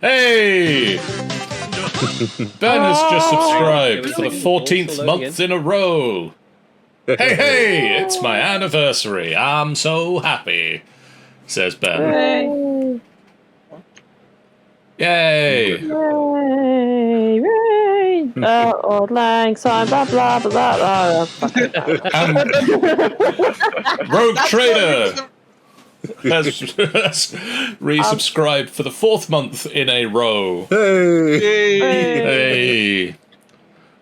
Hey! Ben has just subscribed for the 14th month in a row. Hey, it's my anniversary. I'm so happy, says Ben. Yay! Yay! Old lang syne, blah blah blah blah. Rogue Trader has resubscribed for the 4th month in a row. Hey!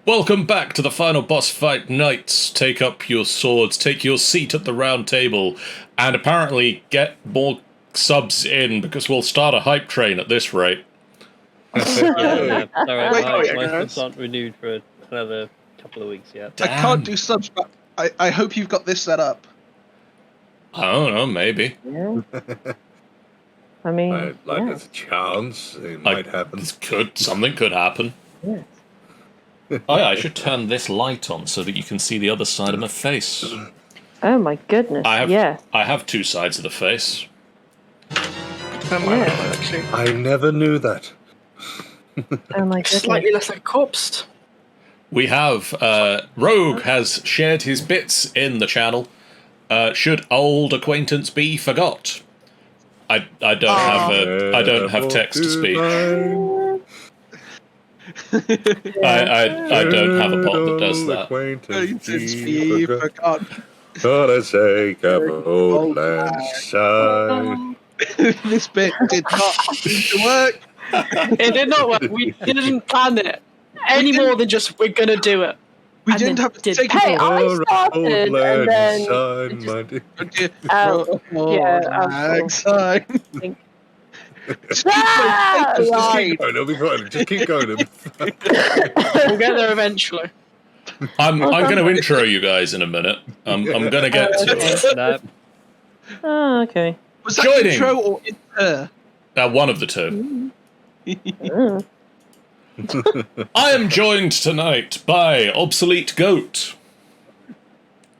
Welcome back to the final boss fight, knights. Take up your swords, take your seat at the round table, and apparently get more subs in, because we'll start a hype train at this rate. Sorry, my subs aren't renewed for another couple of weeks yet. Damn. I can't do subs, but I hope you've got this set up. I don't know, maybe. Yeah. I mean, there's a chance it might happen. Something could happen. Yes. Oh yeah, I should turn this light on so that you can see the other side of my face. Oh my goodness! I have 2 sides of the face. I never knew that. Oh my goodness! Slightly less like a corpse. We have Rogue has shared his bits in the channel. Should old acquaintance be forgot? I don't have text to speech. I don't have a pot that does that. Acquaintance be forgot. For the sake of old lang syne. This bit did not seem to work. It did not work. We didn't plan it any more than just we're gonna do it. We didn't have to take Hey, it. I started, and then Just keep going. It'll be fine. Just keep going. We'll get there eventually. I'm going to intro you guys in a minute. I'm going to get to it. Oh, okay. Was that Joining. intro or inter? One of the two. I am joined tonight by Obsolete Goat.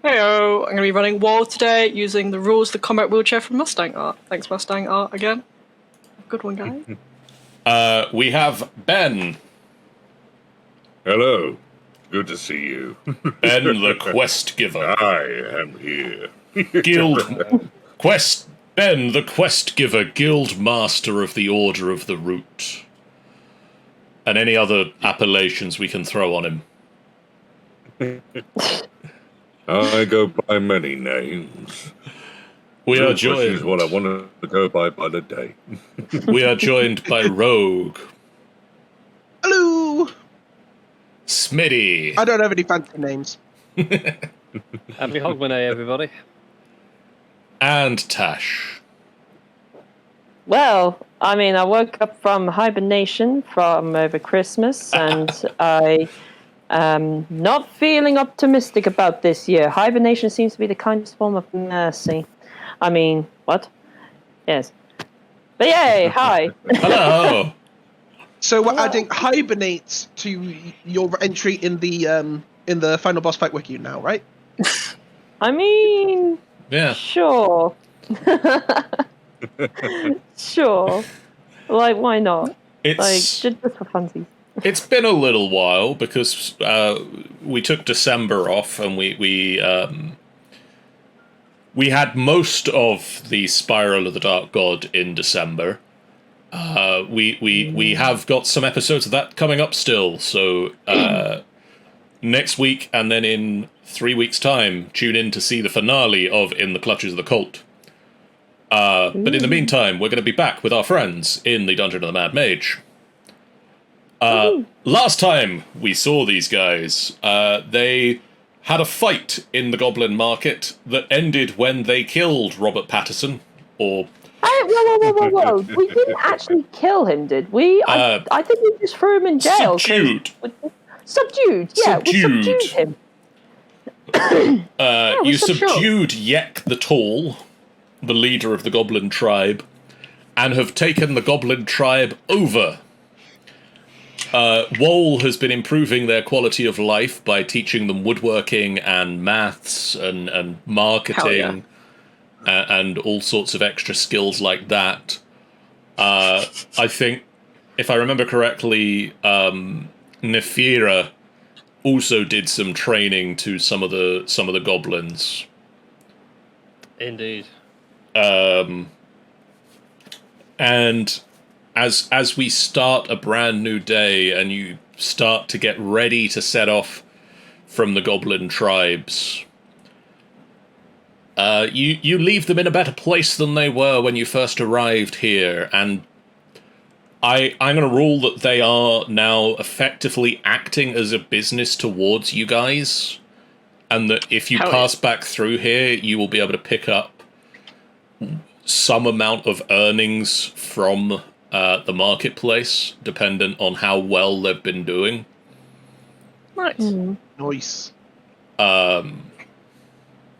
Heyo, I'm going to be running Wall today using the rules of the combat wheelchair from Mustang Art. Thanks, Mustang Art, again. Good one, guys. We have Ben. Hello. Good to see you. Ben the Quest Giver. I am here. Ben the Quest Giver, Guild Master of the Order of the Root. And any other appellations we can throw on him. I go by many names. We are joined. Is what I want to go by the day. We are joined by Rogue. Hello. Smitty. I don't have any fancy names. Happy Hogmanay, everybody. And Tash. Well, I mean, I woke up from hibernation from over Christmas, and I am not feeling optimistic about this year. Hibernation seems to be the kindest form of mercy. I mean, what? Yes. But yay, hi. Hello. So we're adding hibernates to your entry in the final boss fight wiki now, right? I mean, Yeah. sure. Sure. Like, why not? It's Just for funsies. It's been a little while because we took December off, and we had most of the Spiral of the Dark God in December. We have got some episodes of that coming up still, so next week and then in 3 weeks' time, tune in to see the finale of In the Clutches of the Cult. But in the meantime, we're going to be back with our friends in the Dungeon of the Mad Mage. Last time we saw these guys, they had a fight in the Goblin Market that ended when they killed Robert Patterson, or... Whoa. We didn't actually kill him, did we? I think we just threw him in jail. Subdued. Subdued, yeah. We subdued him. You subdued Yek the Tall, the leader of the Goblin tribe, and have taken the Goblin tribe over. Wohl has been improving their quality of life by teaching them woodworking and maths and marketing and all sorts of extra skills like that. I think if I remember correctly, Nefira also did some training to some of the goblins. Indeed. And as we start a brand new day and you start to get ready to set off from the goblin tribes, you leave them in a better place than they were when you first arrived here, and I'm going to rule that they are now effectively acting as a business towards you guys, and that if you pass back through here, you will be able to pick up some amount of earnings from the marketplace, dependent on how well they've been doing. Nice. Nice.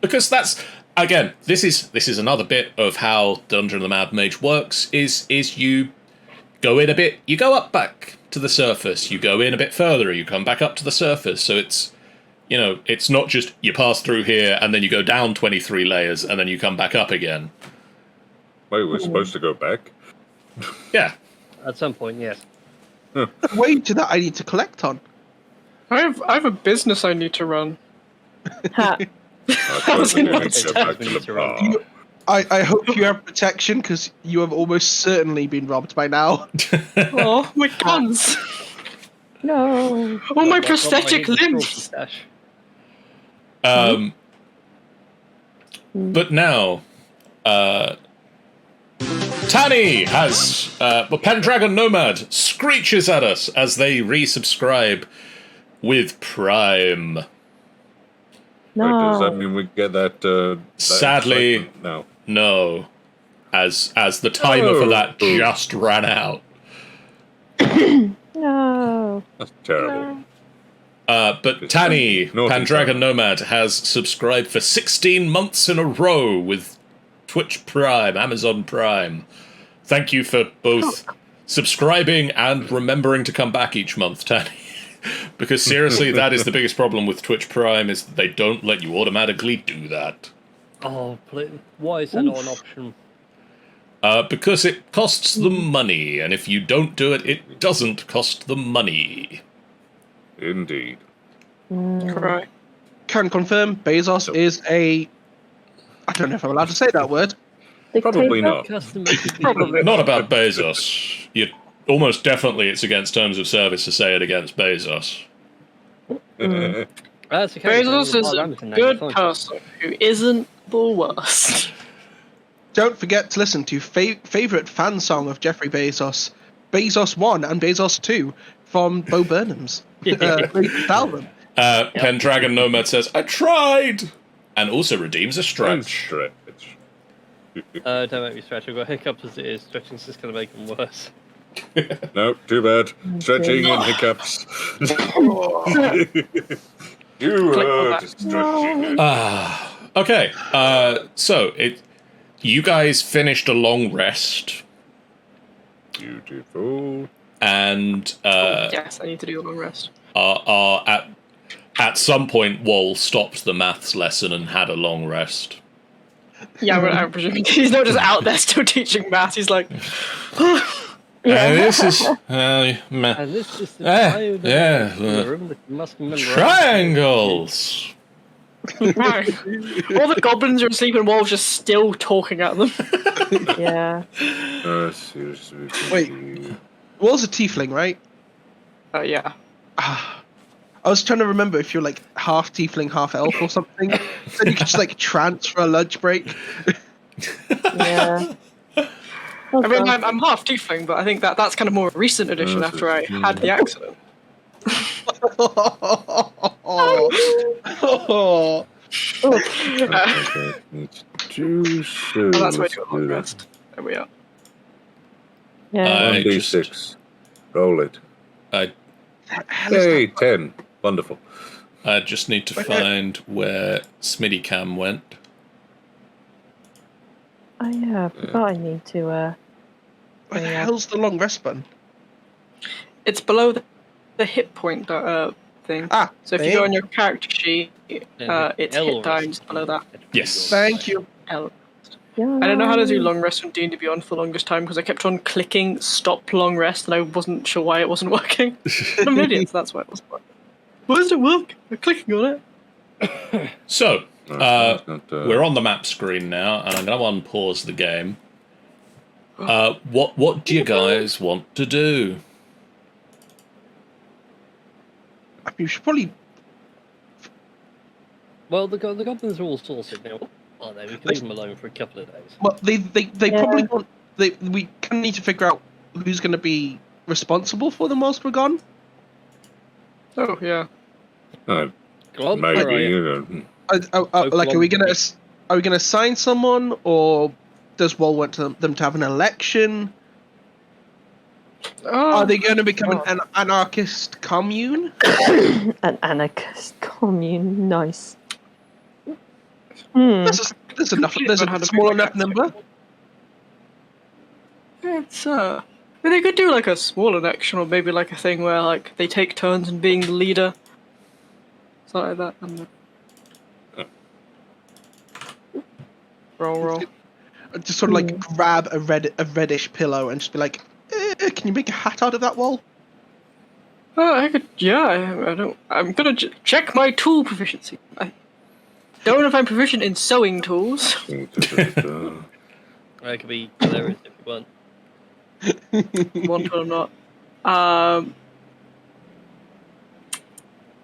Because that's, again, this is another bit of how Dungeon of the Mad Mage works, is you go in a bit, you go up back to the surface, you go in a bit further, you come back up to the surface, so it's, you know, it's not just you pass through here and then you go down 23 layers and then you come back up again. Wait, we're supposed to go back? Yeah. At some point, yes. Way to that I need to collect on. I have a business I need to run. Ha. That was I nice. go back to the bar. I hope you have protection, because you have almost certainly been robbed by now. Oh, my guns! No. Oh, my prosthetic limbs! Stash. But now, Tani has, Pendragon Nomad screeches at us as they resubscribe with Prime. No. Wait, does that mean we get that Sadly, excitement now? no. As the timer for that just ran out. No. That's terrible. But Tani, Naughty Pendragon Tani. Nomad, has subscribed for 16 months in a row with Twitch Prime, Amazon Prime. Thank you for both subscribing and remembering to come back each month, Tani. Because seriously, that is the biggest problem with Twitch Prime, is that they don't let you automatically do that. Oh, why is that not an option? Because it costs them money, and if you don't do it, it doesn't cost them money. Indeed. Right. Can confirm Bezos is a... I don't know if I'm allowed to say that word. Probably Dictator? not. Probably. Not about Bezos. Almost definitely it's against terms of service to say it against Bezos. That's okay. Bezos is a good person who isn't the worst. Don't forget to listen to favourite fan song of Jeffrey Bezos, Bezos 1 and Bezos 2, from Bo Burnham's latest album. Pendragon Nomad says, I tried! And also redeems a stretch. Don't make me stretch. I've got hiccups as it is. Stretching's just going to make them worse. No, too bad. Stretching and hiccups. You heard stretching. Okay, so you guys finished a long rest, Beautiful. and Yes, I need to do a long rest. are at some point Wall stopped the maths lesson and had a long rest. Yeah, I'm presuming he's not just out there still teaching math. He's like, And this is And this is the diode in the room that you must remember. triangles. right. All the goblins are asleep and Wolf's just still talking at them. Yeah. Seriously. Wait. Wall's a tiefling, right? Yeah. I was trying to remember if you're like half tiefling, half elf or something. Then you could just like transfer a lunch break. Yeah. I mean, I'm half tiefling, but I think that's kind of more a recent addition after I had the accident. Too soon. Oh, that's why I do a long rest. There we are. Yeah. 1d6. Roll it. I Hey, 10. Wonderful. just need to find where Smitty Cam went. Oh yeah, I forgot I need to Where the hell's the long rest button? It's below the hit point thing. So if you go on your character sheet, it's L hit times below that. Yes. Thank you. L. Yeah. I don't know how to do long rest on D&D Beyond for the longest time because I kept on clicking stop long rest and I wasn't sure why it wasn't working. I'm an idiot, so that's why it wasn't working. Why doesn't it work? I'm clicking on it. So, It's not, we're on the map screen now, and I'm going to unpause the game. What do you guys want to do? You should probably. Well, the goblins are all sorted now, aren't they? We can leave them alone for a couple of days. Well, they probably want. We kind of need to figure out who's going to be responsible for them whilst we're gone. Oh, yeah. Glog, maybe. where are you? Like, are we gonna assign someone, or does Wall want them to have an election? Are they going to become an anarchist commune? An anarchist commune. Nice. There's enough. There's a small enough number. It's they could do like a small election or maybe like a thing where like they take turns in being the leader. Something like that. And roll. Just sort of like grab a reddish pillow and just be like, "Can you make a hat out of that Wall?" Oh, I could. Yeah, I don't. I'm gonna check my tool proficiency. I don't know if I'm proficient in sewing tools. That could be hilarious if you want. One tool I'm not.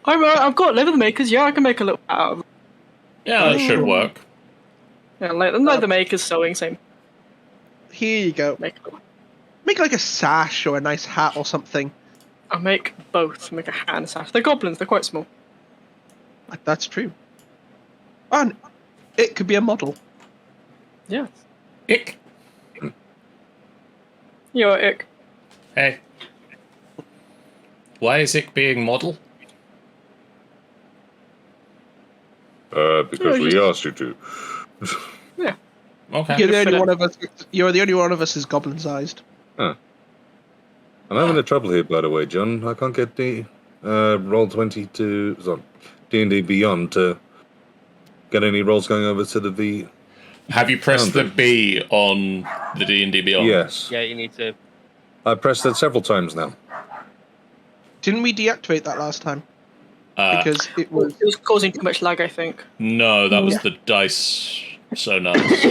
I've got leather makers. Yeah, I can make a little hat out of. Yeah, that should work. Yeah, leather makers, sewing, same. Here you go. Make like a sash or a nice hat or something. I'll make both. Make a hat and a sash. They're goblins. They're quite small. That's true. And it could be a model. Yeah. Ick. You're ick. Hey. Why is Ick being model? Because we asked you to. Yeah. Okay. You're the only one of us. You're the only one of us who's goblin-sized. Huh. I'm having a trouble here, by the way, John. I can't get the Roll20 to D&D Beyond to get any rolls going over to the V. Have you pressed the B on the D&D Beyond? Yes. Yeah, you need to. I pressed it several times now. Didn't we deactivate that last time? Because it was. It was causing too much lag, I think. No, that was the dice. So nice.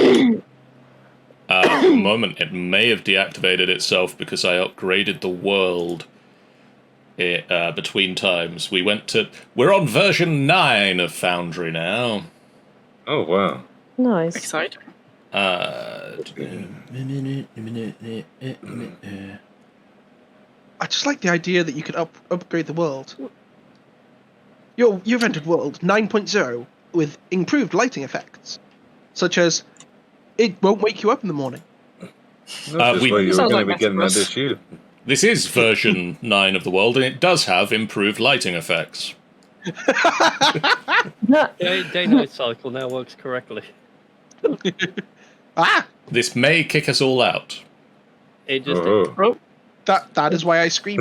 At the moment, it may have deactivated itself because I upgraded the world between times. We're on version 9 of Foundry now. Oh, wow. Nice. Exciting. I just like the idea that you could upgrade the world. You've entered World 9.0 with improved lighting effects, such as it won't wake you up in the morning. That's we- where you were Sounds going like to be getting that Maximus. issue. This is version 9 of the world, and it does have improved lighting effects. Day-night cycle now works correctly. This may kick us all out. It just Oh. That is why I scream.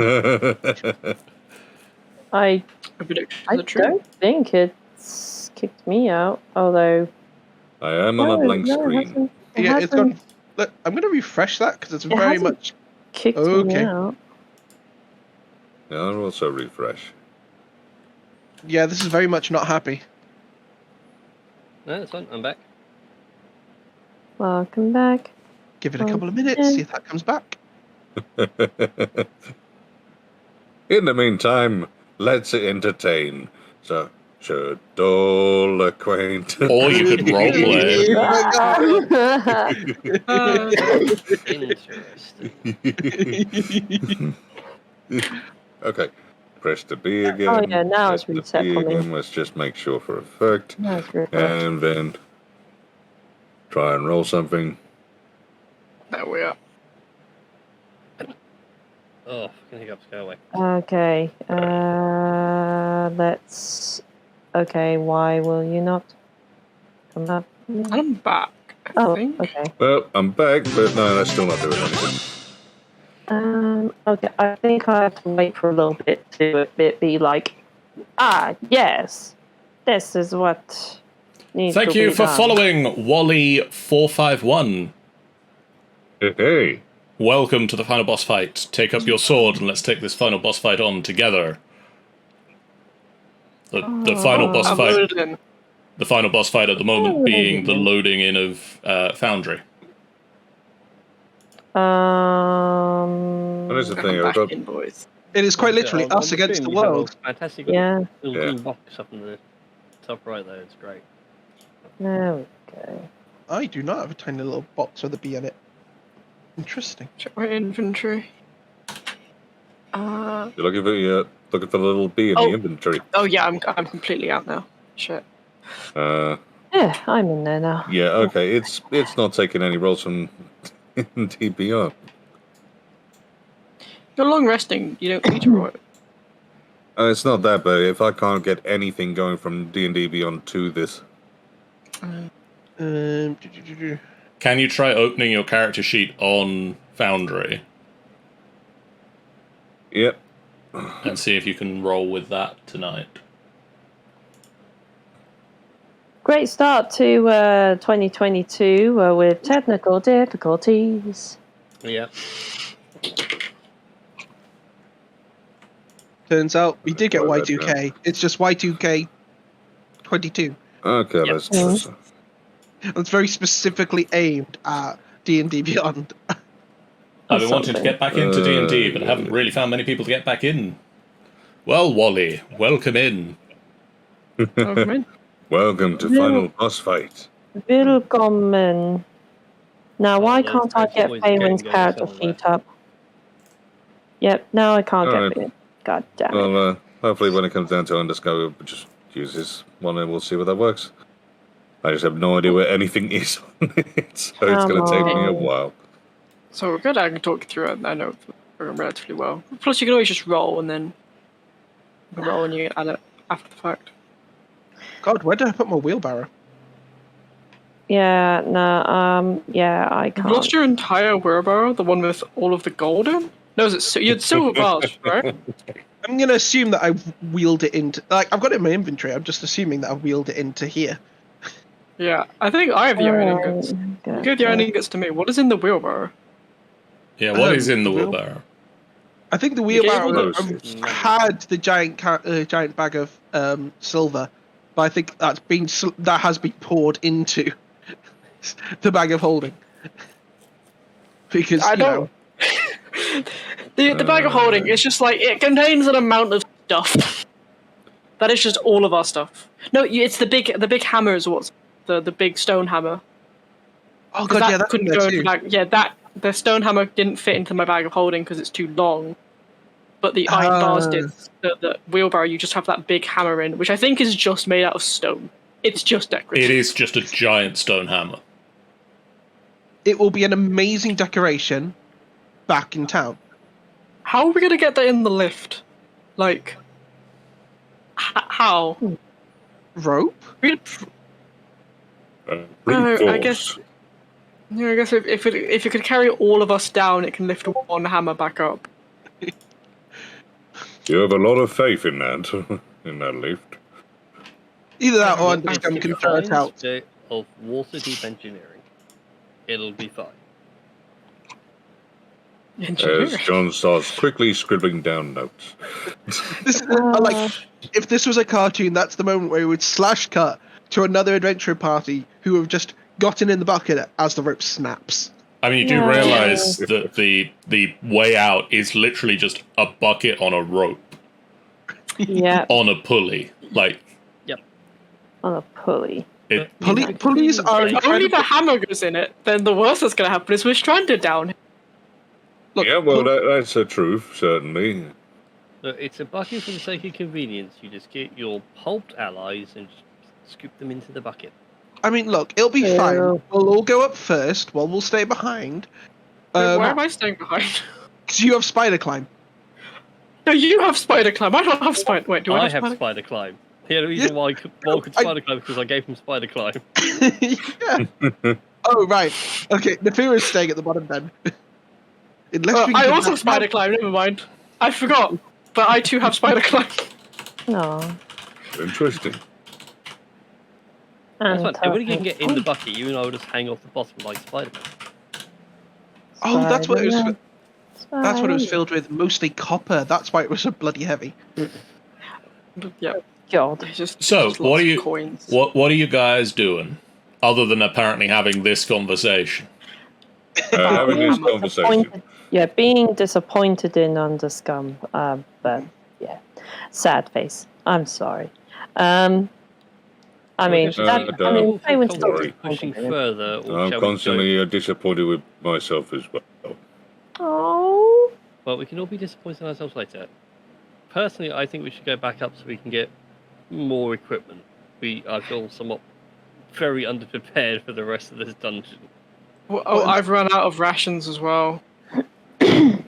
I Predictions are true. don't think it's kicked me out, although. I am on a blank It screen. hasn't, it Yeah, it's hasn't gone. Look, I'm going to refresh that because it's very hasn't- much. kicked me Okay. out. Yeah, I'll also refresh. Yeah, this is very much not happy. No, that's fine. I'm back. Welcome back. Give it a couple of minutes, see if that comes back. In the meantime, let's entertain. So, should all acquaint. Or you could roleplay. Interesting. Okay, press the B again. Oh, yeah, now it's press the reset B for me. again. Let's just make sure for effect. That's really And then try and roll something. There we are. Oh, fucking hiccups, go away. Okay. Let's. Okay, why will you not come up? And I'm back, I Oh, think. okay. Well, I'm back, but no, that's still not doing anything. Okay, I think I have to wait for a little bit to it be like, yes, this is what needs Thank to you be for done. following Wally451. Hey. Welcome to the final boss fight. Take up your sword and let's take this final boss fight on together. The final boss I'm fight. loaded in. The final boss fight at the moment being the loading in of Foundry. What is the thing? I've Back got in, boys. It is quite literally On us the against stream, the you have a world. Fantastic Yeah. little Yeah. green box up in the top right there. It's great. There we go. I do not have a tiny little box with a bee in it. Interesting. Check my inventory. you're looking for the little bee in Oh. the inventory. Oh yeah, I'm completely out now. Shit. Uh, Yeah, I'm in there now. yeah, okay. It's not taking any rolls from D&D Beyond. You're long resting. You don't need to roll it. It's not that bad. If I can't get anything going from D&D Beyond to this, Can you try opening your character sheet on Foundry yep. and see if you can roll with that tonight? Great start to 2022 with technical difficulties. Yeah. Turns out we did get Well, that, Y2K. It's just Y2K 22. Okay, Yep. let's. It's very specifically aimed at D&D Beyond. I've been wanting to get back into D&D, but I haven't really found many people to get back in. Well, Wally, welcome in. Welcome in. Welcome to final boss fight. Willkommen. Now, why those can't I guys get always Faywin's getting character somewhere. feet up? Yep, now I can't Alright. get it. God damn it. Well, hopefully when it comes down to Underscore, we'll just use this one and we'll see whether that works. I just have no idea where anything is on it, so it's going to take me a Come on. while. So we're good. I can talk you through it. I know the program relatively well. Plus, you can always just roll and then roll and you add it after the fact. God, where did I put my wheelbarrow? Yeah, no, yeah, I You can't. lost your entire wheelbarrow, the one with all of the gold in? No, you had silver bars, right? I'm going to assume that I wheeled it into... Like, I've got it in my inventory. I'm just assuming that I wheeled it into here. Yeah, I think I have the iron ingots. God You gave the iron damn. ingots to me. What is in the wheelbarrow? Yeah, what is in the Wheel- wheelbarrow? I think the You gave wheelbarrow all the- had the giant bag of silver, but I think that has been poured into the bag of holding. Because I you know, don't. The bag of holding, it's just like, it contains an amount of stuff. That is just all of our stuff. No, it's the big hammer is what's the big stone hammer. oh 'Cause god, yeah, that that's couldn't in there go too. into the bag. Yeah, the stone hammer didn't fit into my bag of holding because it's too long. But the iron bars did. The wheelbarrow, you just have that big hammer in, which I think is just made out of stone. It's just decorative. It is just a giant stone hammer. It will be an amazing decoration back in town. How are we gonna get that in the lift? Like, how? Rope? We'd Brute I force. guess. Yeah, I guess if it could carry all of us down, it can lift one hammer back up. You have a lot of faith in that, in that lift. Either that or Thank Underscum you. can throw it out. Bit of water deep engineering. It'll be fine. As John starts quickly scribbling down notes. This is, like, if this was a cartoon, that's the moment where we would slash cut to another adventure party who have just gotten in the bucket as the rope snaps. I mean, you do No. realise that the way out is literally just a bucket on a rope, Yeah, on a pulley. Like, on a pulley. it, Pulleys are If only the hammer goes in it, then the worst that's gonna happen is we're stranded down. Look, Yeah, well, that's the truth, certainly. Look, it's a bucket for the sake of convenience. You just get your pulped allies and just scoop them into the bucket. I mean, look, it'll be Yeah. fine. We'll all go up first, while we'll stay behind. Wait, why am I staying behind? Because you have spider climb. No, you have spider climb. I don't have spider. Wait, do I, I have have spider? spider climb. The only reason why Wall could I- spider climb because I gave him spider climb. Yeah. Oh, right. Okay, Nefira is staying at the bottom then. Unless we I can also have have- spider climb. Never mind. I forgot, but I too have spider climb. No. Interesting. That's And fine. And when you can get in the bucket, you and I will just hang off the bottom like Spider-Man. Oh, that's what it was. Spider-Man. That's what it was Spider-Man. filled with, mostly copper. That's why it was so bloody heavy. Yeah. God. It's just, So, just what lots are of you coins. what are you guys doing, other than apparently having this conversation? Having this Hammer. conversation. Yeah, being disappointed in Underscum. But yeah, sad face. I'm sorry. I mean, Okay, that, don't I mean, feel I would still worry. pushing disappointed in it. further, or I'm shall we go? constantly disappointed with myself as well. Oh, Well, we can all be disappointed in ourselves later. Personally, I think we should go back up so we can get more equipment. I feel somewhat very underprepared for the rest of this dungeon. Well, I've run out of rations as well. Yeah,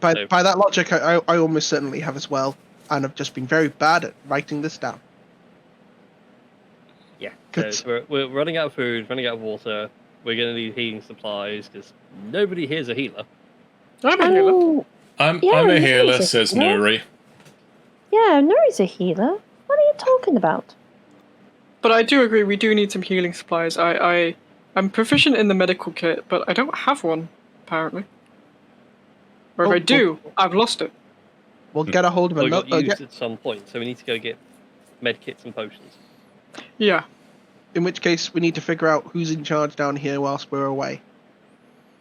By so- that logic, I almost certainly have as well, and I've just been very bad at writing this down. yeah. Good. So we're running out of food, running out of water. We're going to need healing supplies because nobody here's a healer. I'm a I healer. mean, I'm Yeah, a Nuri's healer, a says healer. Nuri. yeah, Nuri's a healer. What are you talking about? But I do agree, we do need some healing supplies. I'm proficient in the medical kit, but I don't have one, apparently. Or if Oh, I do, I've lost it. We'll get a hold of Well, it another. got used at some point, so we need to go get med kits and potions. Yeah. In which case, we need to figure out who's in charge down here whilst we're away.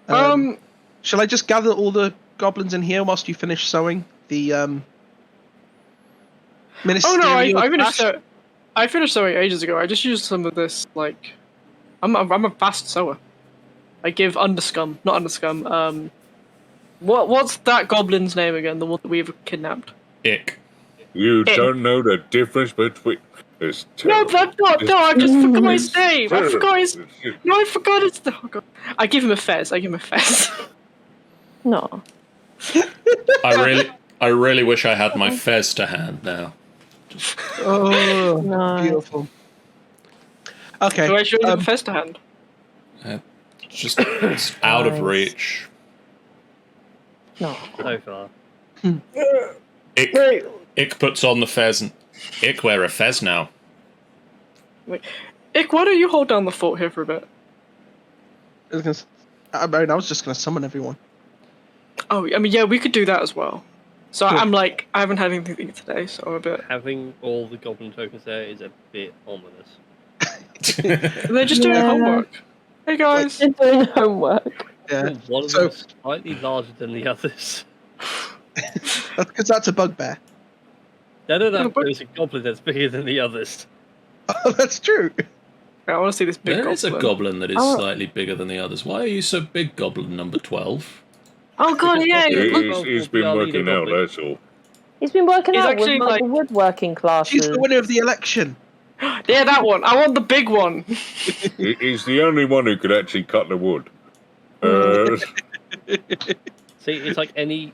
Shall I just gather all the goblins in here whilst you finish sewing the Oh no, ministerial I finished trash? I finished sewing ages ago. I just used some of this, like... I'm a fast sewer. I give Underscum, not Underscum, what's that goblin's name again, the one that we've kidnapped? Ick. You don't know the difference between. It's No, terrible. that's not, no, I just forgot his It's name! I forgot his... terrible. No, I forgot his... Oh, God. I give him a fez, No. I really wish I had my fez to hand now. Oh, No. beautiful. Okay. So I should have a fez to hand. Just it's out of Nice. reach. No. So far. Ick puts on the fez and Ick wear a fez now. Ick, why don't you hold down the fort here for a bit? I was just going to summon everyone. Oh, I mean, yeah, we could do that as well. So I'm like, I haven't had anything to eat today, so I'm a bit... Having all the goblin tokens there is a bit ominous. And they're just doing Yeah. homework. Hey, guys. They're doing homework. Yeah. One of So them is slightly larger than the others. that's because that's a bugbear. No, but- there's a goblin that's bigger than the others. Oh, that's true. I want to see this big There is a goblin. goblin that is Oh. slightly bigger than the others. Why are you so big, goblin number 12? Oh, God, yeah. He's been working out, that's all. He's been working He's out actually, with like like- woodworking classes. She's the winner of the election. Yeah, that one. I want the big one. He's the only one who could actually cut the wood. See, it's like any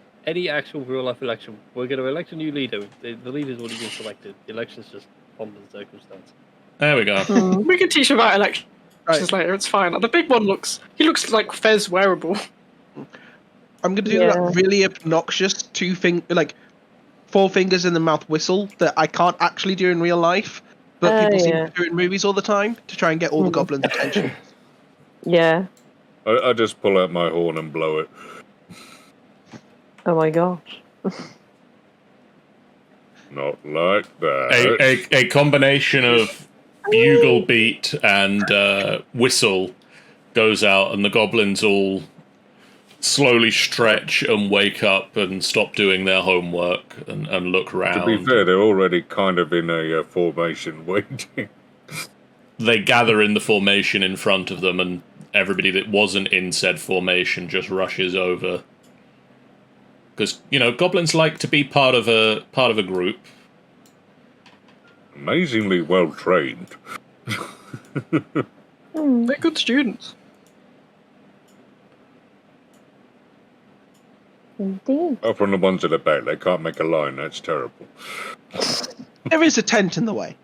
actual real life election. We're going to elect a new leader. The leader's already been selected. The election's just pomp and circumstance. There we go. We can teach about elections Right. later. It's fine. The big one looks like Fez wearable. I'm going to do Yeah. that really obnoxious four fingers in the mouth whistle that I can't actually do in real life, but people seem yeah. to do in movies all the time to try and get all the goblins' attention. Yeah. I just pull out my horn and blow it. Oh my gosh. Not like that. A combination of bugle beat and whistle goes out, and the goblins all slowly stretch and wake up and stop doing their homework and look around. To be fair, they're already kind of in a formation waiting. They gather in the formation in front of them, and everybody that wasn't in said formation just rushes over. Because goblins like to be part of a group. Amazingly well trained. They're good students. Indeed. Up from the ones at the back, they can't make a line. That's terrible. There is a tent in the way.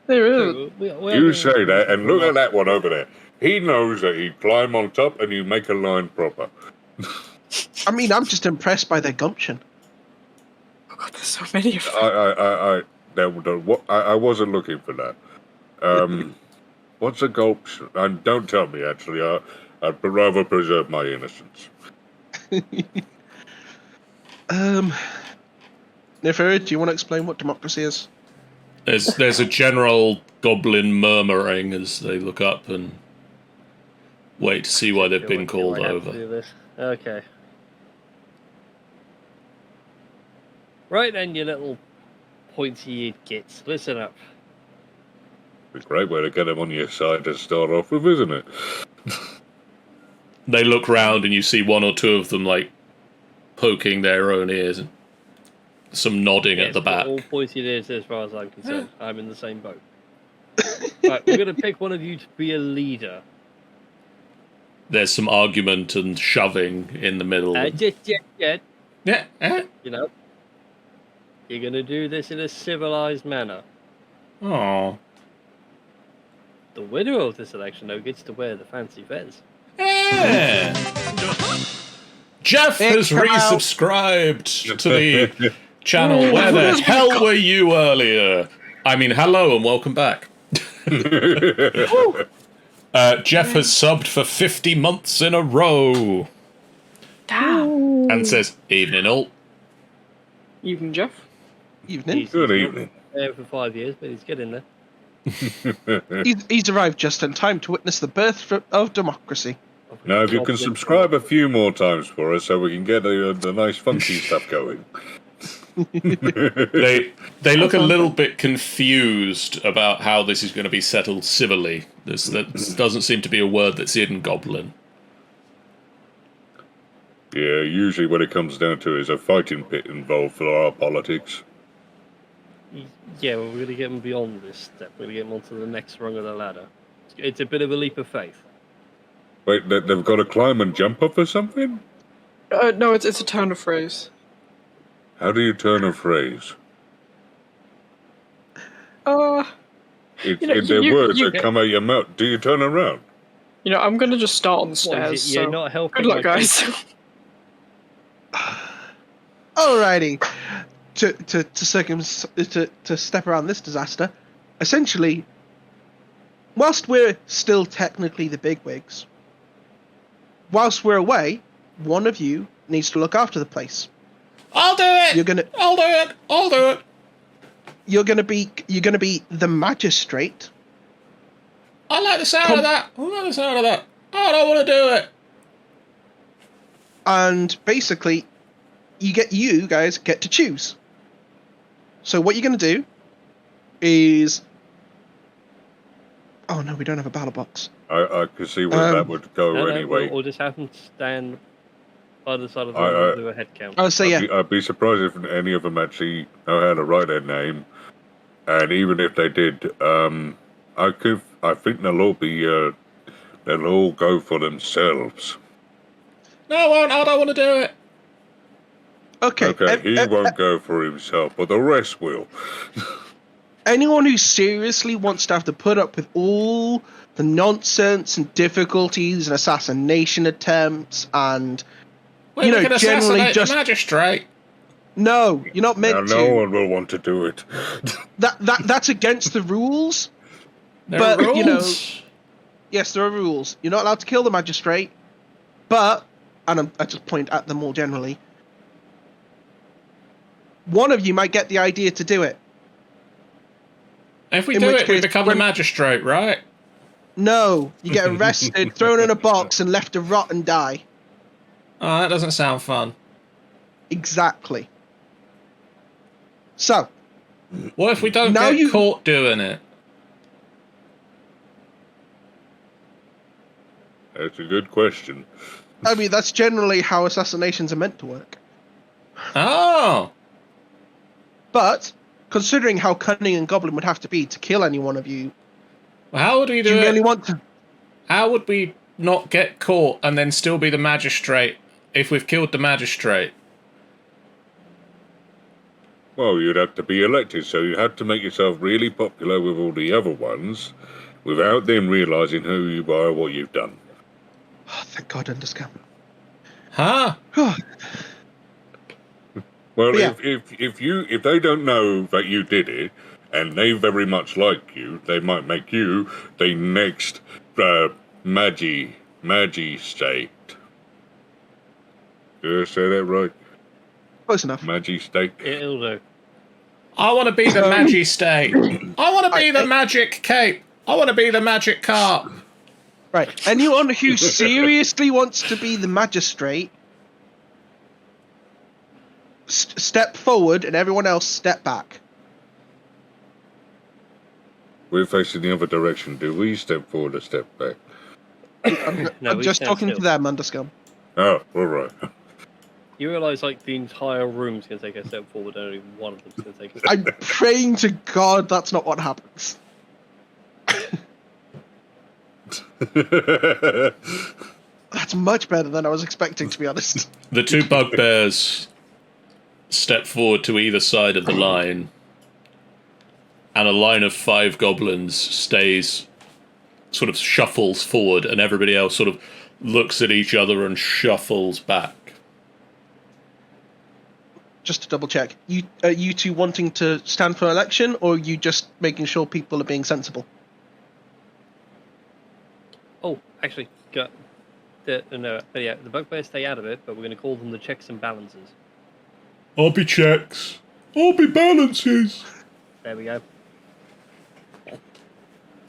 There is. So, we are You gonna- say that, and look at that one over there. He knows that you climb on top and you make a line proper. I mean, I'm just impressed by their gumption. Oh, God, there's so many of them. I wasn't looking for that. What's a gulp? And don't tell me, actually. I'd rather preserve my innocence. Neferi, do you want to explain what democracy is? There's a general goblin murmuring as they look up and wait to see why they've been called Do I have over. to do this? Okay. Right then, you little pointy-eared gits. Listen up. It's a great way to get them on your side to start off with, isn't it? They look round and you see one or two of them like poking their own ears and some nodding at the back. All pointy ears as far as I'm concerned. I'm in the same boat. Right, we're going to pick one of you to be a leader. There's some argument and shoving in the middle. Yeah. You know, you're going to do this in a civilized manner. Aww. The winner of this election, though, gets to wear the fancy fez. Yeah. Jeff has resubscribed to the channel. Where the hell were you earlier? I mean, hello and welcome back. Jeff has subbed for 50 months in a row. Damn. And says, evening all. Evening, Jeff. Evening. Good evening. There for 5 years, but he's getting there. He's arrived just in time to witness the birth of democracy. Now, if you can subscribe a few more times for us so we can get the nice funky stuff going. They look a little bit confused about how this is going to be settled civilly. That doesn't seem to be a word that's in Goblin. Yeah, usually what it comes down to is a fighting pit involved for our politics. Yeah, well, we're going to get them beyond this step. We're going to get them onto the next rung of the ladder. It's a bit of a leap of faith. Wait, they've got to climb and jump up or something? No, it's a turn of phrase. How do you turn a phrase? You They're words that come out your mouth. Do you turn around? You know, I'm going to just start on the What stairs. is it? You're So not helping. good luck, my guys. Alrighty. To step around this disaster, essentially, whilst we're still technically the bigwigs, whilst we're away, one of you needs to look after the place. I'll do it. I'll do it. I'll do it. You're gonna be the magistrate. I like the sound of that. I like the sound of that. I don't want to do it. And basically, you guys get to choose. So what you're gonna do is, oh no, we don't have a ballot box. I could see where that would go anyway. We'll just have them stand by the side of the room and do a head count. Oh, so yeah. I'd be surprised if any of them actually know how to write their name, and even if they did, I think they'll all go for themselves. No, I won't. I don't want to do it. Okay. He won't go for himself, but the rest will. Anyone who seriously wants to have to put up with all the nonsense and difficulties and assassination attempts and We can generally assassinate just the magistrate. no, you're not meant Now, to. no one will want to do it. That's against the rules. There But, are you know- rules. Yes, there are rules. You're not allowed to kill the magistrate, but I just point at them all generally. One of you might get the idea to do it. If we in do which it, we case, become the magistrate, right? No, you get arrested, thrown in a box, and left to rot and die. Oh, that doesn't sound fun. Exactly. So, What if we don't Now get you- caught doing it? That's a good question. I mean, that's generally how assassinations are meant to work. Oh! But, considering how cunning and goblin would have to be to kill any one of you, Well, how would we do do you it? really want to? How would we not get caught and then still be the magistrate if we've killed the magistrate? Well, you'd have to be elected, so you have to make yourself really popular with all the other ones, without them realising who you are or what you've done. Oh, thank God, underscam. Huh? Well, Yeah. if they don't know that you did it, and they very much like you, they might make you the next Magi state. Did I say that right? Close enough. Magi state. It'll do. I want to be the Magi state. I want to be the magic cape. I want to be the magic carp. Right. Anyone who seriously wants to be the magistrate, step forward, and everyone else step back. We're facing the other direction. Do we step forward or step back? I'm just talking to them, Underscum. Oh, all right. You realise, like, the entire room's going to take a step forward, and only one of them's going to take a step I'm praying to God that's not what happens. That's much better than I was expecting, to be honest. The two bugbears step forward to either side of the line, and a line of 5 goblins sort of shuffles forward, and everybody else sort of looks at each other and shuffles back. Just to double check, are you two wanting to stand for election, or are you just making sure people are being sensible? Oh, actually, but yeah, the bugbears stay out of it, but we're going to call them the checks and balances. I'll be checks. I'll be balances. There we go.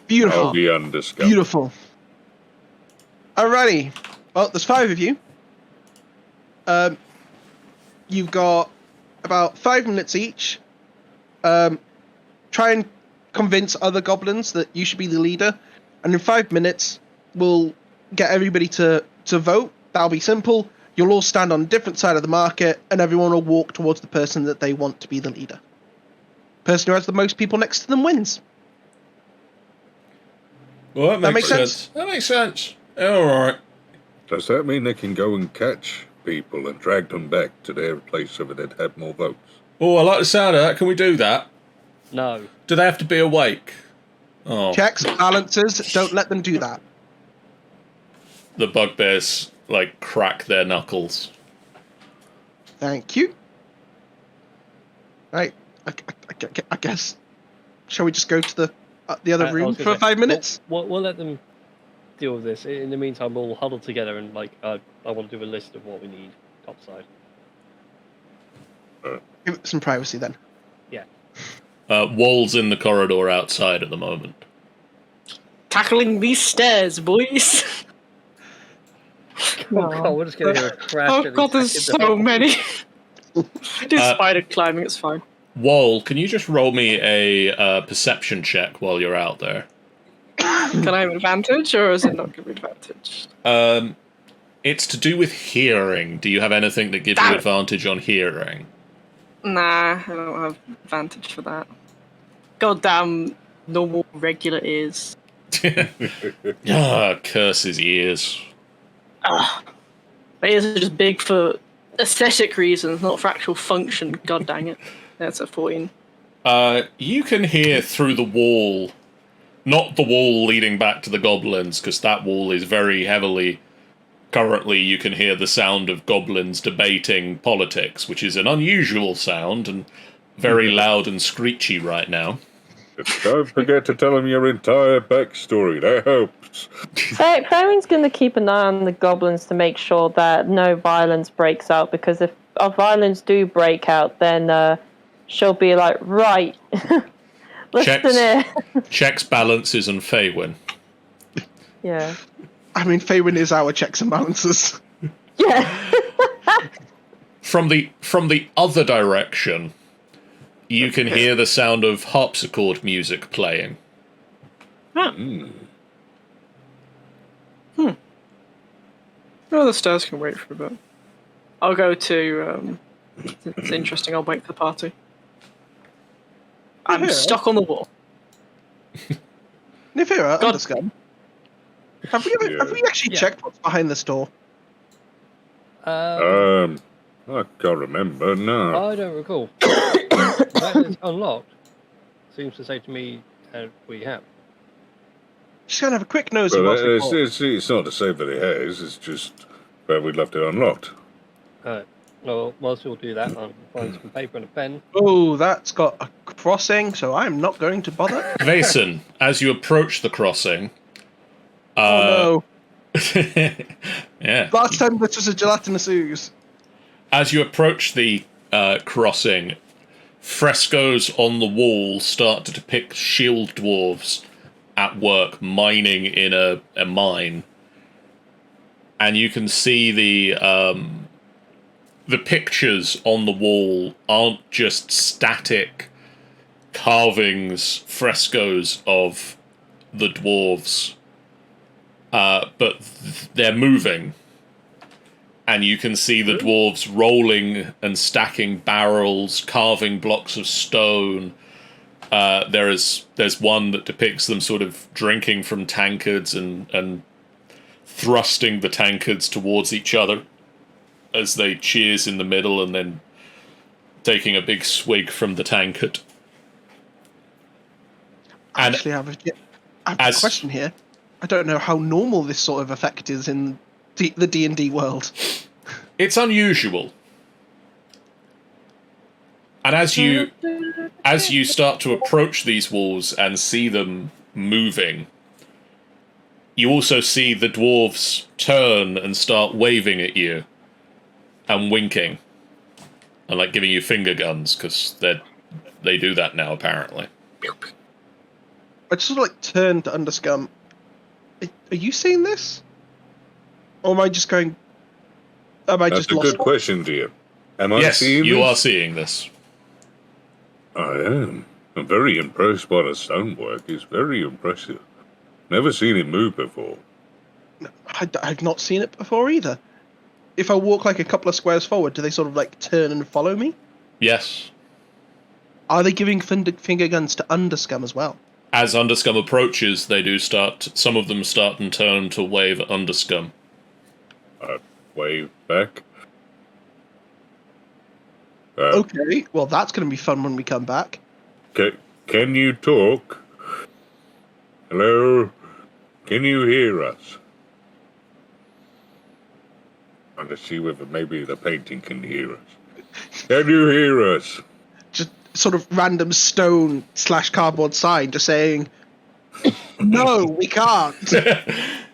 Beautiful. I'll be Underscum. Beautiful. Alrighty. Well, there's 5 of you. You've got about 5 minutes each. Try and convince other goblins that you should be the leader, and in 5 minutes, we'll get everybody to vote. That'll be simple. You'll all stand on a different side of the market, and everyone will walk towards the person that they want to be the leader. Person who has the most people next to them wins. Well, That makes sense? That makes sense. All right. Does that mean they can go and catch people and drag them back to their place so that they'd have more votes? Oh, I like the sound of that. Can we do that? No. Do they have to be awake? Oh. Checks, balances, don't let them do that. The bugbears, like, crack their knuckles. Thank you. Right, I guess. Shall we just go to the other I room was for gonna say, 5 minutes? We'll let them deal with this. In the meantime, we'll huddle together and, like, I want to do a list of what we need topside. Give it some privacy then. Yeah. Wall's in the corridor outside at the moment. Tackling these stairs, boys. Oh god, we're just going to hear a crash. Oh at god, the there's second. so many. Do spider climbing, it's fine. Wall, can you just roll me a perception check while you're out there? Can I have advantage, or is it not give me advantage? It's to do with hearing. Do you have anything that gives you advantage on hearing? Nah, I don't have advantage for that. Goddamn normal regular ears. Curse his ears. My ears are just big for aesthetic reasons, not for actual function. God dang it. That's a 14. You can hear through the wall, not the wall leading back to the goblins, because that wall is very heavily... Currently, you can hear the sound of goblins debating politics, which is an unusual sound and very loud and screechy right now. Don't forget to tell them your entire backstory. That helps. Farron's going to keep an eye on the goblins to make sure that no violence breaks out, because if violence do break out, then she'll be like, right, listen here. Checks, balances, and Faywin. Yeah. I mean, Faywin is our checks and balances. Yeah. From the other direction, you can hear the sound of harpsichord music playing. Oh, the stairs can wait for a bit. I'll go to... it's interesting, I'll wait for the party. I'm stuck on the wall. Nifira, God. Underscum, have we actually checked what's behind this door? I can't remember, no. I don't recall. That is unlocked. Seems to say to me we have. Just gonna have a quick nose at Well, what's before. it's not to say that it has, it's just that we'd love to unlocked. Well, whilst you'll do that, I'll find some paper and a pen. Oh, that's got a crossing, so I'm not going to bother. Vason, as you approach the crossing, Oh no! yeah, Last time this was a gelatinous ooze. as you approach the crossing, frescoes on the wall start to depict shield dwarves at work mining in a mine, and you can see the pictures on the wall aren't just static carvings, frescoes of the dwarves, but they're moving. And you can see the dwarves rolling and stacking barrels, carving blocks of stone. There's one that depicts them sort of drinking from tankards and thrusting the tankards towards each other as they cheers in the middle and then taking a big swig from the tankard. And Actually, I have a question here. I don't know how normal this sort of effect is in the D&D world. it's unusual. And as you start to approach these walls and see them moving, you also see the dwarves turn and start waving at you and winking and like giving you finger guns because they do that now apparently. I just sort of like turn to Underscum. Are you seeing this? Or am I just going? That's a good question, dear. Am I seeing you this? are seeing this. I am. I'm very impressed by the stonework. It's very impressive. Never seen it move before. I've not seen it before either. If I walk like a couple of squares forward, do they sort of like turn and follow me? Yes. Are they giving finger guns to Underscum as well? As Underscum approaches, they do start. Some of them start and turn to wave at Underscum. Wave back. Okay, well that's going to be fun when we come back. Can you talk? Hello? Can you hear us? I'm going to see whether maybe the painting can hear us. Can you hear us? Just sort of random stone / cardboard sign just saying, no, we can't.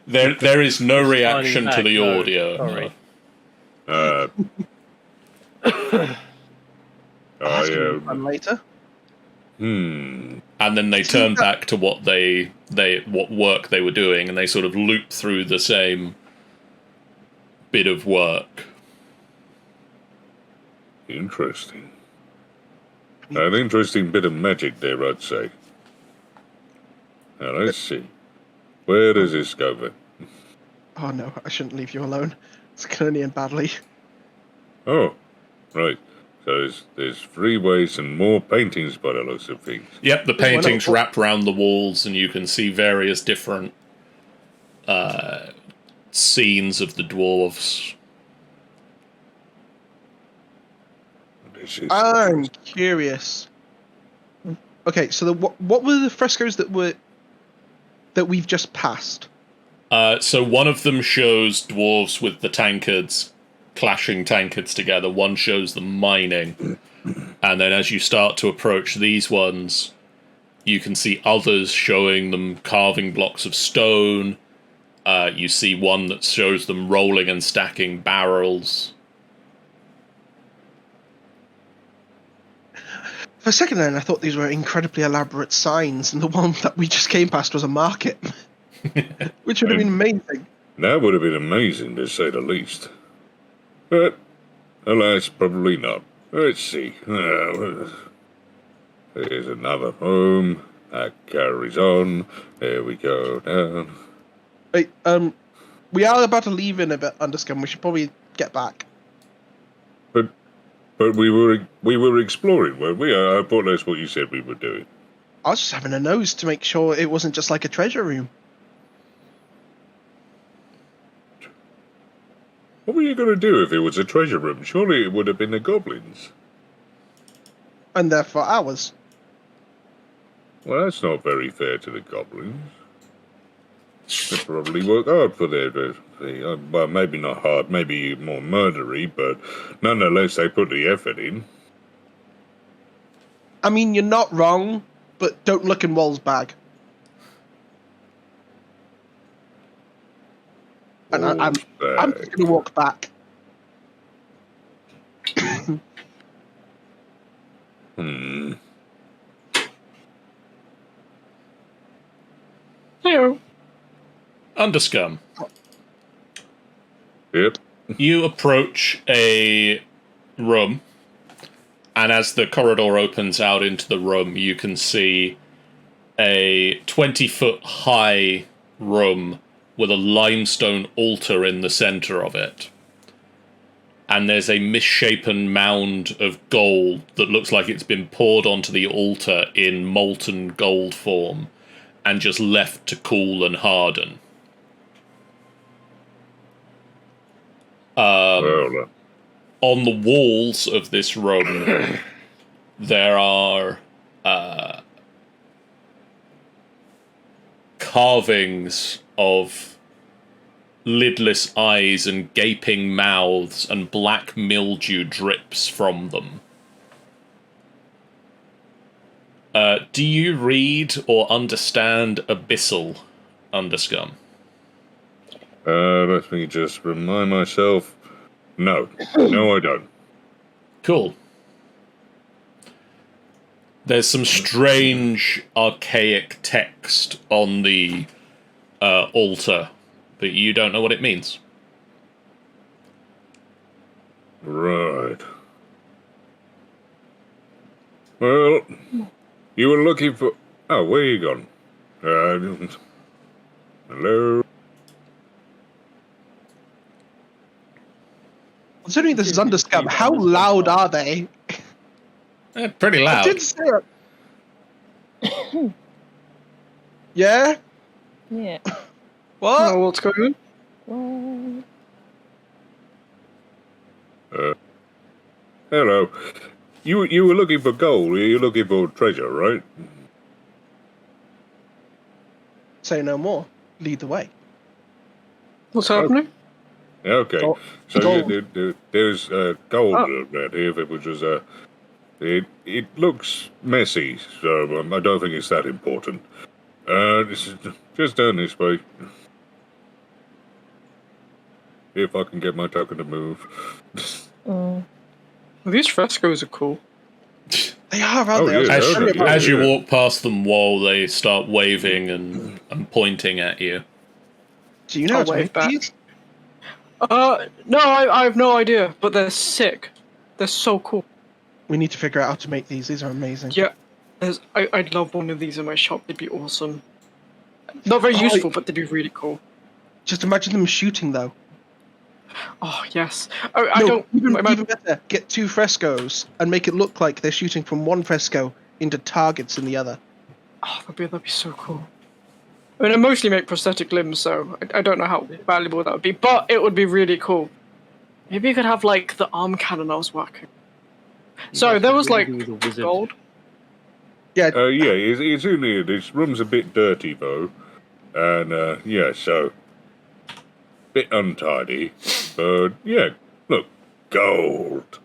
There is no reaction to the no, audio. Sorry. That's going to be fun later. And then they turn back to what work they were doing, and they sort of loop through the same bit of work. Interesting. An interesting bit of magic there, I'd say. Now, let's see. Where does this go then? Oh no, I shouldn't leave you alone. It's going to end badly. Oh, right. So there's freeways and more paintings by the looks of things. Yep, the paintings wrap around the walls, and you can see various different scenes of the dwarves. I'm curious. Okay, so what were the frescoes that we've just passed? So one of them shows dwarves with the tankards, clashing tankards together. One shows them mining. And then as you start to approach these ones, you can see others showing them carving blocks of stone. You see one that shows them rolling and stacking barrels. For a second then, I thought these were incredibly elaborate signs, and the one that we just came past was a market. Which would have been amazing. That would have been amazing, to say the least. But, alas, probably not. Let's see. There's another home. That carries on. There we go down. Wait, we are about to leave in a bit, Underscum. We should probably get back. But we were exploring, weren't we? I thought that's what you said we were doing. I was just having a nose to make sure it wasn't just like a treasure room. What were you going to do if it was a treasure room? Surely it would have been the goblins. And therefore ours. Well, that's not very fair to the goblins. They probably work hard for their well, maybe not hard, maybe more murdery, but nonetheless, they put the effort in. I mean, you're not wrong, but don't look in Wall's bag. And I'm just going to walk back. Hello. Underscum. Yep. You approach a room, and as the corridor opens out into the room, you can see a 20-foot high room with a limestone altar in the center of it. And there's a misshapen mound of gold that looks like it's been poured onto the altar in molten gold form and just left to cool and harden. On the walls of this room, there are carvings of lidless eyes and gaping mouths, and black mildew drips from them. Do you read or understand Abyssal, Underscum? Let me just remind myself. No, I don't. Cool. There's some strange, archaic text on the altar, but you don't know what it means. Right. Well, you were looking for... Oh, where you gone? Hello? Considering this is Underscum, how loud are they? Pretty loud. I did say it. Yeah? Yeah. What? Oh, what's going on? Hello. You were looking for gold. You're looking for treasure, right? Say no more. Lead the way. What's happening? Okay. Gold. So Gold. there's gold around here, which is it looks messy, so I don't think it's that important. This is just down this way. If I can get my token to move. Well, these frescoes are cool. They are, aren't they? Yeah, As you walk past them, while they start waving and pointing at you. Do you know how I'll to wave make back. these? No, I have no idea, but they're sick. They're so cool. We need to figure out how to make these. These are amazing. Yeah, I'd love one of these in my shop. They'd be awesome. Not very useful, but they'd be really cool. Just imagine them shooting, though. Oh, yes. I don't... Even better, get 2 frescoes and make it look like they're shooting from one fresco into targets in the other. Oh, that'd be so cool. I mean, I mostly make prosthetic limbs, so I don't know how valuable that would be, but it would be really cool. Maybe you could have, like, the arm cannon I was working. So, there was, like, gold. Yeah. Yeah, it's in here. This room's a bit dirty, though. And, yeah, so... bit untidy. But, yeah, look. Gold.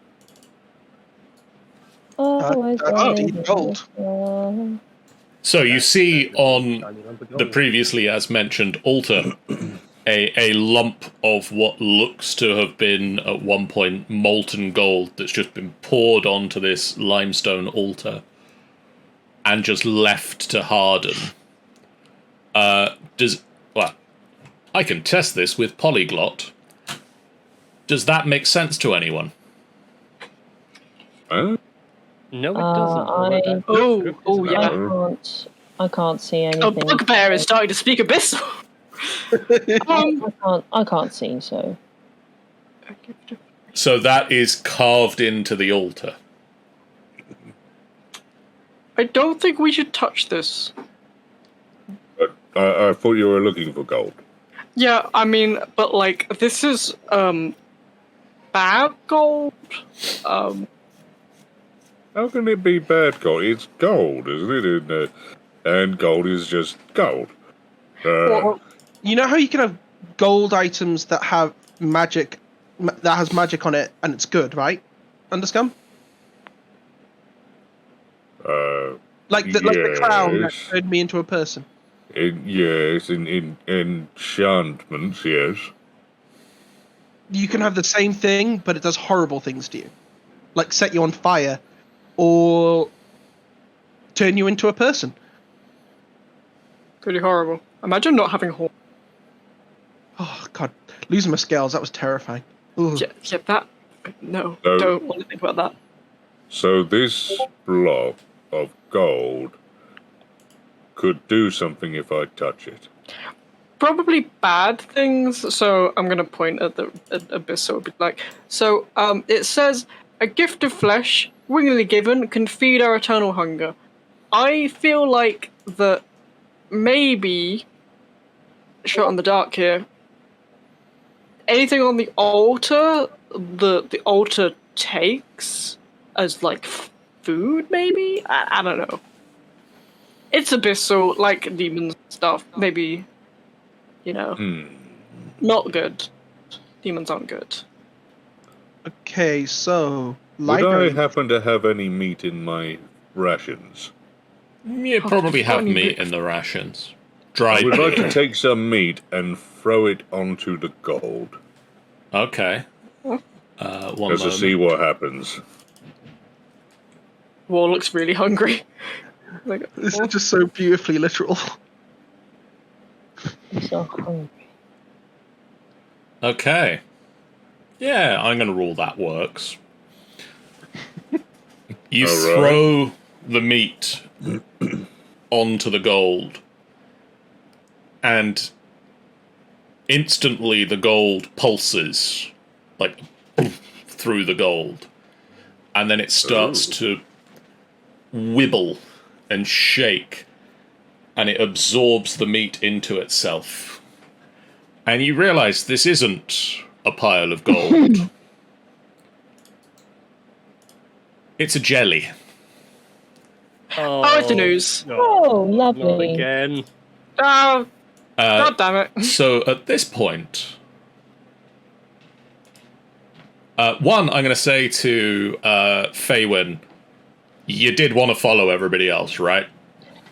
I need gold. So you see on the previously as mentioned altar a lump of what looks to have been at one point molten gold that's just been poured onto this limestone altar and just left to harden. Well, I can test this with Polyglot. Does that make sense to anyone? Huh? No, it doesn't. Yeah. I can't see anything. Oh, Bugbear is starting to speak Abyssal. I can't see, so. So that is carved into the altar. I don't think we should touch this. But I thought you were looking for gold. Yeah, I mean, but like, this is, bad gold? How can it be bad gold? It's gold, isn't it? And gold is just gold. Well, You know how you can have gold items that have magic, that has magic on it, and it's good, right? Underscum? Like the crown that Yes. turned me into a person. Yes, in enchantments, yes. You can have the same thing, but it does horrible things to you, like set you on fire, or turn you into a person. Pretty horrible. Imagine not having horn. Oh god, losing my scales, that was terrifying. Ooh. Yeah, that. No, No. don't want to think about that. So this block of gold could do something if I touch it. Probably bad things. So I'm gonna point at the abyss. So it'll be like. So it says a gift of flesh, willingly given, can feed our eternal hunger. I feel like that maybe. Shot in the dark here. Anything on the altar, the altar takes as like food, maybe. I don't know. It's abyssal, like demons stuff. Maybe, not good. Demons aren't good. Okay, so Would I library. happen to have any meat in my rations? You probably have meat in the rations. I Dried would like meat. to take some meat and throw it onto the gold. Okay. One Just to moment. see what happens. War looks really hungry. Like, This is just so beautifully literal. I'm so hungry. Okay. Yeah, I'm going to rule that works. You All right. throw the meat onto the gold, and instantly the gold pulses, like, through the gold. And then it starts to wibble and shake, and it absorbs the meat into itself. And you realize this isn't a pile of gold. It's a jelly. Oh, it's the news. Oh, Not lovely. again. Oh, god damn it. So at this point, one, I'm going to say to Faywin, you did want to follow everybody else, right?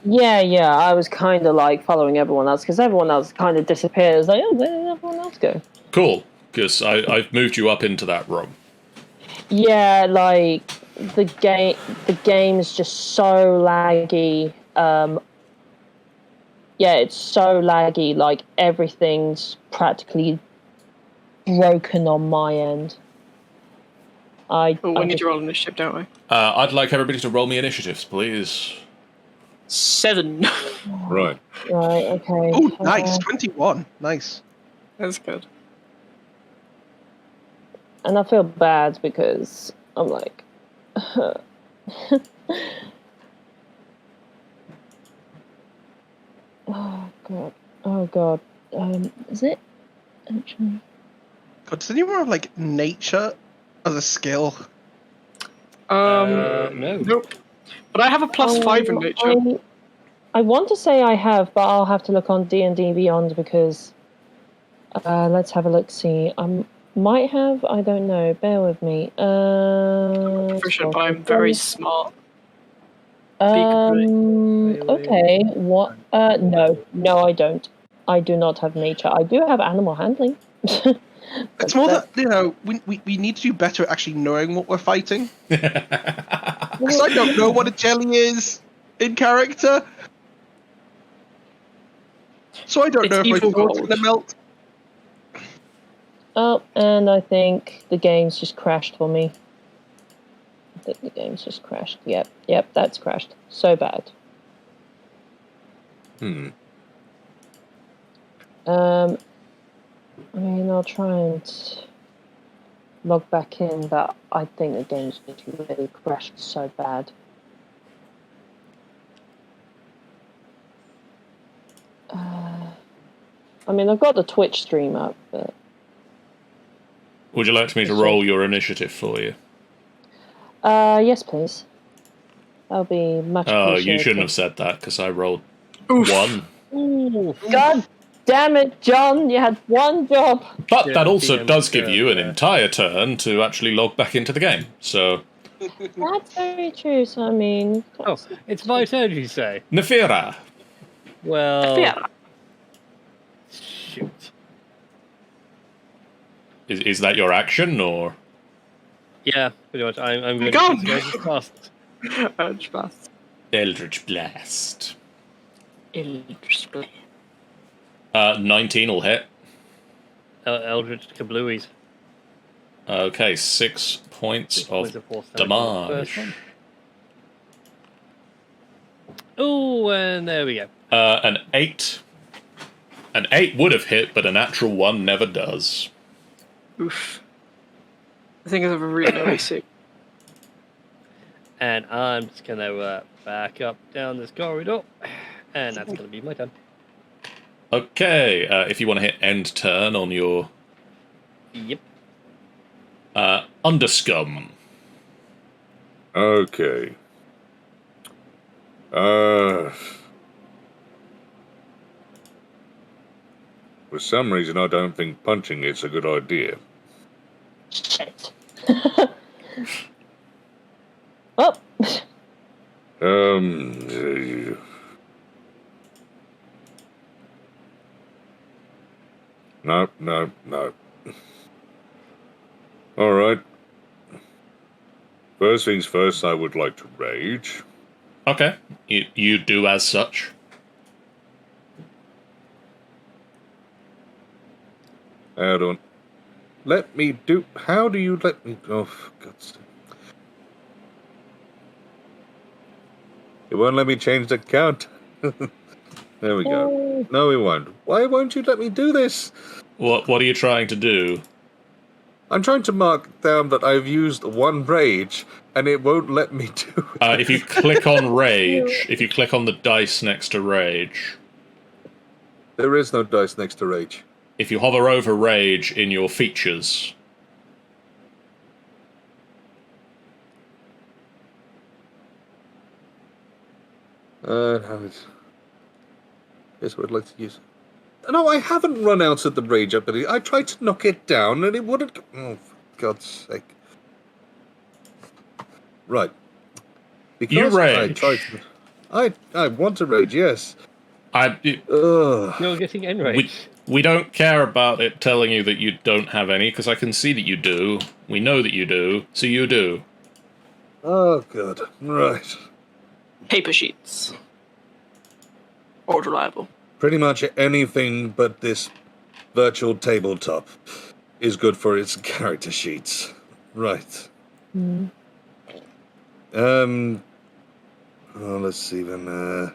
Yeah, I was kind of like following everyone else because everyone else kind of disappeared. I was like, oh, where did everyone else go? Cool, because I've moved you up into that room. Yeah, like the game's just so laggy. Yeah, it's so laggy. Like everything's practically broken on my end. But we need to roll initiative, don't we? I'd like everybody to roll me initiatives, please. 7. Right. Right. Okay. Oh, nice. 21. Nice. That's good. And I feel bad because I'm like, oh god, is it actually? God, does anyone have like nature as a skill? No. Nope. But I have a +5 in nature. I want to say I have, but I'll have to look on D&D Beyond because let's have a look. See, I might have. I don't know. Bear with me. Proficient, but I'm very smart. Okay. What? No, I don't. I do not have nature. I do have animal handling. It's more that, we need to do better at actually knowing what we're fighting. Because I don't know what a jelly is in character. So I don't It's know if my evil throat's gold. going to melt. Oh, and I think the game's just crashed for me. I think the game's just crashed. Yep, that's crashed. So bad. I mean, I'll try and log back in, but I think the game's just really crashed so bad. I mean, I've got the Twitch stream up, but... Would you like me to roll your initiative for you? Yes, please. That'll be much appreciated. You shouldn't have said that, because I rolled Oof. 1. Ooh. God damn it, John! You had one job. But Yeah, that also DM does give you an yeah. entire turn to actually log back into the game. So, That's very true. So I mean, Oh, it's my turn, you say? Nefira. Well, Yeah. shoot. Is that your action, or? Yeah, pretty much. I'm going Go to go as fast. Urge fast. Eldritch Blast. Eldritch Blast. 19 will hit. Eldritch Kablooies. Okay, 6 points 6 of points of force damage on the first damage. one. Oh, and there we go. An 8. An 8 would have hit, but a natural 1 never does. Oof. I think I have a really low AC. And I'm just going to back up down this corridor. And that's going to be my turn. Okay, if you want to hit end turn on your Yep. Underscum. Okay. For some reason, I don't think punching it's a good idea. shit. Well, No. All right. First things first, I would like to rage. Okay, you do as such. Hold on. Let me do. How do you let me? Oh, for God's sake. It won't let me change the count. There we go. No, it won't. Why won't you let me do this? What are you trying to do? I'm trying to mark down that I've used one rage, and it won't let me do it. If you click on rage, if you click on the dice next to rage, There is no dice next to rage. if you hover over rage in your features, How is? Here's what I'd like to use. No, I haven't run out of the rage ability. I tried to knock it down, and it wouldn't. Oh, for God's sake! Right. Because You rage. I tried to. I want to rage. Yes. Ugh. You're getting enraged. we don't care about it telling you that you don't have any, because I can see that you do. We know that you do, so you do. Oh, good. Right. Paper sheets. Old reliable. Pretty much anything but this virtual tabletop is good for its character sheets. Right. Oh, let's see then.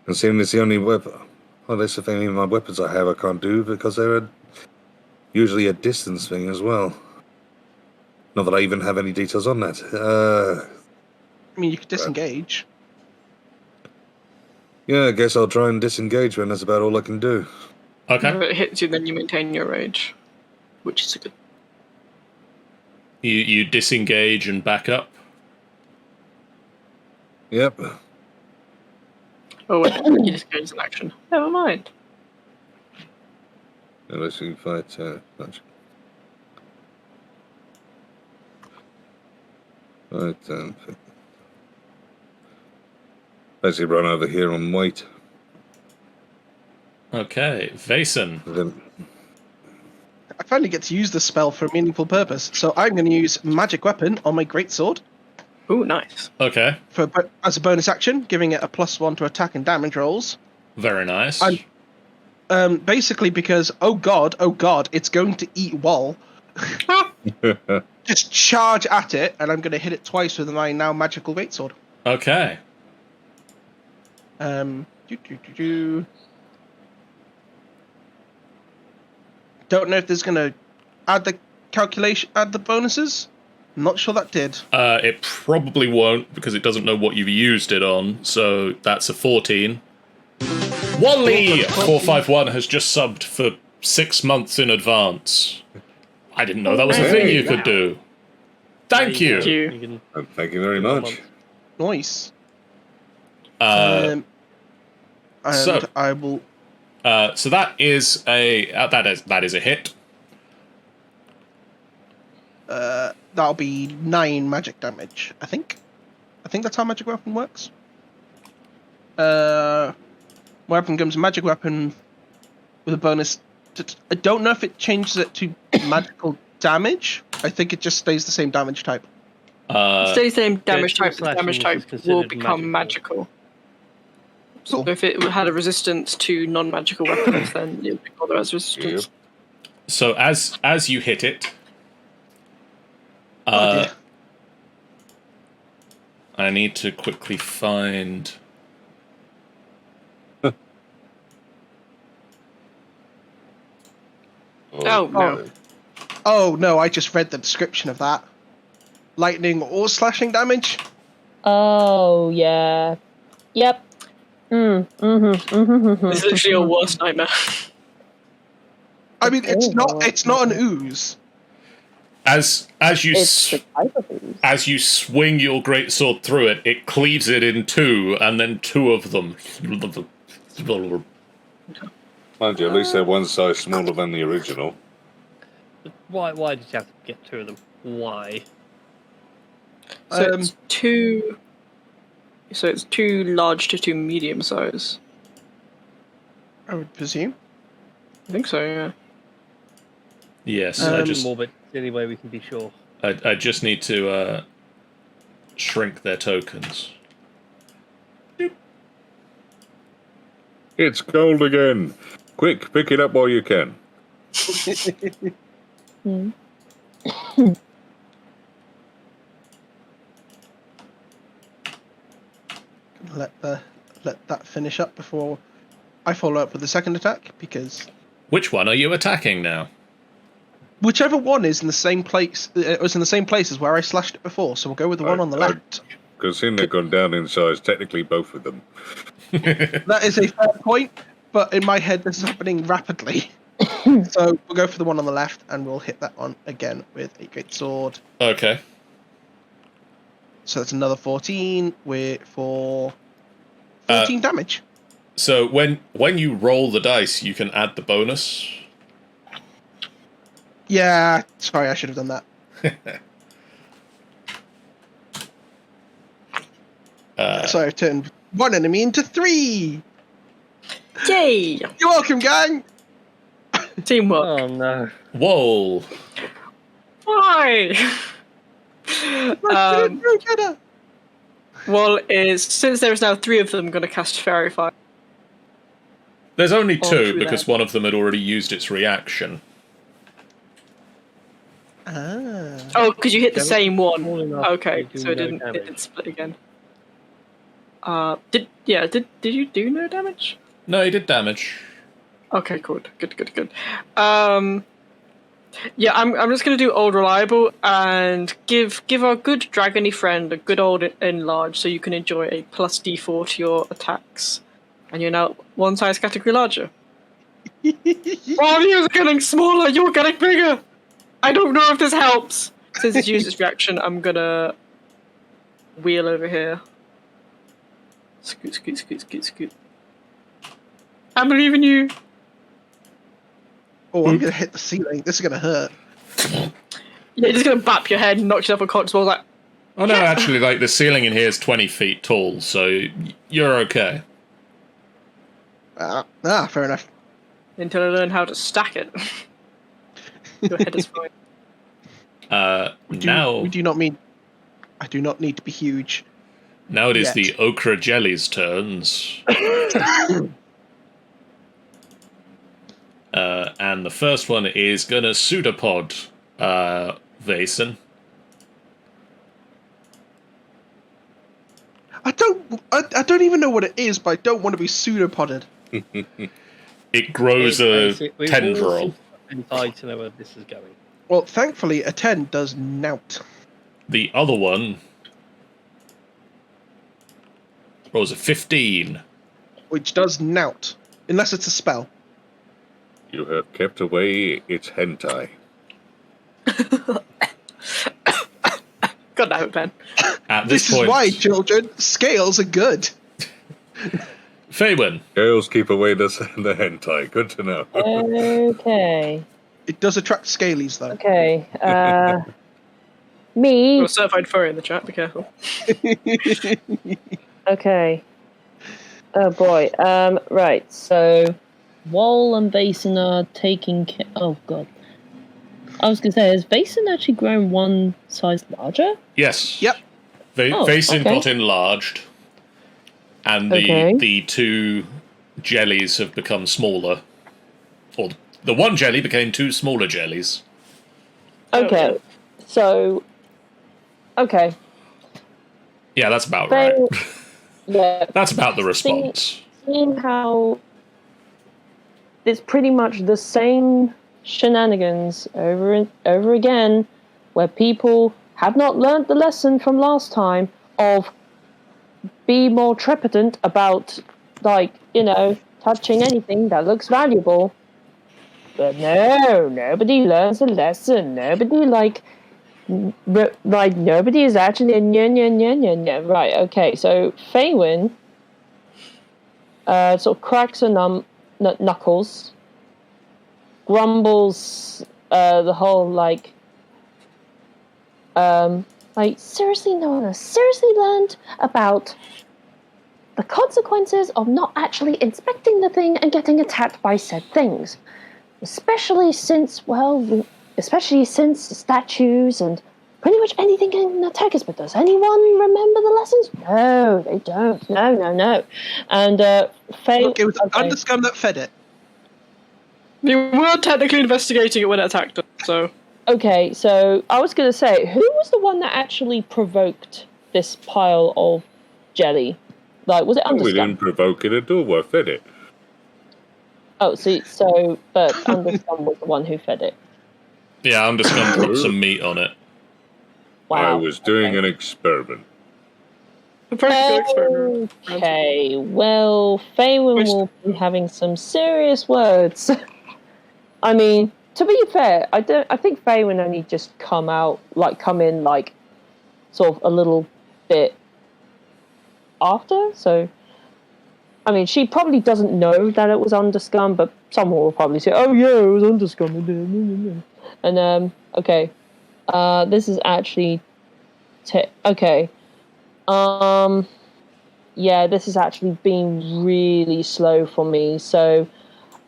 And seeing it's the only weapon. Well, that's if any of my weapons I have I can't do because they're usually a distance thing as well. Not that I even have any details on that. I mean, you could disengage. Yeah, I guess I'll try and disengage when that's about all I can do. Okay. If it hits you, then you maintain your rage, which is a good. You disengage and back up. Yep. Oh wait, you disengage an action. Never mind. Let's see if I touch. Right, basically run over here and wait. Okay, Vason. Then I finally get to use the spell for a meaningful purpose, so I'm going to use Magic Weapon on my Greatsword Ooh, nice. Okay, as a bonus action, giving it a +1 to attack and damage rolls. very nice. Basically because, oh god, it's going to eat Wall. Just charge at it, and I'm going to hit it twice with my now magical Greatsword. Okay. Don't know if there's going to add the bonuses. I'm not sure that did. It probably won't, because it doesn't know what you've used it on, so that's a 14. Wally451 has just subbed for 6 months in advance. I didn't know that was a thing you could do. Thank There you. Thank you. can Thank you very do 1 much. month. Nice. Uh, And so- I will. so that is that is a hit. That'll be 9 magic damage. I think that's how magic weapon works. Weapon becomes a magic weapon with a bonus. I don't know if it changes it to magical damage. I think it just stays the same damage type. Stay the same damage two type, but the damage slashing is type will considered become magical. Cool. So if it had a resistance to non-magical weapons, then it would be called as resistance. So as you hit it, Oh dear. I need to quickly find. Oh, no. Oh no! I just read the description of that. Lightning or slashing damage. Oh yeah. Yep. It's literally your worst nightmare. I mean, it's Oh, not. It's not an ooze. As you It's the type of ooze. as you swing your greatsword through it, it cleaves it in two, and then two of them. Mind you, at least they're one size smaller than the original. But why did you have to get 2 of them? Why? So it's two. So it's 2 large to 2 medium size. I would presume. I think so. Yeah. Yes, More, but the only way we can be sure. I just need to shrink their tokens. It's gold again. Quick, pick it up while you can. Let that finish up before I follow up with the second attack, because Which one are you attacking now? whichever one is in the same place, it was in the same place as where I slashed it before. So we'll go with the one on the left. Because seeing they've gone down in size, technically both of them. That is a fair point, but in my head this is happening rapidly. So we'll go for the one on the left, and we'll hit that one again with a great sword. Okay. So that's another 14 for 14 damage. So when you roll the dice, you can add the bonus. Yeah, sorry, I should have done that. So I've turned one enemy into 3. Yay! You're welcome, gang. Teamwork. Oh no. Whoa! Why? Let's do it together. Well, since there is now 3 of them, I'm going to cast Fairy Fire. There's only Oh, two true because that. one of them had already used its reaction. Ah. Oh, because you hit the Yeah, same one. small enough Okay, to do so it no didn't damage. split again. Did you do no damage? No, he did damage. Okay, good. Yeah, I'm just gonna do old reliable and give our good dragony friend a good old enlarge, so you can enjoy a plus d4 to your attacks, and you're now 1 size category larger. While you're getting smaller, you're getting bigger. I don't know if this helps. Since it's used its reaction, I'm gonna wheel over here. Scoot. I believe in you. Oh, I'm gonna hit the ceiling. This is gonna hurt. Yeah, just gonna bap your head and knock you off unconscious. Like, Oh no, actually, like the ceiling in here is 20 feet tall, so you're okay. Fair enough. until I learn how to stack it. Your head is fine. Now We do not mean. I do not need to be huge. now it is Yet. the Okra Jelly's turns. And the first one is gonna pseudopod Vason. I don't even know what it is, but I don't want to be pseudopoded. It grows a We've all tendril. been tied to know where this is going. Well, thankfully, a 10 does nout. The other one rolls a 15. Which does nout. Unless it's a spell. You have kept away its hentai. God damn it, Ben. At this This point, is why, children, scales are good. Faywin. Girls keep away the hentai. Good to know. Okay. It does attract scalies, though. Okay. Me. Got a certified furry in the chat, be careful. Okay. Oh boy. Right. So, Wall and Basin are taking. Oh god. I was gonna say, has Basin actually grown one size larger? Yes. Yep. Vaesen okay. got enlarged, and Okay. the two jellies have become smaller. Or the one jelly became two smaller jellies. Okay. So. Okay. Yeah, that's about So, right. yeah. That's about the response. Seeing how it's pretty much the same shenanigans over and over again, where people have not learnt the lesson from last time of be more trepidant about, like, touching anything that looks valuable. But no, nobody learns the lesson. Nobody, nobody is actually right. Okay, so Faywin sort of cracks her knuckles, grumbles the whole seriously, no one has seriously learned about the consequences of not actually inspecting the thing and getting attacked by said things. Especially since statues and pretty much anything can attack us. But does anyone remember the lessons? No, they don't. No. And Faye. Look, it was Underscum that fed it. You were technically investigating it when it attacked us, so... Okay, so I was going to say, who was the one that actually provoked this pile of jelly? Like, was it Underscum? We didn't provoke it at all. I fed it. Oh, but Underscum was the one who fed it. Yeah, Underscum put some meat on it. Wow. I was doing an experiment. A practical experiment. Okay, well, Faywin will be having some serious words. I mean, to be fair, I think Faywin only just come in sort of a little bit after, so I mean, she probably doesn't know that it was Underscum, but someone will probably say, "Oh yeah, it was Underscum." And okay, this is actually okay. Yeah, this is actually being really slow for me. So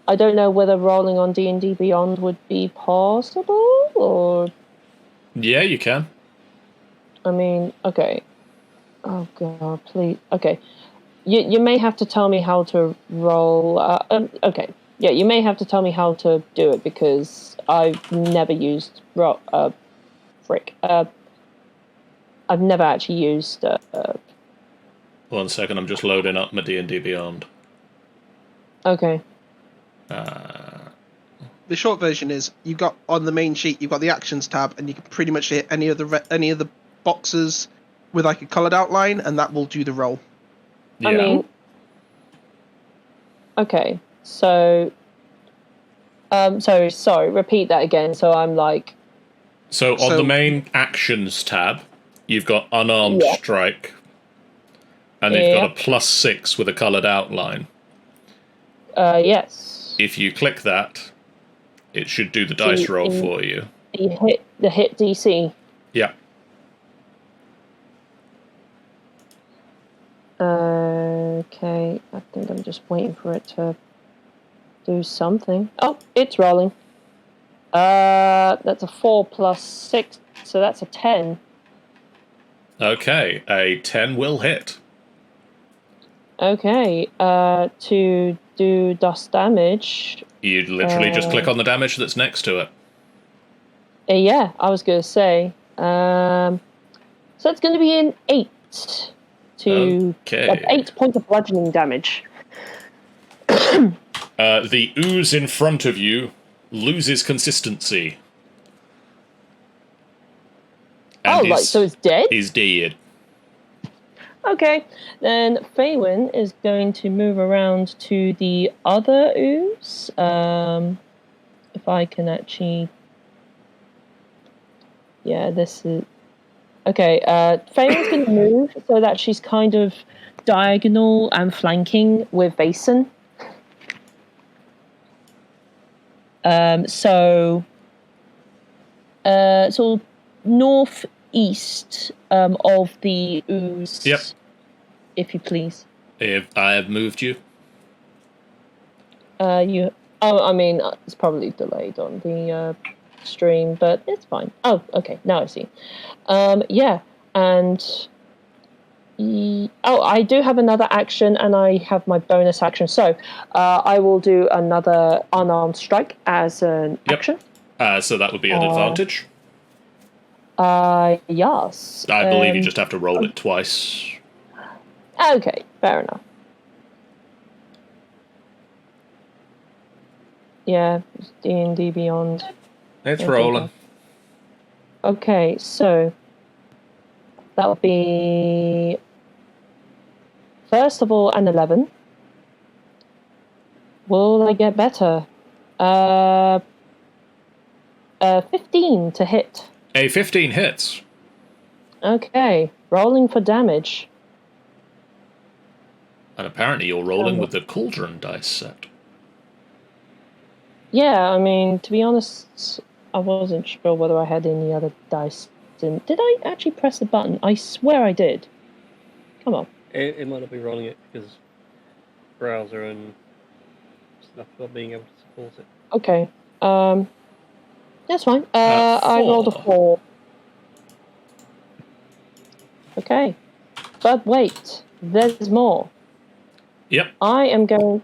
I don't know whether rolling on D&D Beyond would be possible, or Yeah, you can. I mean, okay. Oh god, please. Okay. You may have to tell me how to roll. Okay. Yeah, you may have to tell me how to do it because I've never used I've never actually used. 1 second, I'm just loading up my D&D Beyond. Okay. The short version is you got on the main sheet. You've got the actions tab, and you can pretty much hit any of the boxes with like a coloured outline, and that will do the roll. Yeah. I mean, okay, so, sorry, repeat that again. So I'm like, So on the main actions tab, you've got unarmed strike, and you've got a +6 with a coloured outline. yes. If you click that, it should do the dice roll for you. You hit the hit DC. Yeah. Okay, I think I'm just waiting for it to do something. Oh, it's rolling. That's a 4 + 6, so that's a 10. Okay, a 10 will hit. Okay, to do dust damage. You literally just click on the damage that's next to it. Yeah, I was going to say. So it's going to be an 8 to 8 points of bludgeoning damage. The ooze in front of you loses consistency. And so it's dead? Is dead. Okay, then Faywin is going to move around to the other ooze. If I can actually... Yeah, this is... Okay, Faye's going to move so that she's kind of diagonal and flanking with Vason. So northeast of the ooze. Yep. If you please. If I have moved you. You. Oh, I mean, it's probably delayed on the stream, but it's fine. Oh, okay. Now I see. Yeah, and. I do have another action, and I have my bonus action. So, I will do another unarmed strike as an action. So that would be an advantage. Yes. I believe you just have to roll it twice. Okay, fair enough. Yeah, D&D Beyond. It's rolling. Okay, so that would be first of all an 11. Will I get better? 15 to hit. A 15 hits. Okay, rolling for damage. And apparently you're rolling with the cauldron dice set. Yeah, I mean, to be honest, I wasn't sure whether I had any other dice. Did I actually press the button? I swear I did. Come on. It might not be rolling it because browser and stuff not being able to support it. Okay. That's fine. I rolled a 4. Okay. But wait, there's more. Yep. I'm going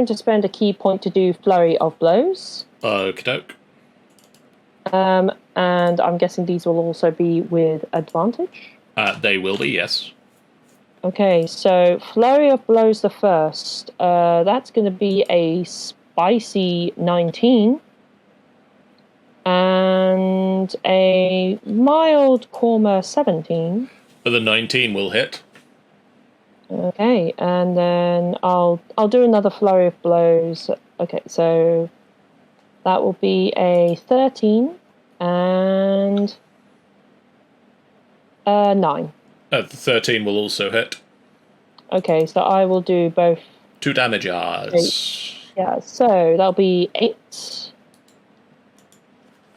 to spend a key point to do Flurry of Blows. Okey-doke. And I'm guessing these will also be with advantage? They will be, yes. Okay, so Flurry of Blows the first. That's going to be a spicy 19. And a mild Korma 17. The 19 will hit. Okay, and then I'll do another Flurry of Blows. Okay, so that will be a 13 and 9. The 13 will also hit. Okay, so I will do both. 2 damages. Yeah, so that'll be 8.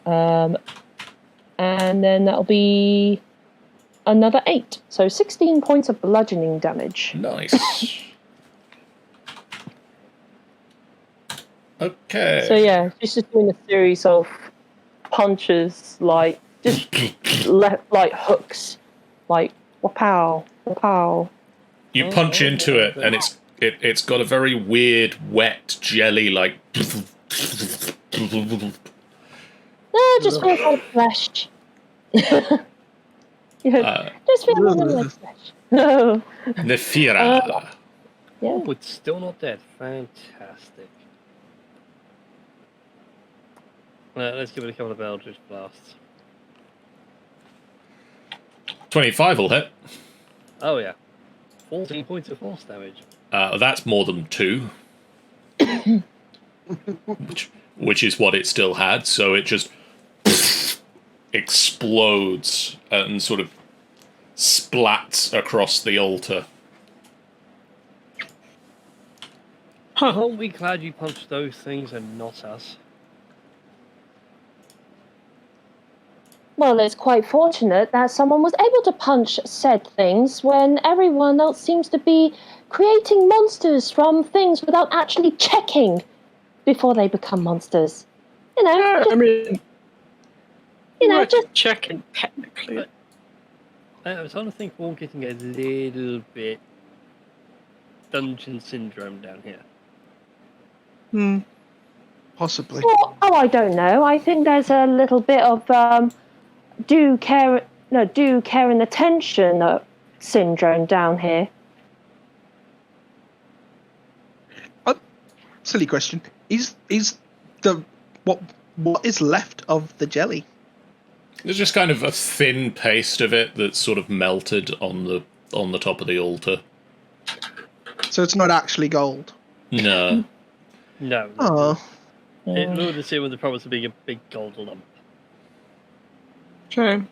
And then that'll be another 8. So 16 points of bludgeoning damage. Nice. Okay. So yeah, just doing a series of punches, like just like hooks, like wapow, wapow. You punch into it, and it's got a very weird, wet jelly, like. No, just feels like flesh. Just feels like flesh. No. Nephira. Yeah. Oh, it's still not dead. Fantastic. Let's give it a couple of Eldritch Blasts. 25 will hit. Oh, yeah. 14 points of force damage. That's more than 2. which is what it still had, so it just explodes and sort of splats across the altar. Aren't we glad you punched those things and not us? Well, it's quite fortunate that someone was able to punch said things when everyone else seems to be creating monsters from things without actually checking before they become monsters. You know, Yeah, just, I mean, we're just checking technically. I was trying to think we're all getting a little bit dungeon syndrome down here. Possibly. well, I don't know. I think there's a little bit of due care and attention syndrome down here. Silly question. Is the what is left of the jelly? There's just kind of a thin paste of it that's sort of melted on the top of the altar. So it's not actually gold. No. No. Oh. It lured us in with the promise of being a big gold lump. True.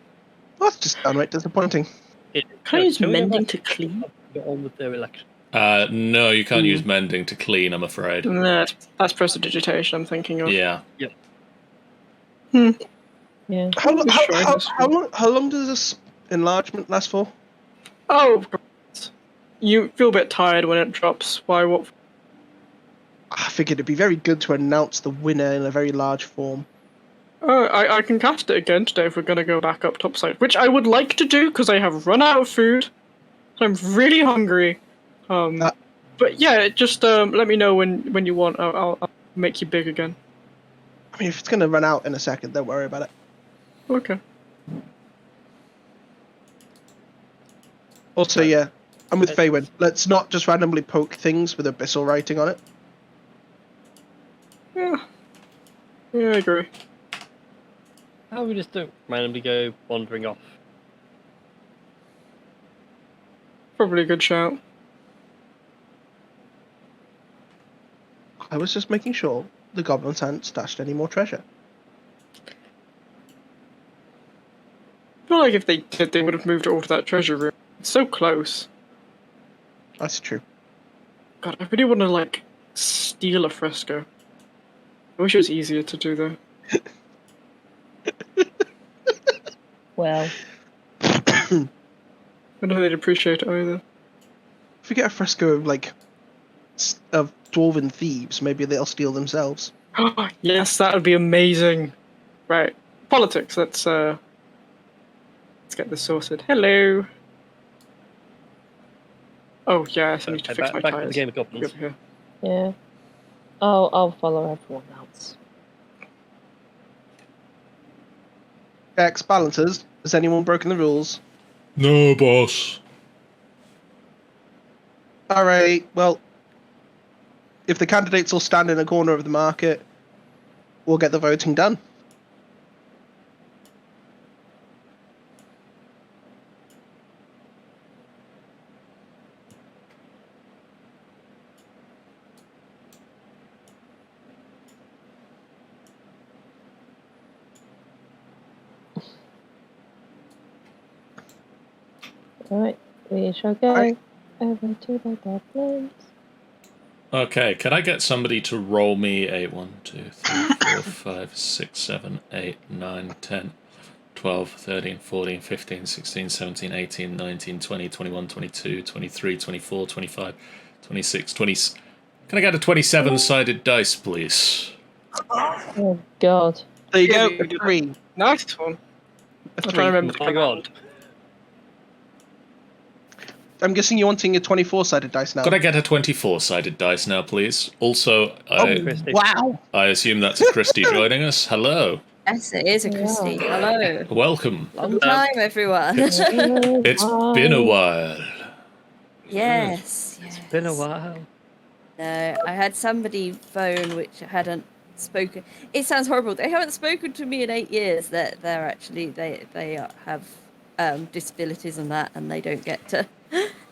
Well, that's just downright disappointing. Can I use we go mending back to clean? Get on with their election. No, you can't use mending to clean, I'm afraid. No, that's prestidigitation I'm thinking of. Yeah. Yep. Yeah. How long does this enlargement last for? Oh, you feel a bit tired when it drops. Why? What? I figured it'd be very good to announce the winner in a very large form. Oh, I can cast it again today if we're gonna go back up topside, which I would like to do because I have run out of food. I'm really hungry. But yeah, just let me know when you want. I'll make you big again. I mean, if it's going to run out in a second, don't worry about it. Okay. Also, yeah, I'm with Faywin. Let's not just randomly poke things with abyssal writing on it. Yeah, I agree. How we just don't randomly go wandering off? Probably a good shout. I was just making sure the goblins hadn't stashed any more treasure. I feel like if they did, they would have moved it all to that treasure room. It's so close. That's true. God, I really want to like steal a fresco. I wish it was easier to do though. Well, I don't know they'd appreciate it either. If we get a fresco of of dwarven thieves, maybe they'll steal themselves. Yes, that would be amazing. Right, politics. Let's get this sorted. Hello. Oh yes, I need to fix my back to the tires. game of goblins. Over here. yeah. I'll follow everyone else. X balancers. Has anyone broken the rules? No, boss. All right. Well, if the candidates all stand in a corner of the market, we'll get the voting done. Right, we shall go Right. over to the goblins. Okay, can I get somebody to roll me a 1, 2, 3, 4, 5, 6, 7, 8, 9, 10, 12, 13, 14, 15, 16, 17, 18, 19, 20, 21, 22, 23, 24, 25, 26, 20. Can I get a 27-sided dice, please? Oh God. There you Yeah, go. you do that. 3. Nice one. I'm trying to remember the Oh my command. god. I'm guessing you're wanting a 24-sided dice now. Could I get a 24-sided dice now, please? Also, Christy. Wow. I assume that's a Christy joining us. Hello. Yes, it is a Christy. Hello. Welcome. Long time, everyone. It's been a while. Yes. It's been a while. No, I had somebody phone which hadn't spoken. It sounds horrible. They haven't spoken to me in 8 years. That they're actually they have disabilities and that, and they don't get to.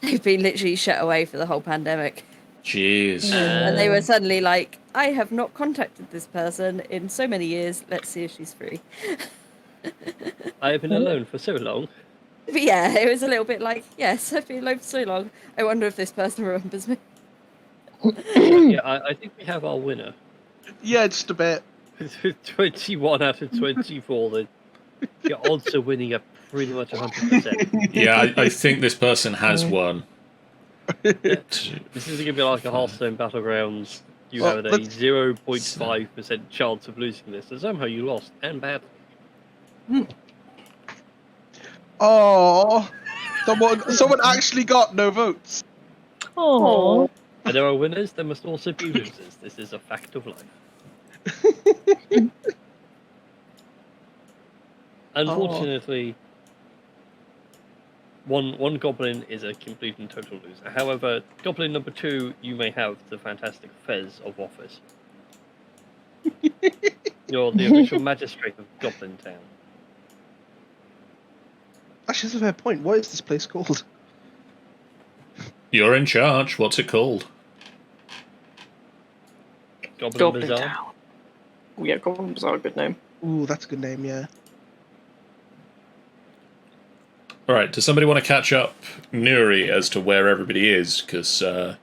They've been literally shut away for the whole pandemic. Jeez. And they were suddenly like, I have not contacted this person in so many years. Let's see if she's free. I have been alone for so long. But yeah, it was a little bit like, yes, I've been alone for so long. I wonder if this person remembers me. Yeah, I think we have our winner. Yeah, just a bit. 21 out of 24. The odds of winning are pretty much 100%. Yeah, I think this person has won. This is going to be like a Hearthstone Battlegrounds. You Well, have a let's- 0.5% chance of losing this, and somehow you lost, and bad. Oh, someone actually got no votes. Oh. And there are winners, there must also be losers. This is a fact of life. Unfortunately, one goblin is a complete and total loser. However, goblin number 2, you may have the fantastic Fez of Office. You're the official magistrate of Goblin Town. Actually, that's a fair point. What is this place called? You're in charge. What's it called? Goblin Bazaar. Town. Oh, yeah, Goblin Bazaar, good name. Ooh, that's a good name, yeah. All right. Does somebody want to catch up Nuri as to where everybody is? Because I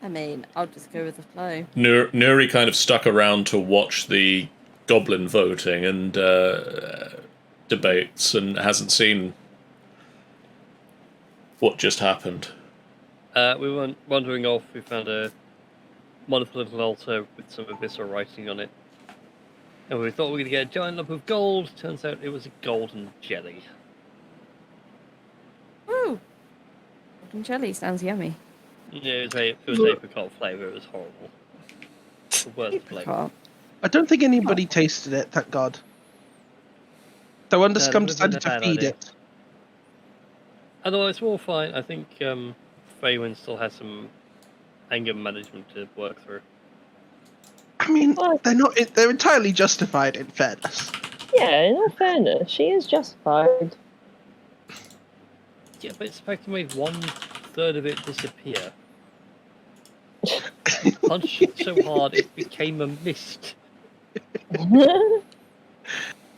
mean, I'll just go with the flow. Nuri kind of stuck around to watch the goblin voting and debates, and hasn't seen what just happened. We went wandering off. We found a wonderful little altar with some abyssal writing on it. And we thought we were going to get a giant lump of gold. Turns out it was a golden jelly. Woo! Golden jelly sounds yummy. Yeah, it was apricot flavour. It was horrible. The worst flavour. Apricot. I don't think anybody tasted it, thank God. Though Underscum would've been decided a to bad feed idea. it. Otherwise, we're all fine. I think Faywin still has some anger management to work through. I mean, Well- they're entirely justified in fairness. Yeah, in all fairness, she is justified. Yeah, but it's effectively made 1/3 of it disappear. Punched it so hard it became a mist.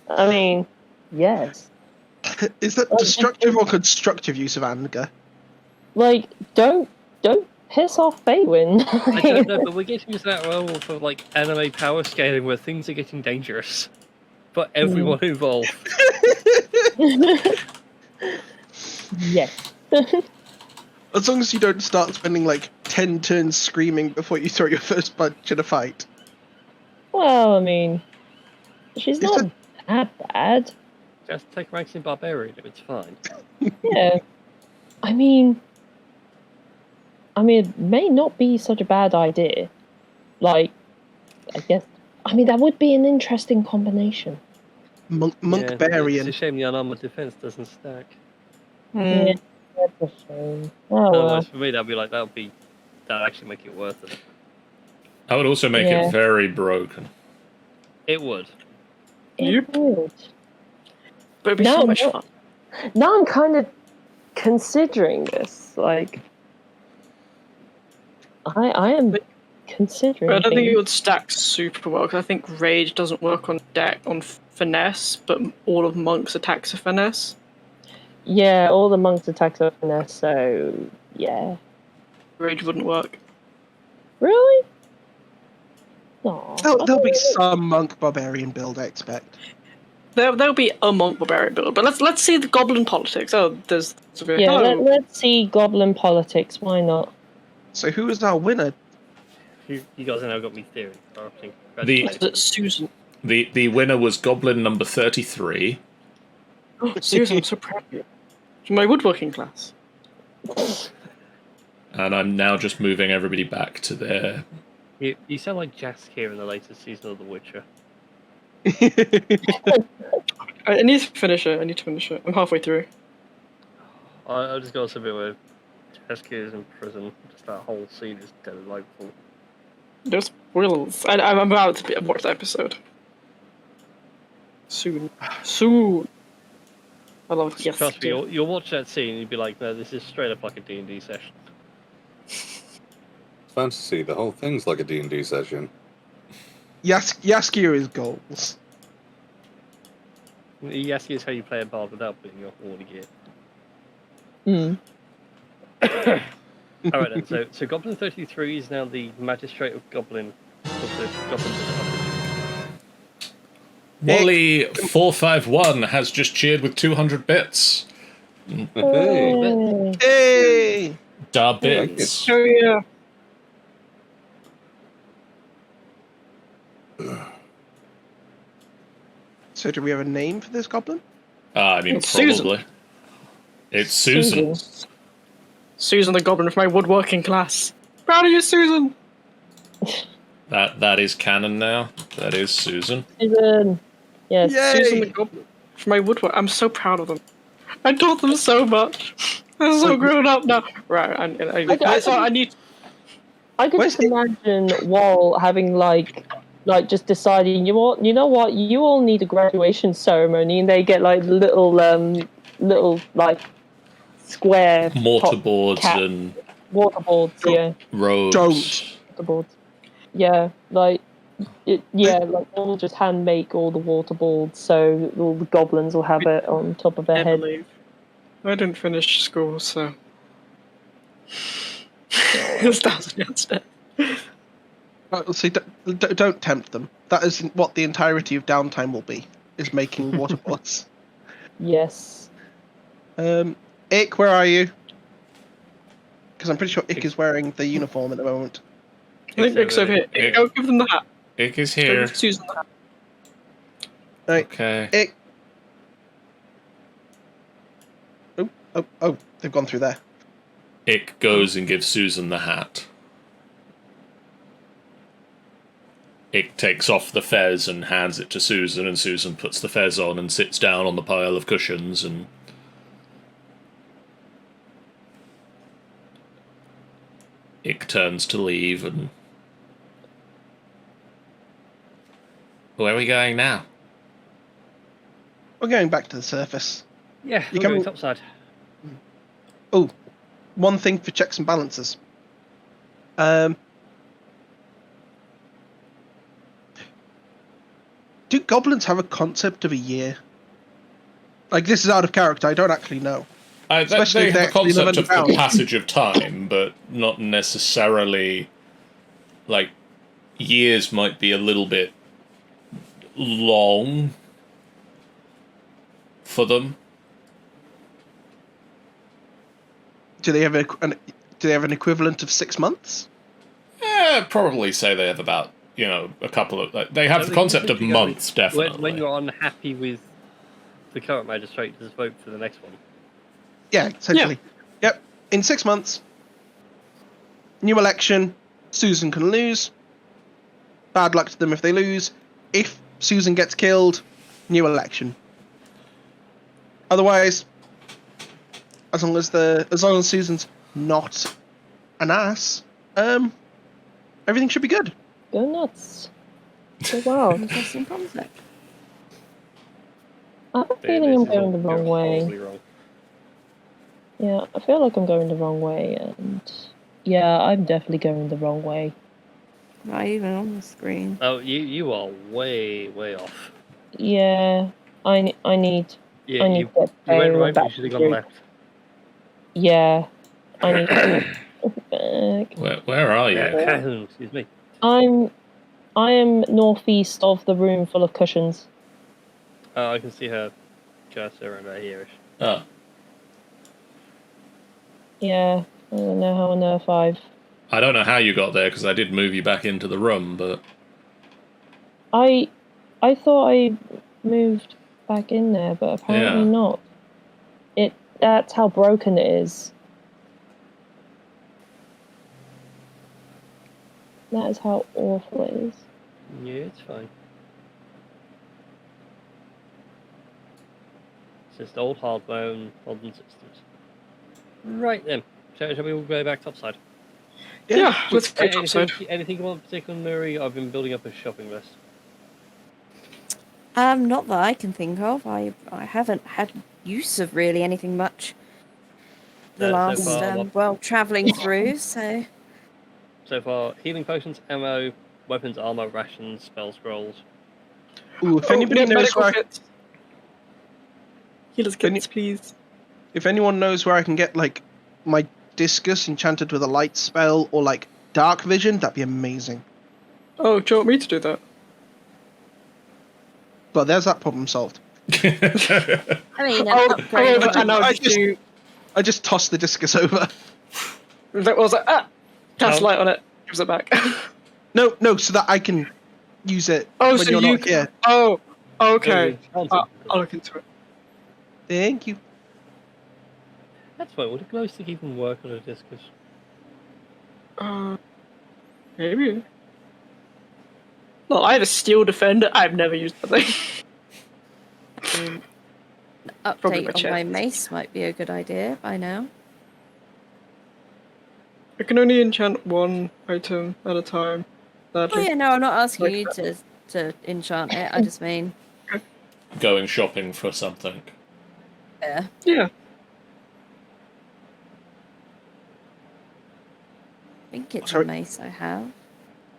I mean, yes. Is that destructive or constructive use of anger? Like, don't piss off Faywin. I don't know, but we're getting to that realm of like anime power scaling where things are getting dangerous for everyone involved. Yes. As long as you don't start spending like 10 turns screaming before you throw your first punch in a fight. Well, I mean, she's Is not it- that bad. Just take ranks in Barbarian, it's fine. Yeah. I mean, it may not be such a bad idea. Like, I guess. I mean, that would be an interesting combination. Monk Yeah, it's a Barian. shame the unarmored defense doesn't stack. Yeah, that's a shame. Oh, well. Otherwise, for me, that'd actually make it worth it. That would also make Yeah. it very broken. It would. It would. But it'd be No, so much no. fun. Now I'm kind of considering this. Like, I am considering. But I don't think things. it would stack super well because I think Rage doesn't work on finesse, but all of Monk's attacks are finesse. Yeah, all the monks attacks are finesse, so yeah. Rage wouldn't work. Really? No. There'll be some Monk Barbarian build, I expect. There'll be a Monk Barbarian build, but let's see the Goblin politics. Oh, there's Yeah, hello. let's see goblin politics. Why not? So who is our winner? You guys have now got me theory. The- Is it Susan? The winner was Goblin number 33. Oh, Susan, I'm so proud of you. From my woodworking class. And I'm now just moving everybody back to their... You sound like Jaskier in the latest season of The Witcher. I need to finish it. I'm halfway through. I just got a bit where Jaskier is in prison. Just that whole scene is delightful. No spoilers. I'm about to watch the episode. Soon. I love it. Yes. Trust me, you'll watch that scene and you'll be like, no, this is straight up like a D&D session. Fantasy, the whole thing's like a D&D session. Yaskier is goals. Yaski is how you play a bard without putting your horny gear. Alright then, so Goblin 33 is now the Magistrate of Goblin. Of the Goblin Wally 451 has just cheered with 200 bits. Oh. Hey. Hey! Da like bits. Oh yeah. So do we have a name for this goblin? I mean, It's Susan. probably. It's Susan. Susan the Goblin from my woodworking class. Proud of you, Susan. That is canon now. That is Susan. Susan. Yes. Yay! Susan the Goblin from my woodwork. I'm so proud of them. I taught them so much. They're so grown up now. Right. I need. I could Where's just imagine Wall having like just deciding, you know what, you all need a graduation ceremony, and they get like little like square Mortarboards cap- and waterboards, yeah, robes. Don't. waterboards, yeah, like like they'll just hand make all the waterboards, so all the goblins will have it on top of their I head. believe. I didn't finish school, so. It's 1,000 yards dead. See, don't tempt them. That is what the entirety of downtime will be, is making water bullets. Yes. Ick, where are you? Because I'm pretty sure Ick is wearing the uniform at the moment. I think Nick's over here. Ick. Go give them the hat. Ick is Go here. give Susan the hat. Right, Okay. Ick. Oh, they've gone through there. Ick goes and gives Susan the hat. Ick takes off the fez and hands it to Susan, and Susan puts the fez on and sits down on the pile of cushions, and Ick turns to leave, and... Where are we going now? We're going back to the surface. Yeah, You we're can- going topside. Oh, one thing for checks and balances. Do goblins have a concept of a year? Like, this is out of character, I don't actually know. Especially They if they have a actually live concept of the underground. passage of time, but not necessarily... Like, years might be a little bit long for them. Do they have an equivalent of 6 months? Probably say they have about, a couple of... They have No, the they concept of essentially go months, definitely. When you're unhappy with the current magistrate, just vote for the next one. Yeah, essentially. Yep. In 6 months, new election, Susan can lose. Bad luck to them if they lose. If Susan gets killed, new election. Otherwise, as long as Susan's not an ass, everything should be good. Go nuts. Go wild. Interesting concept. I have a feeling I'm going the wrong way. Yeah, I feel like I'm going the wrong way, and yeah, I'm definitely going the wrong way. Not even on the screen. Oh, you are way off. Yeah, I need. Yeah, I need you to get went Faye right, but back you should have to gone group. left. Yeah, I need to get back. Where are you? Excuse me. I am northeast of the room full of cushions. Oh, I can see her cursor around right here. Oh. Yeah, I don't know how on earth I don't know how you got there, because I did move you back into the room, but... I thought I moved back in there, but apparently Yeah. not. That's how broken it is. That is how awful it is. Yeah, it's fine. It's just old hardbone, modern systems. Right then. Shall we all go back topside? Yeah, let's go topside. Anything you want particularly? I've been building up a shopping list. Not that I can think of. I haven't had use of really anything much the So last far, travelling through. So So far, healing potions, ammo, weapons, armor, rations, spell scrolls. Ooh, if anybody yeah, knows medical where kits. Healer's kits, please. if anyone knows where I can get like my discus enchanted with a light spell or like dark vision, that'd be amazing. Oh, do you want me to do that? But there's that problem solved. I mean, an Oh, upgrade. oh, and I'll I just just- do. I just tossed the discus over. That was like, cast Oh. light on it, gives it back. No, so that I can use it Oh, when so you're you not here. Oh, okay. Oh, I'll look into it. Thank you. That's fine. Would a glow stick even work on a discus? Maybe. No, I have a steel defender. I've never used that thing. Probably my Update on my chest. mace might be a good idea by now. I can only enchant one item at a time. Oh Sadly. yeah, no, I'm not asking Like you to enchant it. I just mean, Going shopping for something. yeah. Yeah. I think it's Sorry. a mace I have.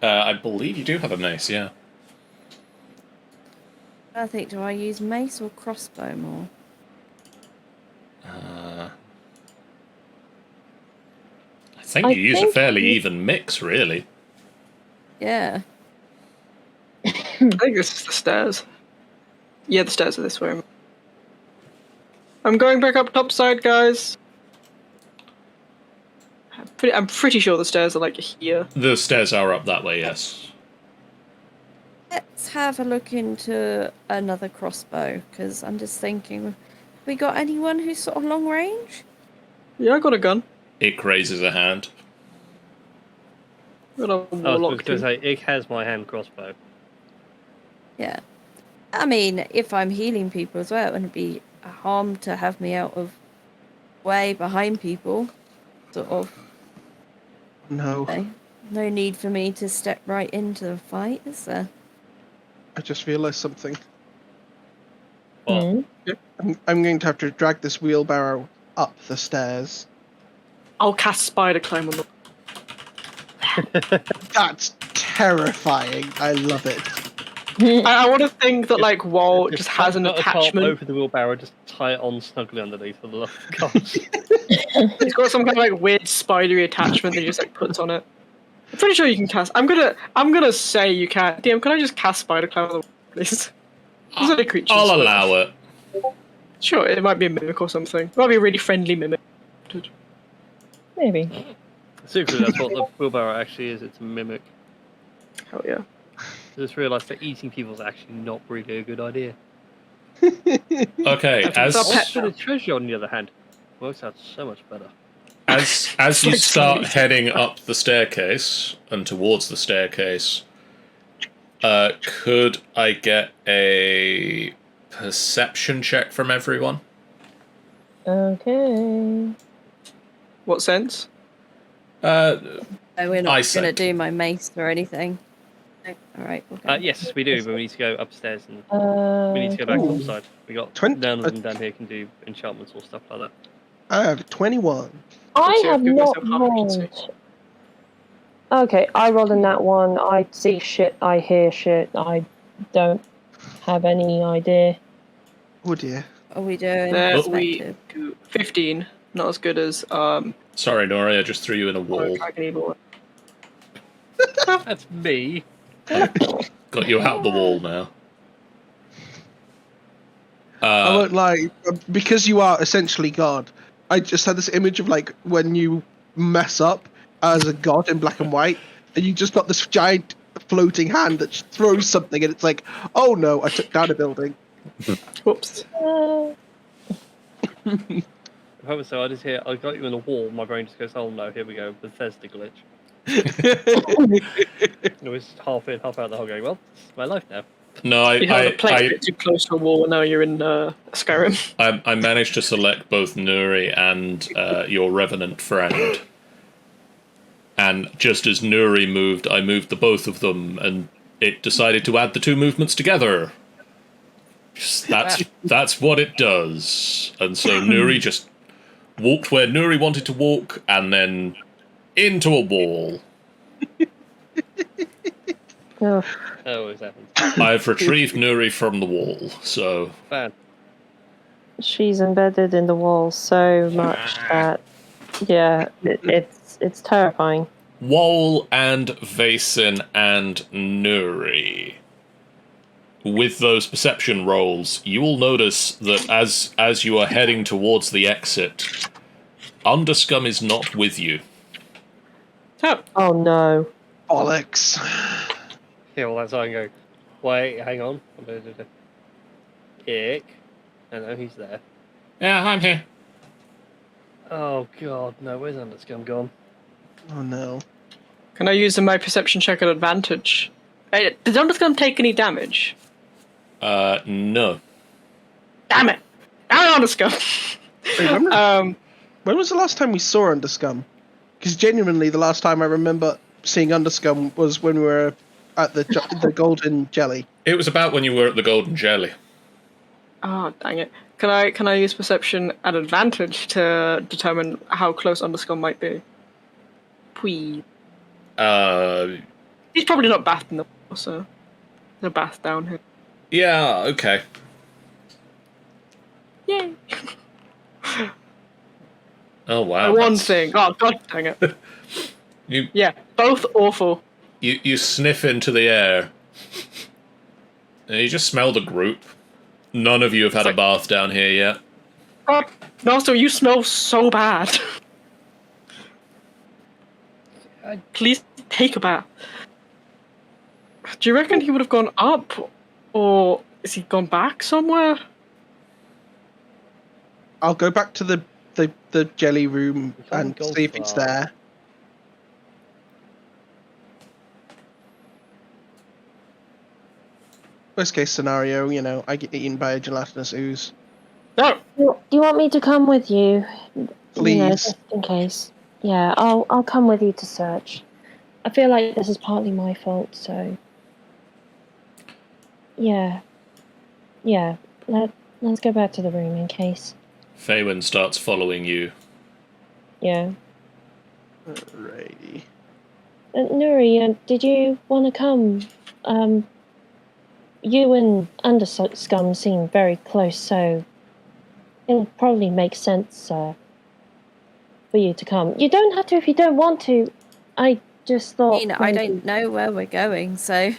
I believe you do have a mace, yeah. I think, do I use mace or crossbow more? think you use a fairly even mix, really. Yeah. I think this is the stairs. Yeah, the stairs are this way. I'm going back up topside, guys. I'm pretty sure the stairs are like here. The stairs are up that way, yes. Let's have a look into another crossbow, because I'm just thinking, we got anyone who's sort of long range? Yeah, I got a gun. Ick raises a hand. Got a I was warlock going to too. say, it has my hand crossbow. Yeah. I mean, if I'm healing people as well, it wouldn't be a harm to have me out of way behind people. Sort of. No, No need for me to step right into the fight, is there? I just realised something. Well, I'm going to have to drag this wheelbarrow up the stairs. I'll cast spider climb on the. That's terrifying. I love it. I want to think that like Wall just has an got a tarp attachment. over the wheelbarrow, just tie it on snugly underneath for the love of God. It's got some kind of like weird spidery attachment that he just like puts on it. I'm pretty sure you can cast. I'm gonna say you can. DM, can I just cast spider climb on the please? There's other creatures. I'll allow it. Sure, it might be a mimic or something. It might be a really friendly mimic. Maybe. Secretly, that's what the wheelbarrow actually is. It's a mimic. Hell yeah. I just realised that eating people is actually not really a good idea. Okay, That's our pet. Also, the treasure, on the other hand, works out so much better. as you like start somebody- heading up the staircase and towards the staircase, could I get a perception check from everyone? Okay. What sense? So we're not going to Eyesight. do my mace or anything. No. Alright, we'll go. Yes, we do, but we need to go upstairs and we need to go back Ooh. topside. We got 20 none of them down here can do enchantments or stuff like that. I have 21. I Let's see, have I've given not myself half efficiency. rolled. Okay, I rolled in that one. I see shit, I hear shit, I don't have any idea. Oh dear. What are we doing? There we Perspective. do 15. Not as good as Sorry, Nori, I just threw you in a wall. Dragon Evil. That's me. Got you out the wall now. I won't lie, because you are essentially God. I just had this image of like when you mess up as a god in black and white, and you just got this giant floating hand that throws something, and it's like, oh no, I took down a building. Whoops. If I was so, I just hear, I got you in a wall, my brain just goes, oh no, here we go, Bethesda glitch. It was half in, half out the whole going, well, this is my life now. No, You held a plate a bit too close to a wall, and now you're in Skyrim. I managed to select both Nuri and your Revenant friend. And just as Nuri moved, I moved the both of them, and it decided to add the two movements together. That's what it does. And so Nuri just walked where Nuri wanted to walk, and then into a wall. Ugh. That always happens. I've retrieved Nuri from the wall, so... Fan. She's embedded in the wall so much that, yeah, it's terrifying. Wall and Vaesen and Nuri. With those perception rolls, you will notice that as you are heading towards the exit, Underscum is not with you. Oh no. Bollocks. Yeah, well, that's how I go, wait, hang on. Ick. I know he's there. Yeah, I'm here. Oh god, no, where's Underscum gone? Oh no. Can I use my perception check at advantage? Hey, did Underscum take any damage? No. Damn it! Damn it, Underscum! Remember, when was the last time we saw Underscum? Because genuinely, the last time I remember seeing Underscum was when we were at the Golden Jelly. It was about when you were at the Golden Jelly. Oh, dang it. Can I use perception at advantage to determine how close Underscum might be? Please. He's probably not bathed in the water, so there's a bath down here. Yeah, okay. Yay! Oh wow! One thing. Oh god dang it. You Yeah, both awful. you sniff into the air, and you just smell the group. None of you have had a bath down here yet. God, Nostro, you smell so bad. Please take a bath. Do you reckon he would have gone up, or is he gone back somewhere? I'll go back to the jelly room and go see if it's far. there. Worst case scenario, I get eaten by a gelatinous ooze. No. Do you want me to come with you? Please. Just in case. Yeah, I'll come with you to search. I feel like this is partly my fault, so yeah. Let's go back to the room in case. Faywin starts following you. Yeah. Alrighty. Nuri, did you want to come? You and Underscum seem very close, so it'll probably make sense for you to come. You don't have to if you don't want to. I just thought. I don't know where we're going, so.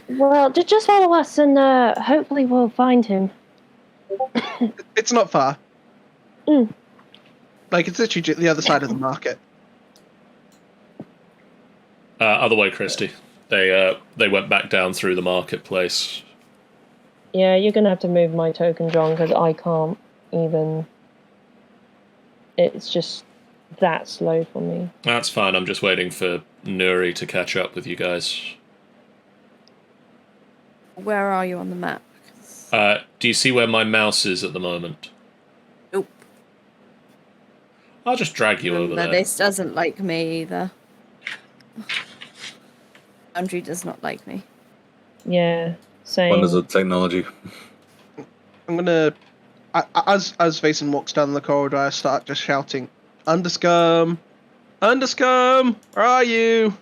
Well, just follow us, and hopefully we'll find him. It's not far. Mm. Like, it's literally the other side of the market. Other way, Christy. They went back down through the marketplace. Yeah, you're gonna have to move my token, John, because I can't even. It's just that slow for me. That's fine. I'm just waiting for Nuri to catch up with you guys. Where are you on the map? Do you see where my mouse is at the moment? Nope. I'll just drag you over there. This doesn't like me either. Andrew does not like me. Yeah, same. Wonders of technology. I'm gonna, as Vason walks down the corridor, I start just shouting, "Underscum, Underscum, where are you,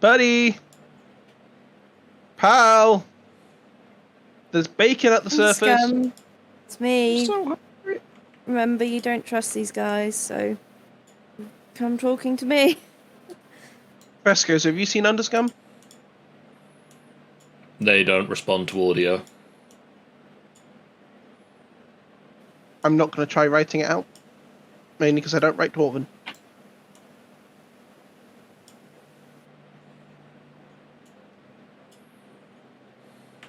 buddy, pal? There's bacon at the surface." Scum. It's me. So hungry. Remember, you don't trust these guys, so come talking to me. Frescoes, have you seen Underscum? They don't respond to audio. I'm not going to try writing it out, mainly because I don't write Dwarven.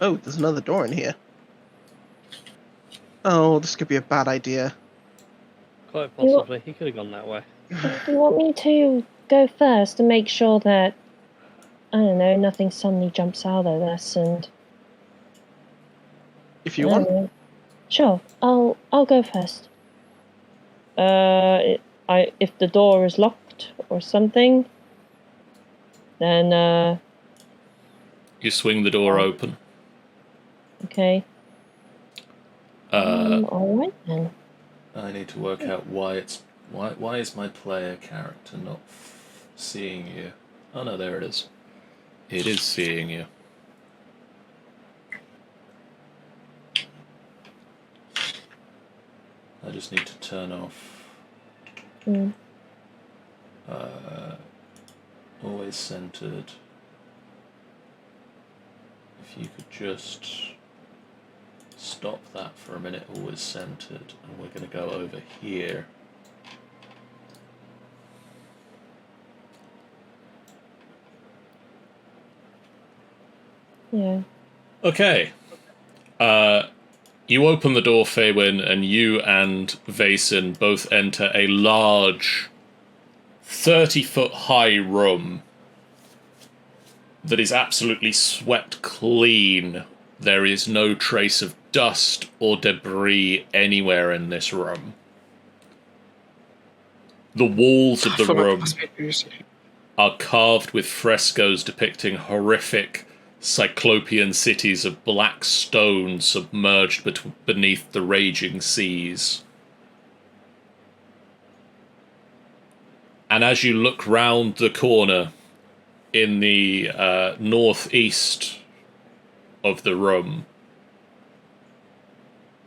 Oh, there's another door in here. Oh, this could be a bad idea. Quite possibly. He could have gone that way. Do you want me to go first and make sure that, I don't know, nothing suddenly jumps out at us and... If you want. Sure, I'll go first. If the door is locked or something, then You swing the door open. okay. Uh, All right then. I need to work out why it's... Why is my player character not seeing you? Oh no, there it is. It is seeing you. I just need to turn off... always centered. If you could just stop that for a minute, always centered, and we're going to go over here. Yeah. Okay. You open the door, Faywin, and you and Vason both enter a large 30-foot high room that is absolutely swept clean. There is no trace of dust or debris anywhere in this room. The walls of the room are carved with frescoes depicting horrific cyclopean cities of black stone submerged beneath the raging seas. And as you look round the corner in the northeast of the room,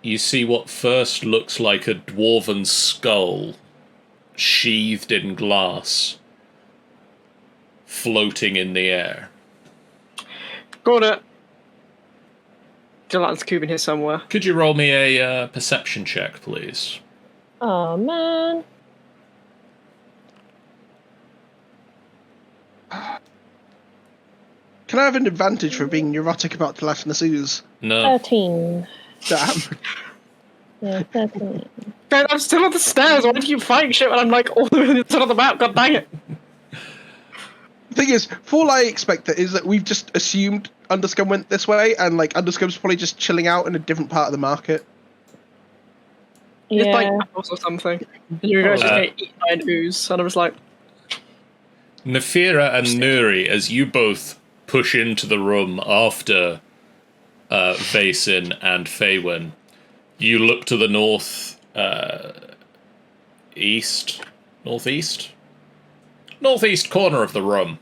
you see what first looks like a dwarven skull, sheathed in glass, floating in the air. Got it. Dylan's cube in here somewhere. Could you roll me a perception check, please? Oh man. Can I have an advantage for being neurotic about the Lashness ooze? No. 13. Damn. Yeah, 13. God, I'm still on the stairs. Why do you keep fighting shit when I'm like all the way to the top of the map? God dang it. The thing is, for all I expect is that we've just assumed Underscum went this way, and like Underscum's probably just chilling out in a different part of the market. It's like Yeah. apples or something. And you guys just get eaten by an ooze. And I was like, Nefira and Nuri, as you both push into the room after Vaesen and Faywin, you look to the northeast, northeast corner of the room.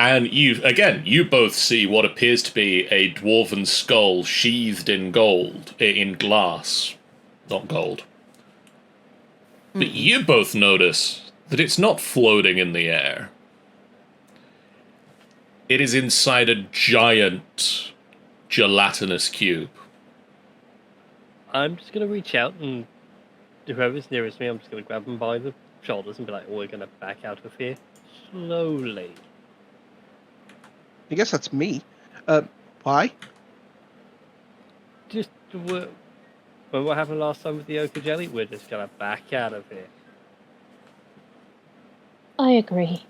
And you both see what appears to be a dwarven skull sheathed in glass, not gold. But you both notice that it's not floating in the air. It is inside a giant gelatinous cube. I'm just going to reach out and whoever's nearest me, I'm just going to grab them by the shoulders and be like, oh, we're going to back out of here slowly. I guess that's me. Why? Just remember what happened last time with the ochre jelly? We're just going to back out of here. I agree.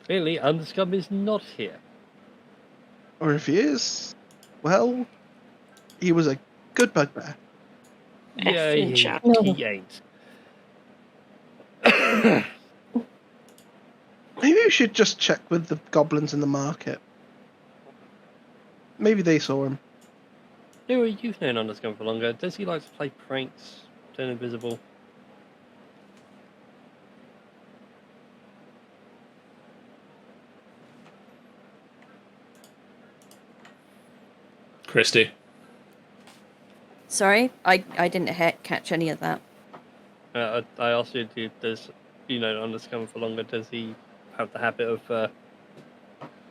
Really, Underscum is not here. Or if he is, well, he was a good bugbear. Yeah, Effing chap. he ain't. Maybe we should just check with the goblins in the market. Maybe they saw him. Anyway, you've known Underscum for longer. Does he like to play pranks, turn invisible? Christy? Sorry, I didn't catch any of that. I asked you, does you know Underscum for longer? Does he have the habit of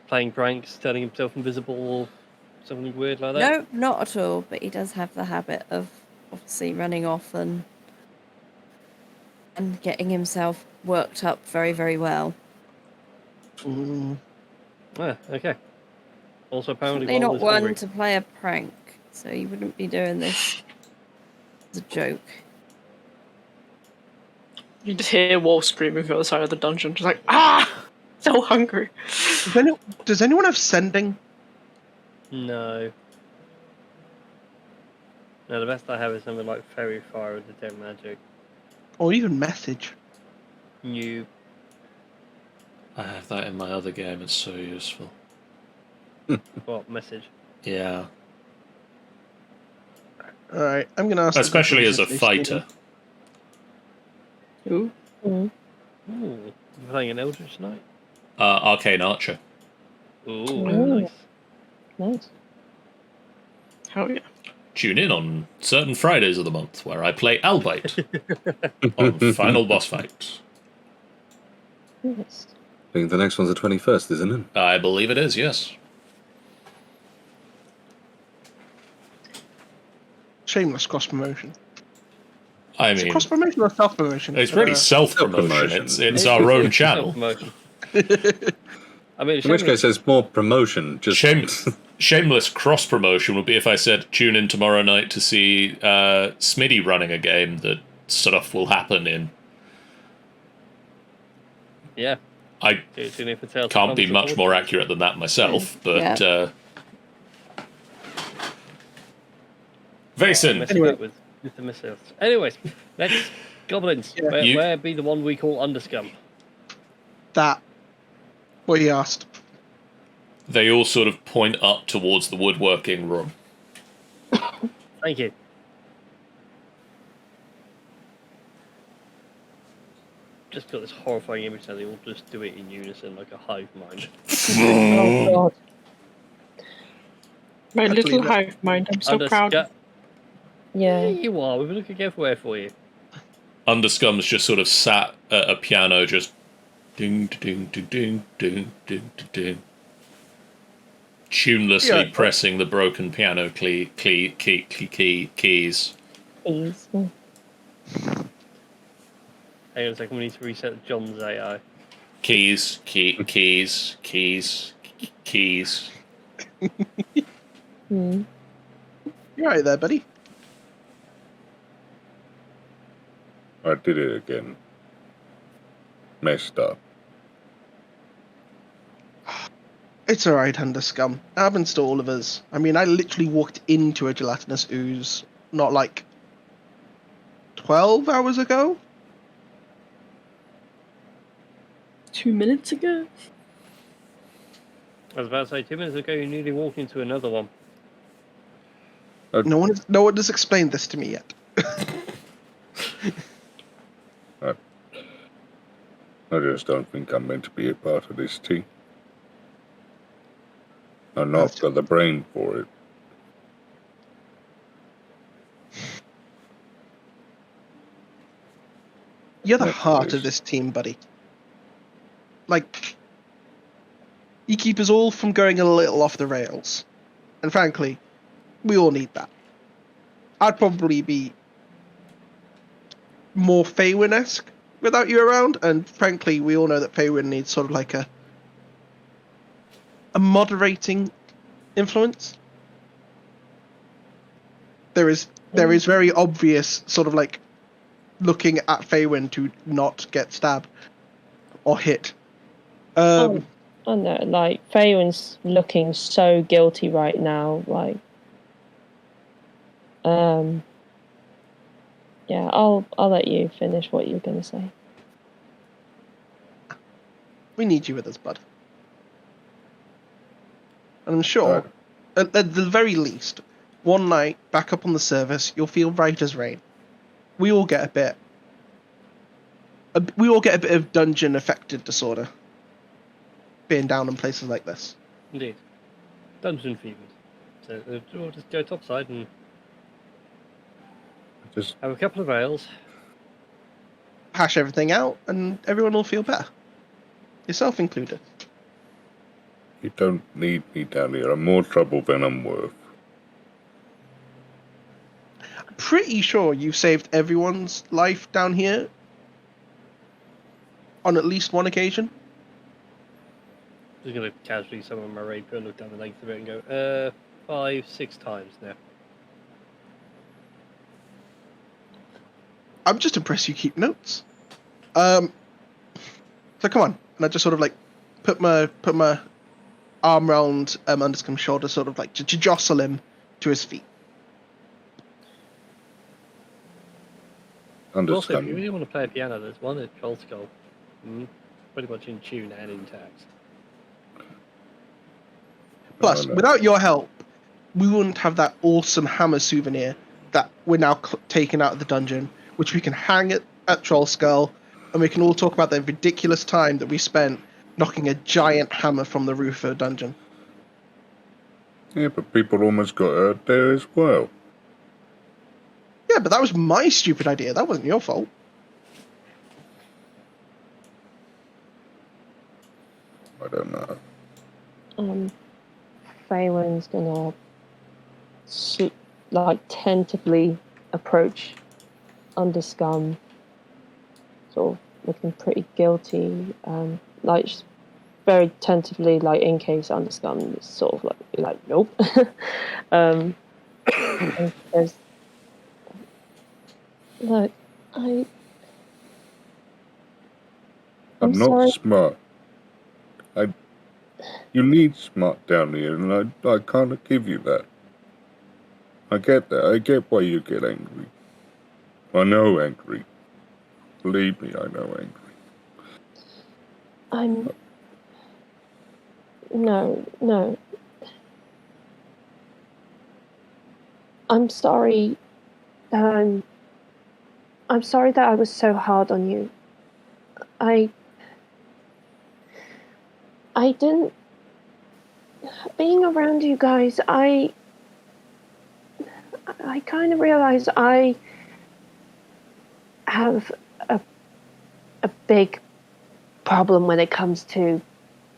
playing pranks, turning himself invisible, or something weird like that? No, not at all. But he does have the habit of obviously running off and getting himself worked up very, very well. Okay. Also, apparently, They're not was one hungry. to play a prank, so you wouldn't be doing this as a joke. You just hear Wall screaming from the other side of the dungeon. Just like, so hungry. Does anyone have sending? No. No, the best I have is something like Fairy Fire or Detect Magic. Or even message? New. I have that in my other game, it's so useful. What message? Yeah. Alright, I'm gonna ask. Especially as a if they fighter. Ooh. Ooh, you playing an Eldritch Knight? Arcane Archer. Ooh, Ooh. nice. Nice. Hell yeah. Tune in on certain Fridays of the month where I play Albite on Final Boss Fight. Nice. I think the next one's the 21st, isn't it? I believe it is, yes. Shameless cross promotion. I Is it mean, cross promotion or self promotion? it's really self-promotion. self-promotion. It's our own channel. Promotion. I mean, In which case, there's more promotion. Just Shameless cross-promotion would be if I said, tune in tomorrow night to see Smitty running a game that stuff will happen in. yeah. I can't be much more accurate than that myself, but... Yeah. Vaesen, Anyway. With the missiles. Anyways, next goblins. Yeah. Where be the one we call Underscum? That. What he asked. they all sort of point up towards the woodworking room. Thank you. Just got this horrifying image that they all just do it in unison like a hive mind. Oh god. My Had to little leave it. hive mind. I'm so proud. Yeah, Yeah. you are. We've been looking everywhere for you. Underscum's just sort of sat at a piano, just ding, ding, ding, ding, ding, ding, ding, ding, tunelessly Yeah. pressing the broken piano keys. Please. Hang on a second, we need to reset John's AI. Keys. Hmm. You're right there, buddy. I did it again. Messed up. It's alright, Underscum. It happens to all of us. I mean, I literally walked into a gelatinous ooze not like 12 hours ago. 2 minutes ago. I was about to say 2 minutes ago you nearly walked into another one. No one has explained this to me yet. I just don't think I'm meant to be a part of this team. I've not got the brain for it. You're the Yes, heart it of is. this team, buddy. Like, you keep us all from going a little off the rails. And frankly, we all need that. I'd probably be more Faywin-esque without you around, and frankly, we all know that Faywin needs sort of like a moderating influence. There is very obvious sort of like looking at Faywin to not get stabbed or hit. I know, like Faywin's looking so guilty right now. Like, yeah, I'll let you finish what you're gonna say. We need you with us, bud. And I'm sure, at the very least, one night back up on the service, you'll feel right as rain. We all get a bit of dungeon affected disorder being down in places like this. Indeed. Dungeon fevered. So we'll just go topside and Just have a couple of ales. Hash everything out, and everyone will feel better. Yourself included. you don't need me down here. I'm more trouble than I'm worth. I'm pretty sure you've saved everyone's life down here on at least one occasion. Just gonna casually summon my rapier and look down the length of it and go, 5-6 times now. I'm just impressed you keep notes. So come on, and I just sort of like put my arm round Underscum's shoulder, sort of like to jostle him to his feet. Also, if you Understand? really want to play a piano, there's one at Troll Skull. Pretty much in tune and intact. Plus, No. without your help, we wouldn't have that awesome hammer souvenir that we're now taking out of the dungeon, which we can hang at Troll Skull, and we can all talk about the ridiculous time that we spent knocking a giant hammer from the roof of a dungeon. Yeah, but people almost got hurt there as well. Yeah, but that was my stupid idea. That wasn't your fault. I don't know. Faywin's gonna like tentatively approach Underscum, sort of looking pretty guilty, like just very tentatively, like in case Underscum is sort of like nope. And says, look, I'm I'm not sorry. smart. You need smart down here, and I can't give you that. I get that. I get why you get angry. I know angry. Believe me, I know angry. No. I'm sorry that I'm sorry that I was so hard on you. I didn't, being around you guys, I I kind of realize I have a big problem when it comes to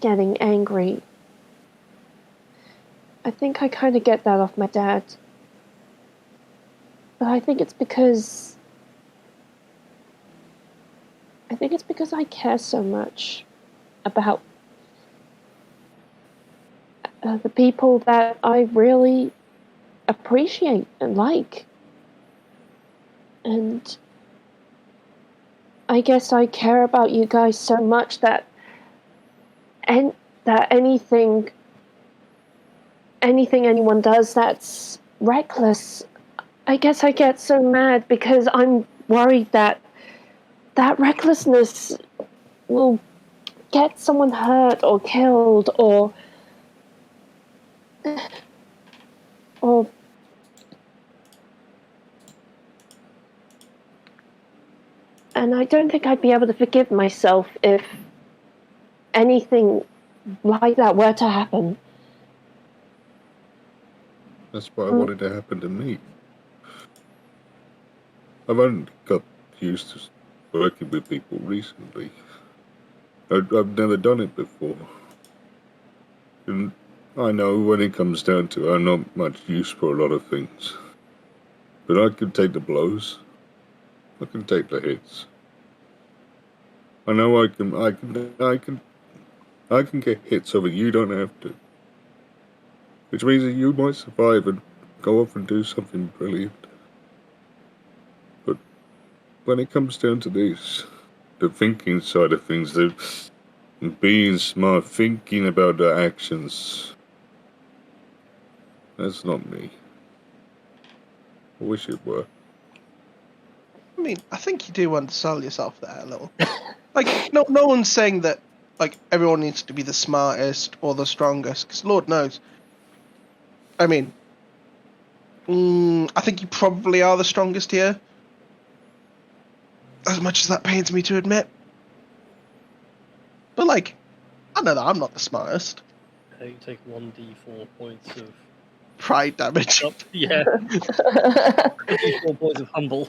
getting angry. I think I kind of get that off my dad. But I think it's because I care so much about the people that I really appreciate and like. And I guess I care about you guys so much that anything anyone does that's reckless, I guess I get so mad because I'm worried that recklessness will get someone hurt or killed or and I don't think I'd be able to forgive myself if anything like that were to happen. That's what I wanted to happen to me. I've only got used to working with people recently. I've never done it before. And I know when it comes down to it, I'm not much use for a lot of things. But I can take the blows. I can take the hits. I know I can get hits over you don't have to. Which means that you might survive and go off and do something brilliant. But when it comes down to this, the thinking side of things, the being smart, thinking about the actions, that's not me. I wish it were. I mean, I think you do undersell yourself there a little. Like, no one's saying that, like, everyone needs to be the smartest or the strongest, because Lord knows. I mean, I think you probably are the strongest here. As much as that pains me to admit. But, like, I know that I'm not the smartest. You take 1d4 points of Pride damage. yeah. 1d4 points of humble.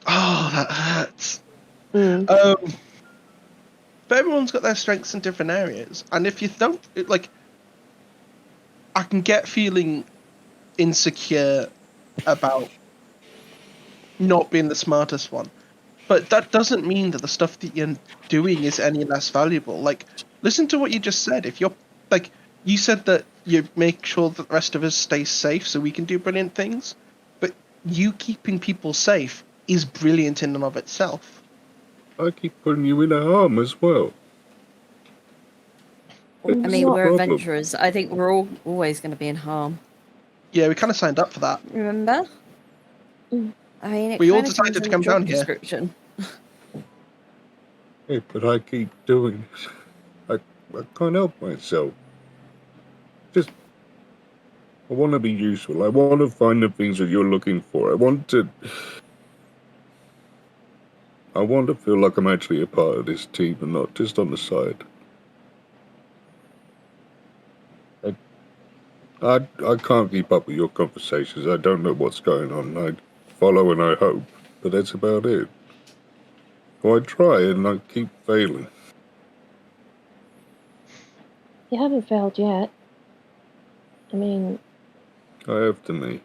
Oh, that hurts. Mm. But everyone's got their strengths in different areas. And if you don't, like, I can get feeling insecure about not being the smartest one. But that doesn't mean that the stuff that you're doing is any less valuable. Like, listen to what you just said. If you're, like, you said that you make sure that the rest of us stay safe so we can do brilliant things. But you keeping people safe is brilliant in and of itself. I keep putting you in harm as well. I mean, the we're problem. adventurers. I think we're all always going to be in harm. Yeah, we kind of signed up for that. Remember? I mean, it We all kinda decided says to in come the job down here. description. Yeah, but I keep doing it. I can't help myself. Just, I want to be useful. I want to find the things that you're looking for. I want to feel like I'm actually a part of this team and not just on the side. I can't keep up with your conversations. I don't know what's going on. I follow and I hope, but that's about it. So I try and I keep failing. You haven't failed yet. I mean, I have to me.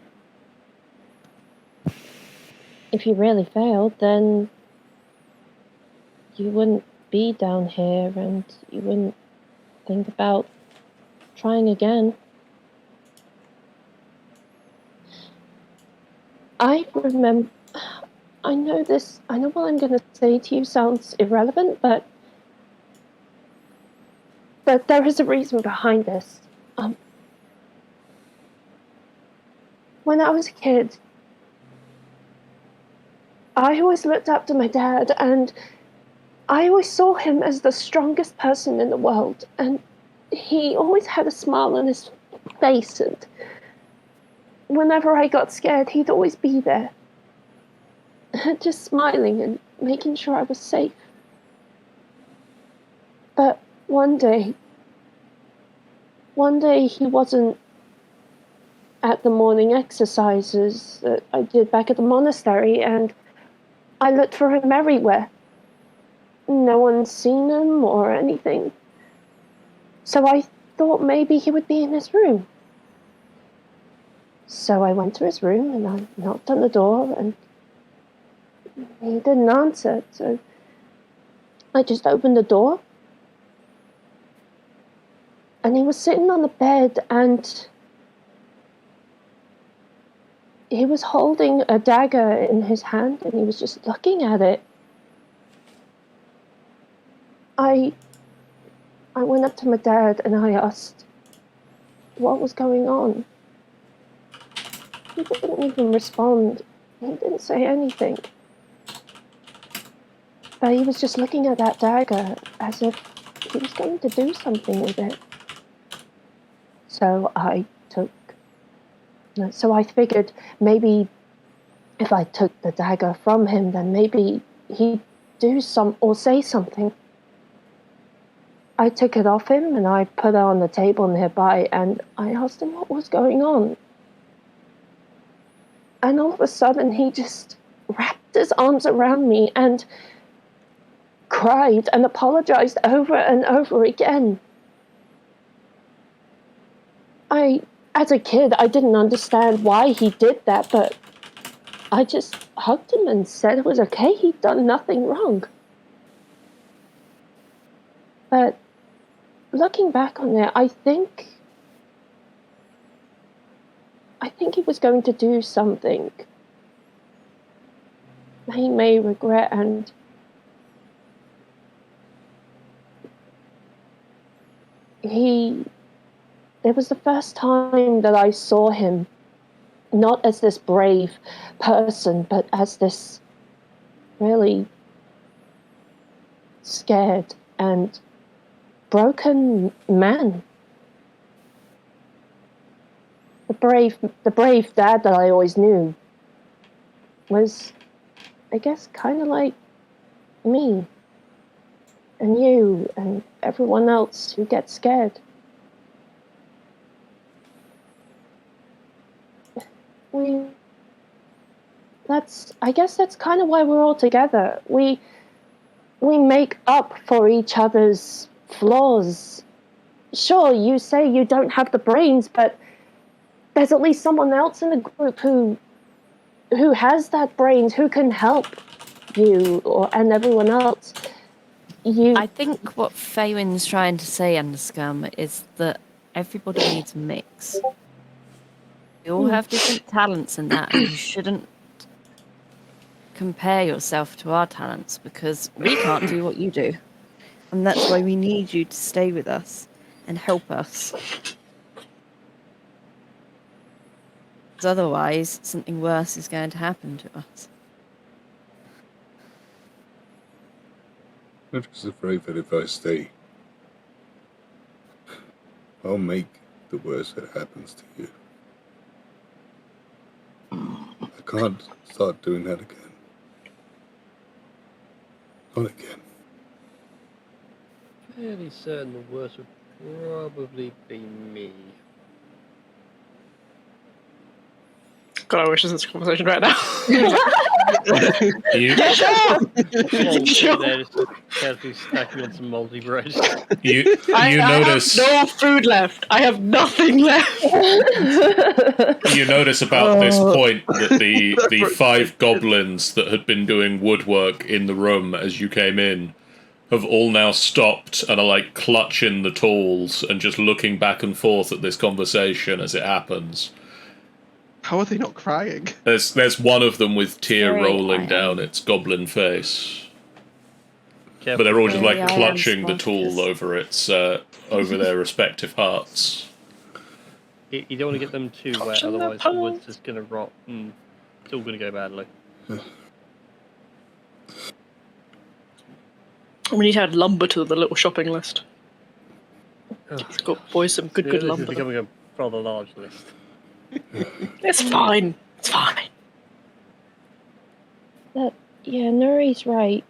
if you really failed, then you wouldn't be down here and you wouldn't think about trying again. I remember, I know what I'm going to say to you sounds irrelevant, but there is a reason behind this. When I was a kid, I always looked up to my dad, and I always saw him as the strongest person in the world, and he always had a smile on his face, and whenever I got scared, he'd always be there, just smiling and making sure I was safe. But one day he wasn't at the morning exercises that I did back at the monastery, and I looked for him everywhere. No one's seen him or anything. So I thought maybe he would be in his room. So I went to his room and I knocked on the door and he didn't answer. So I just opened the door and he was sitting on the bed and he was holding a dagger in his hand and he was just looking at it. I went up to my dad and I asked what was going on. He didn't even respond. He didn't say anything. But he was just looking at that dagger as if he was going to do something with it. So I figured maybe if I took the dagger from him, then maybe he'd do or say something. I took it off him and I put it on the table nearby and I asked him what was going on. And all of a sudden he just wrapped his arms around me and cried and apologized over and over again. As a kid, I didn't understand why he did that, but I just hugged him and said it was okay. He'd done nothing wrong. But looking back on it, I think he was going to do something he may regret, and it was the first time that I saw him not as this brave person, but as this really scared and broken man. The brave dad that I always knew was, I guess, kind of like me and you and everyone else who gets scared. I guess that's kind of why we're all together. We make up for each other's flaws. Sure, you say you don't have the brains, but there's at least someone else in the group who has that brains, who can help you and everyone else. I think what Faywin's trying to say, Underscum, is that everybody needs a mix. We all have different talents and that, and you shouldn't compare yourself to our talents because we can't do what you do. And that's why we need you to stay with us and help us. Because otherwise, something worse is going to happen to us. I'm just afraid that if I stay, I'll make the worst that happens to you. I can't start doing that again. Not again. Fairly certain the worst would probably be me. God, I wish this was a conversation right now. You, Yeah, sure. Sure. There, just carefully stacking on some moldy bread. you I notice have no food left. I have nothing left. you notice about this point that the 5 goblins that had been doing woodwork in the room as you came in have all now stopped and are like clutching the tools and just looking back and forth at this conversation as it happens. How are they not crying? There's one of them with tear Sorry, rolling I down am. its goblin face, Careful. but they're all just like Sorry, I am clutching the tool Spartacus. over their respective hearts. You don't want to get them too wet, Touching the otherwise the wood's pole. just going to rot and it's all going to go badly. We need to add lumber to the little shopping list. Oh, It's got boys some good this is lumber. becoming a rather large list. It's fine. It's fine. Yeah, Nuri's right.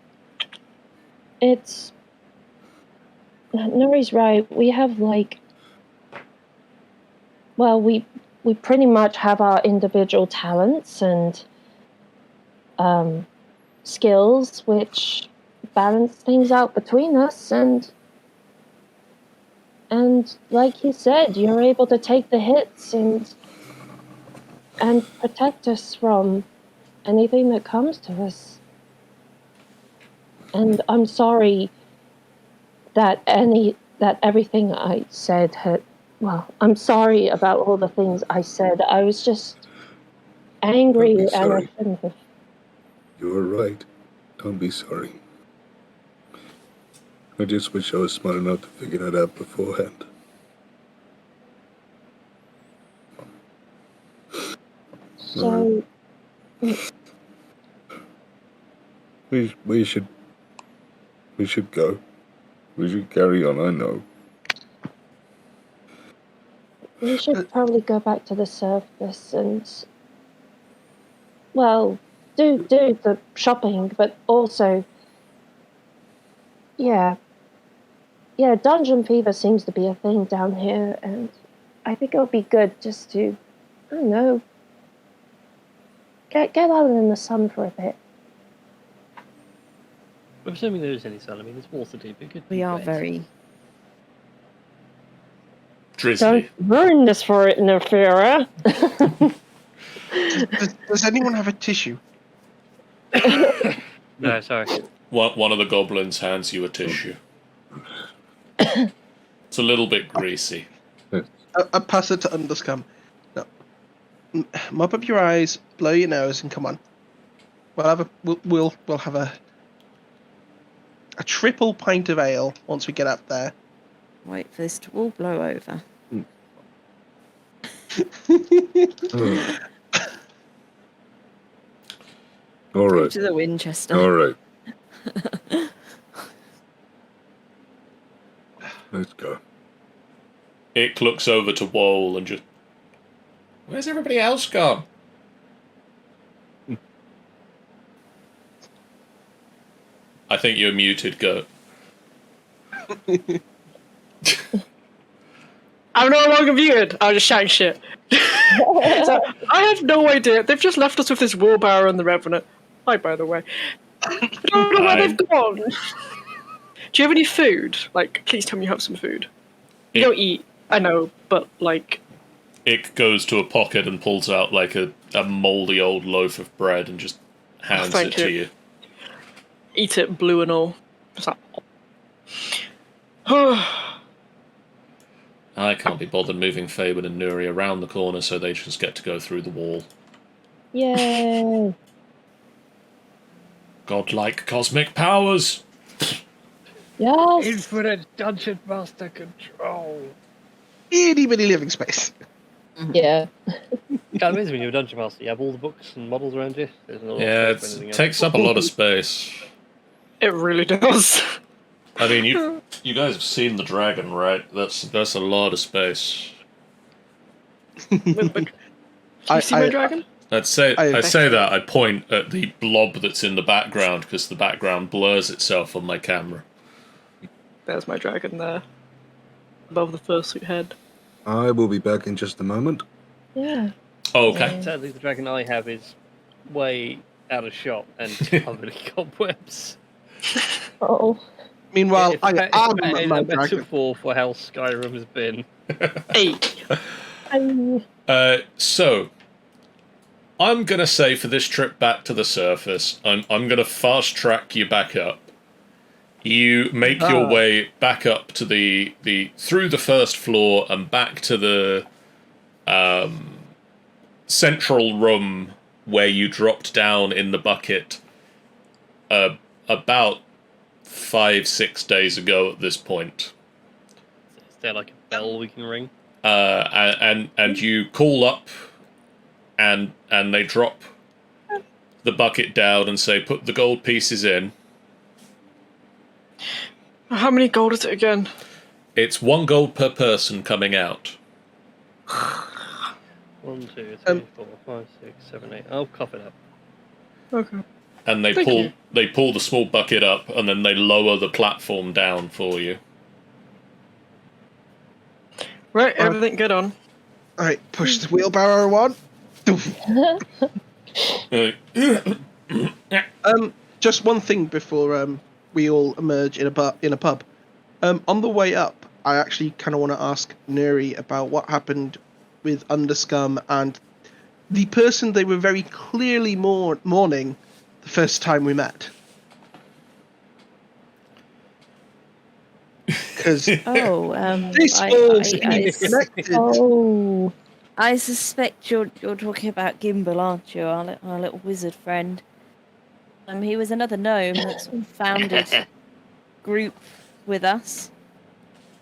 Nuri's right. We have we we pretty much have our individual talents and skills, which balance things out between us, and like you said, you're able to take the hits and protect us from anything that comes to us. And I'm sorry that everything I said hurt. Well, I'm sorry about all the things I said. I was just angry, Don't be and I sorry. shouldn't have. You were right. Don't be sorry. I just wish I was smart enough to figure that out beforehand. So, We should go. We should carry on, I know. we should probably go back to the surface and, well, do the shopping, but also, yeah, dungeon fever seems to be a thing down here, and I think it would be good just to, I don't know, get out in the sun for a bit. I'm assuming there is any sun. I mean, it's water deep. It could be We are wet. very. Drizzly. Don't ruin this for it, Nefera. Does anyone have a tissue? No, sorry. One of the goblins hands you a tissue. It's a little bit greasy. I pass it to Underscum. No. Mop up your eyes, blow your nose, and come on. We'll have a triple pint of ale once we get up there. Wait for this to all blow over. All right. To the Winchester. All right. Let's go. It looks over to Woel and just... Where's everybody else gone? I think you're muted, Goat. I'm no longer muted. I'm just shouting shit. So, I have no idea. They've just left us with this wheelbarrow and the Revenant. Hi, by the way. I don't know where Hi. they've gone. Do you have any food? Like, please tell me you have some food. You don't eat, I know, but like... It goes to a pocket and pulls out like a mouldy old loaf of bread and just hands Thank it to you. you. Eat it blue and all. Just like... I can't be bothered moving Fabian and Nuri around the corner, so they just get to go through the wall. Yay! Godlike cosmic powers! Yes! Infinite Dungeon Master control. Itty bitty living space. Yeah. That means when you're a Dungeon Master, you have all the books and models around you. There's not a lot Yeah, of space for it anything takes up a lot of space. It really does. I mean, you guys have seen the dragon, right? That's a lot of space. Can you see my dragon? I say that, I point at the blob that's in the background, because the background blurs itself on my camera. There's my dragon there. Above the fursuit head. I will be back in just a moment. Yeah. Oh, okay. Sadly, the dragon I have is way out of shot and covered in cobwebs. Oh. Meanwhile, If I that am is my a dragon. metaphor for how Skyrim has been. Hey. So, I'm gonna say for this trip back to the surface, I'm gonna fast track you back up. You make your way back up to the through the first floor and back to the central room where you dropped down in the bucket about 5-6 days ago at this point. Is there like a bell we can ring? And you call up and they drop the bucket down and say, put the gold pieces in. How many gold is it again? It's 1 gold per person coming out. 1, 2, 3, 4, 5, 6, 7, 8. I'll cough it up. Okay. And they pull the small bucket up and then they lower the platform down for you. Right, everything good on. Alright, push the wheelbarrow on. Just one thing before we all emerge in a pub. On the way up, I actually kind of want to ask Nuri about what happened with Underscum and the person they were very clearly mourning the first time we met. Because this all seems connected. Oh, I suspect you're talking about Gimbal, aren't you? Our little wizard friend. He was another gnome that sort of founded group with us,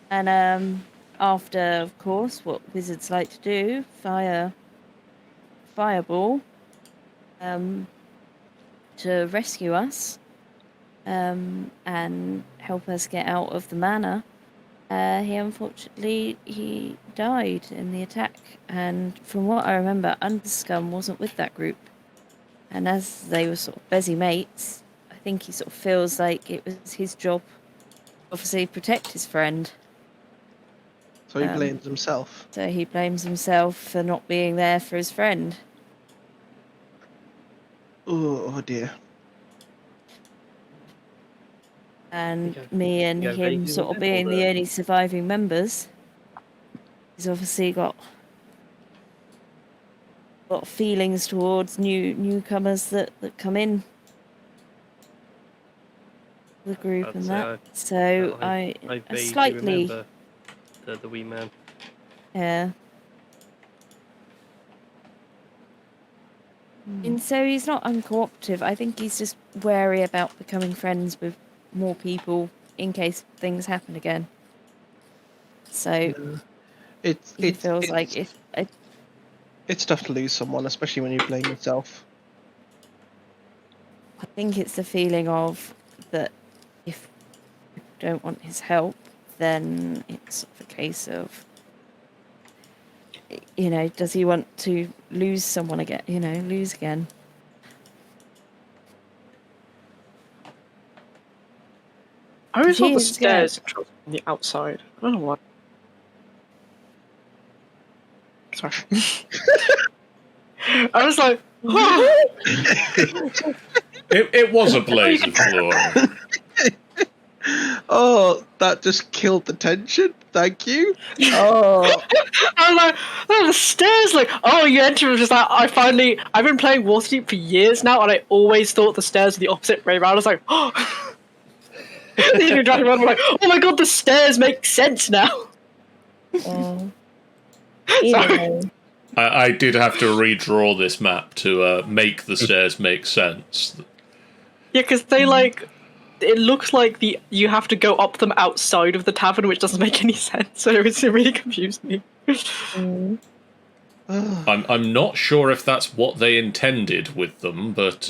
and after, of course, what wizards like to do, fireball, to rescue us, and help us get out of the manor. He died in the attack, and from what I remember, Underscum wasn't with that group. And as they were sort of busy mates, I think he sort of feels like it was his job, obviously, to protect his friend. So he blames himself. So he blames himself for not being there for his friend. Oh dear. And me and him sort of being the only surviving members, he's obviously got feelings towards newcomers that come in the group and that. So I slightly remember the wee man. Yeah. And so he's not uncooperative. I think he's just wary about becoming friends with more people in case things happen again. So it feels like it's tough to lose someone, especially when you blame yourself. I think it's the feeling of that if you don't want his help, then it's sort of a case of, does he want to lose someone again? Lose again. I always thought the stairs on the outside. I don't know why. Sorry. I was like, it was a blazing floor. Oh, that just killed the tension. Thank you. oh, I was like, the stairs. Like, you enter. Just like, I've been playing Waterdeep for years now, and I always thought the stairs were the opposite way around. I was like, You're driving around, I'm like, oh my god, the stairs make sense now. Sorry. I did have to redraw this map to make the stairs make sense. Yeah, because they it looks like you have to go up them outside of the tavern, which doesn't make any sense. So it really confused me. I'm not sure if that's what they intended with them, but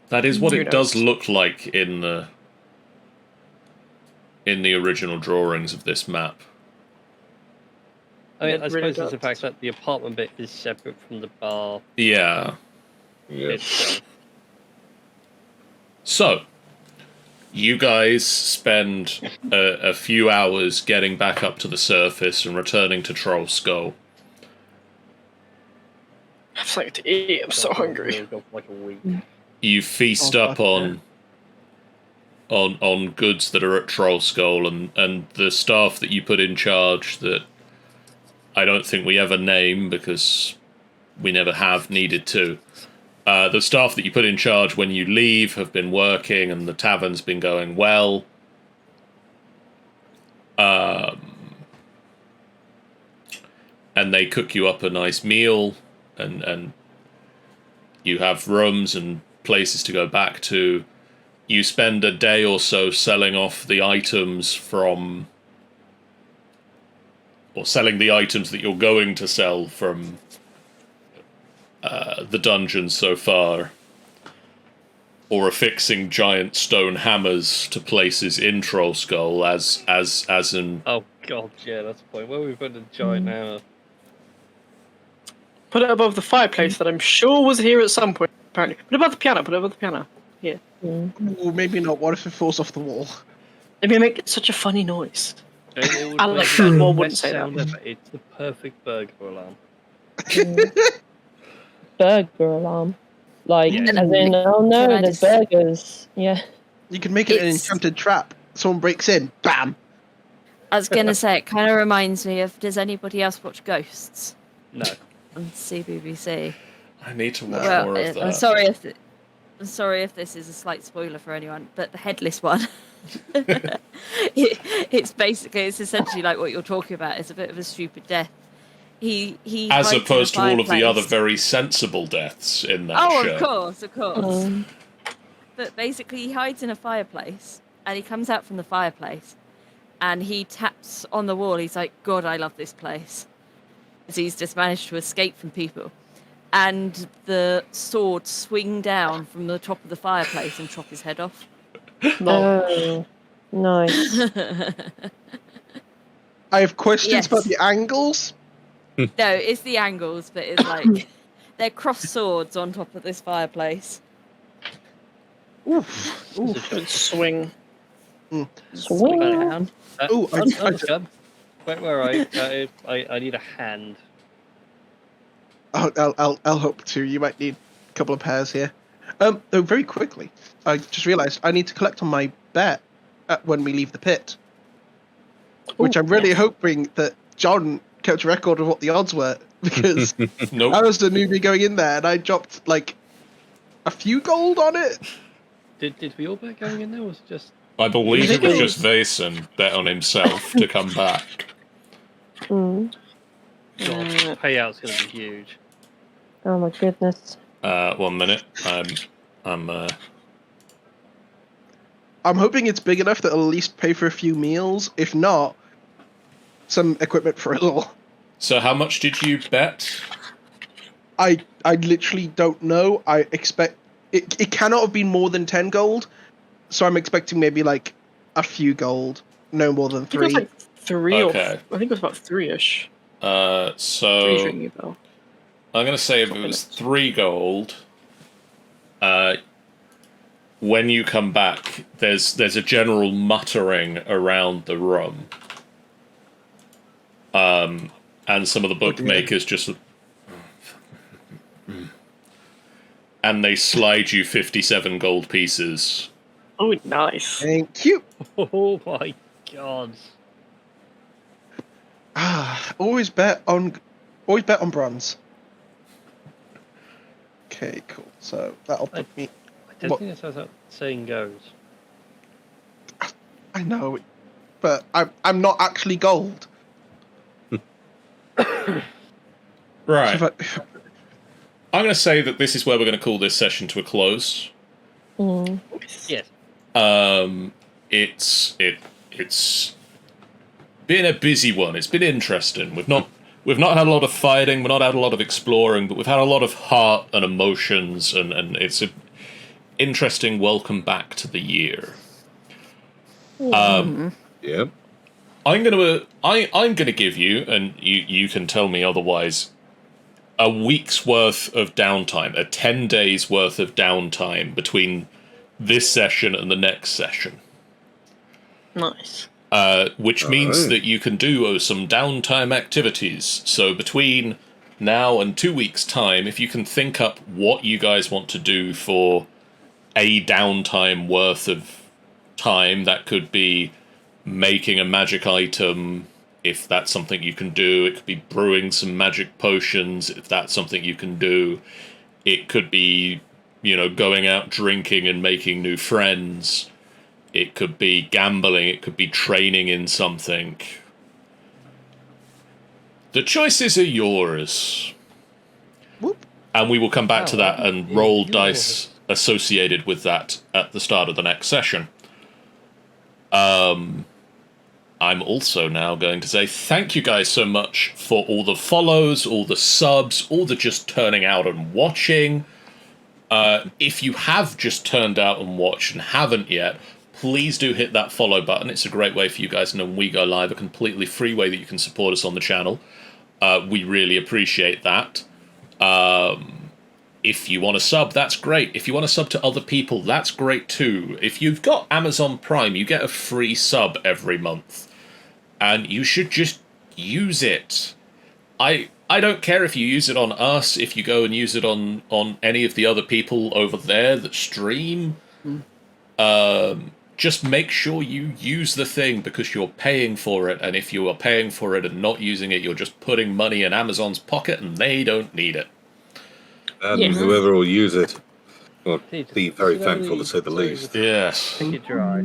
that is what it does look like in the original drawings of this map. I It suppose really it's the does. fact that the apartment bit is separate from the bar Yeah. itself. So, you guys spend a few hours getting back up to the surface and returning to Troll Skull. I'm just like to eat. I'm so hungry. We'll go for like a week. You feast up on goods that are at Troll Skull and the staff that you put in charge that I don't think we ever name because we never have needed to. The staff that you put in charge when you leave have been working and the tavern's been going well. And they cook you up a nice meal and you have rooms and places to go back to. You spend a day or so selling off the items from... or selling the items that you're going to sell from the dungeon so far, or affixing giant stone hammers to places in Troll Skull as in... Oh god, yeah, that's the point. Where we put a giant hammer. Put it above the fireplace that I'm sure was here at some point. Apparently, put it above the piano. Put it above the piano. Yeah. Ooh, maybe not. What if it falls off the wall? It may make such a funny noise. It would Alex make the Moore best wouldn't say that. sound ever. It's the perfect burglar alarm. Burger alarm. Like, Yes. as in, oh Can no, I there's just- burgers. Yeah. You can make it an It's- enchanted trap. Someone breaks in, bam. I was gonna say it kind of reminds me of. Does anybody else watch Ghosts No. on CBBC? I need to watch Well, more of that. I'm sorry if this is a slight spoiler for anyone, but the headless one. It's essentially like what you're talking about. It's a bit of a stupid death. He As hides in a opposed to all of the other fireplace. very sensible deaths in that Oh, show. of course. Mm. But basically, he hides in a fireplace, and he comes out from the fireplace, and he taps on the wall. He's like, "God, I love this place," as he's just managed to escape from people. And the swords swing down from the top of the fireplace and chop his head off. Oh, nice. I have questions Yes. about the angles. No, it's the angles, but it's like they're crossed swords on top of this fireplace. Oof. Good swing. Swing. Down. Ooh, Where I need a hand. I'll help too. You might need a couple of pairs here. Though very quickly, I just realised I need to collect on my bet when we leave the pit, which I'm really hoping that John kept a record of what the odds were, because Nope. I was the newbie going in there and I dropped like a few gold on it. Did we all bet going in there? Or was it just I believe I it think was it just Vason bet on himself to come back. Mm. God, the payout's going to be huge? Oh my goodness. 1 minute. I'm I'm hoping it's big enough that it'll at least pay for a few meals. If not, some equipment for it all. So how much did you bet? I literally don't know. I expect it cannot have been more than 10 gold, so I'm expecting maybe like a few gold, no more than I think it was 3. like 3 Okay. I think it was about 3-ish. So Three's ringing a bell. I'm gonna say if it was 3 gold, when you come back, there's a general muttering around the room. And some of the bookmakers just and they slide you 57 gold pieces. Oh, nice. Thank you. Oh my god! Always bet on bronze. Okay, cool. So that'll put me. I don't What? think that's how that saying goes. I know, but I'm not actually gold. Right. So I'm going to say that this is where we're going to call this session to a close. Mm. Yes. It's been a busy one. It's been interesting. We've not had a lot of fighting. We've not had a lot of exploring, but we've had a lot of heart and emotions, and it's an interesting welcome back to the year. Yeah. I'm gonna give you, and you can tell me otherwise, a week's worth of downtime, a 10 days worth of downtime between this session and the next session. Nice. Which means Oh. that you can do some downtime activities. So between now and 2 weeks' time, if you can think up what you guys want to do for a downtime worth of time, that could be making a magic item, if that's something you can do. It could be brewing some magic potions, if that's something you can do. It could be, going out drinking and making new friends. It could be gambling. It could be training in something. The choices are yours. Whoop. And we will come back to that and roll yours. dice associated with that at the start of the next session. I'm also now going to say thank you guys so much for all the follows, all the subs, all the just turning out and watching. If you have just turned out and watched and haven't yet, please do hit that follow button. It's a great way for you guys to know when we go live, a completely free way that you can support us on the channel. We really appreciate that. If you want to sub, that's great. If you want to sub to other people, that's great too. If you've got Amazon Prime, you get a free sub every month. and you should just use it. I don't care if you use it on us, if you go and use it on any of the other people over there that stream. Just make sure you use the thing because you're paying for it, and if you are paying for it and not using it, you're just putting money in Amazon's pocket and they don't need it. And Yes. whoever will use it will Need be very slowly, thankful, to say the slowly least. Yes. Take it dry.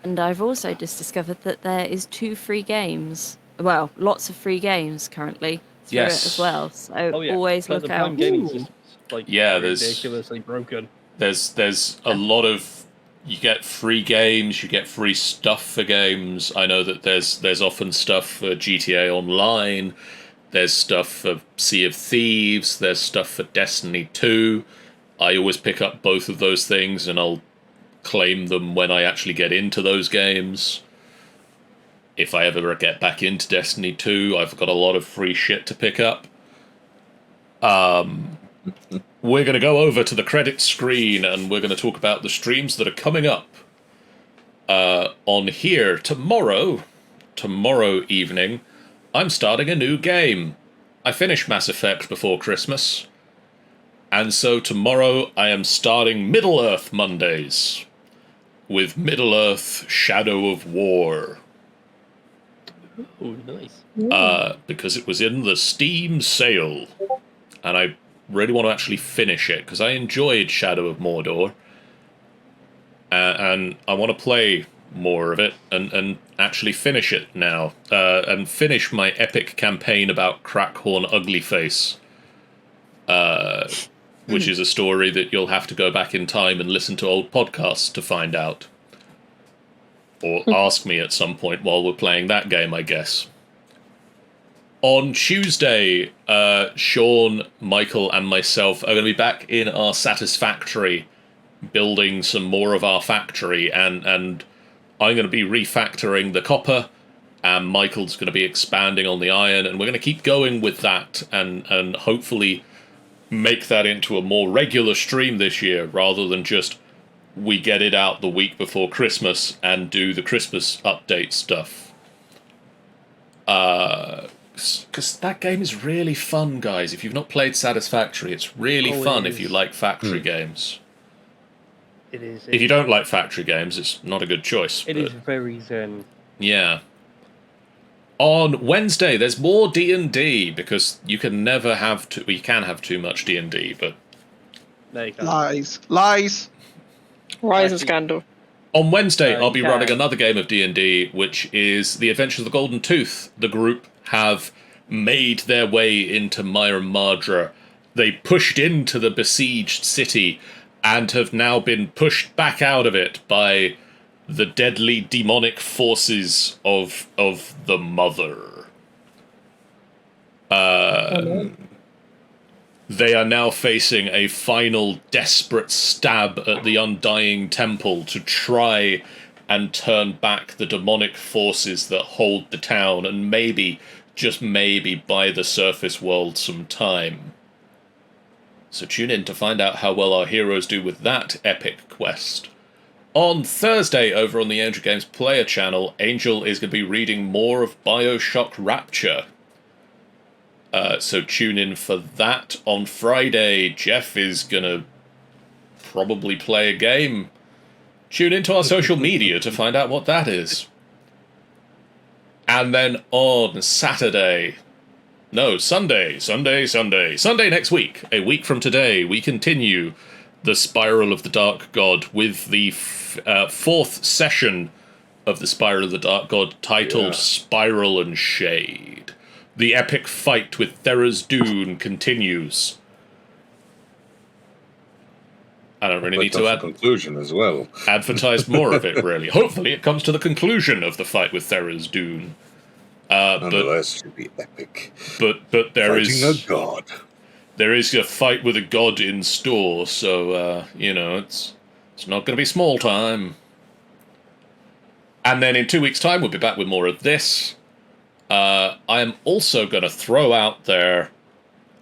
And I've also just discovered that there is 2 free games. Well, lots of free games currently through Yes. it as well. So Oh yeah, always but look the out. Prime gaming system's like Yeah, there's- ridiculously broken. There's a lot of, you get free games, you get free stuff for games. I know that there's often stuff for GTA Online, there's stuff for Sea of Thieves, there's stuff for Destiny 2. I always pick up both of those things and I'll claim them when I actually get into those games. If I ever get back into Destiny 2, I've got a lot of free shit to pick up. We're going to go over to the credit screen and we're going to talk about the streams that are coming up on here tomorrow evening. I'm starting a new game. I finished Mass Effect before Christmas, and so tomorrow I am starting Middle-earth Mondays with Middle-earth Shadow of War. Oh, nice. Because it was in the Steam sale, and I really want to actually finish it because I enjoyed Shadow of Mordor, and I want to play more of it and actually finish it now, and finish my epic campaign about Crackhorn Uglyface, which is a story that you'll have to go back in time and listen to old podcasts to find out. Or ask me at some point while we're playing that game, I guess. On Tuesday, Sean, Michael, and myself are going to be back in our Satisfactory, building some more of our factory, and I'm going to be refactoring the copper, and Michael's going to be expanding on the iron, and we're going to keep going with that, and hopefully make that into a more regular stream this year, rather than just we get it out the week before Christmas and do the Christmas update stuff. Because that game is really fun, guys. If you've not played Satisfactory, it's really fun if you like factory games. It is. If you don't like factory games, it's not a good choice. It is very zen. Yeah. On Wednesday, there's more D&D, because you can never have too... Well, you can have too much D&D, but... There you go. Lies. Rise and Scandal. On Wednesday, I'll be Okay. running another game of D&D, which is The Adventures of the Golden Tooth. The group have made their way into Myra Madra. They pushed into the besieged city and have now been pushed back out of it by the deadly demonic forces of the Mother. They are now facing a final desperate stab at the Undying Temple to try and turn back the demonic forces that hold the town, and maybe, just maybe, buy the surface world some time. So tune in to find out how well our heroes do with that epic quest. On Thursday, over on the Angel Games Player channel, Angel is going to be reading more of BioShock Rapture. So tune in for that. On Friday, Jeff is going to probably play a game. Tune into our social media to find out what that is. And then on Sunday next week, a week from today, we continue the Spiral of the Dark God with the fourth session of the Spiral of the Dark God, titled Spiral and Shade. The epic fight with Thera's-Dune continues. I don't really need to conclusion as well. advertise more of it, really. Hopefully it comes to the conclusion of the fight with Thera's-Dune. Nonetheless, it should be epic. But there Fighting is... a god. There is a fight with a god in store, so, it's not going to be small time. And then in 2 weeks' time, we'll be back with more of this. I am also going to throw out there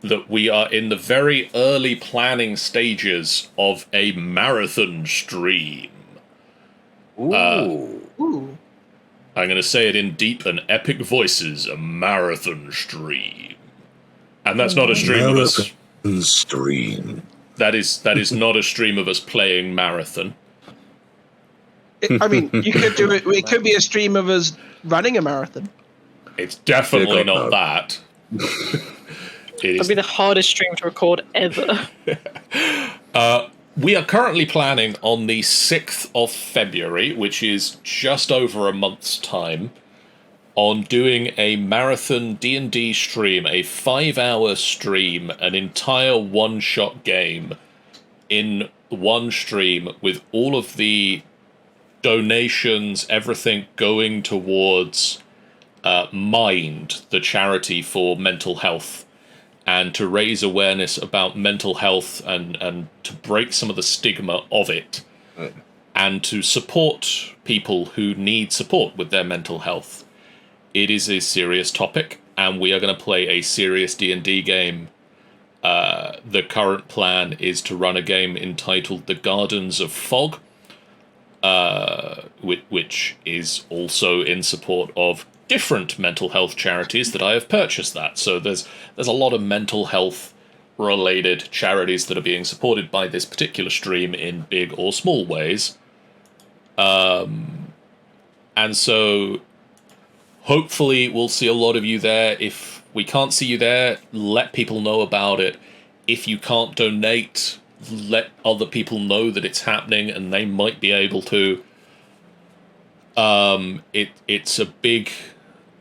that we are in the very early planning stages of a marathon stream. Ooh. Ooh. I'm going to say it in deep and epic voices, a marathon stream. And that's not a stream of us... Stream. That is not a stream of us playing marathon. I mean, you could do it. It could be a stream of us running a marathon. It's definitely God, not no. that. That'd be the hardest stream to record ever. We are currently planning on the 6th of February, which is just over a month's time, on doing a marathon D&D stream, a 5-hour stream, an entire one-shot game in one stream with all of the donations, everything going towards Mind, the charity for mental health, and to raise awareness about mental health and to break some of the stigma of it, and to support people who need support with their mental health. It is a serious topic, and we are going to play a serious D&D game. The current plan is to run a game entitled The Gardens of Fog, which is also in support of different mental health charities that I have purchased that. So there's a lot of mental health related charities that are being supported by this particular stream in big or small ways. And so hopefully we'll see a lot of you there. If we can't see you there, let people know about it. If you can't donate, let other people know that it's happening and they might be able to. It's a big,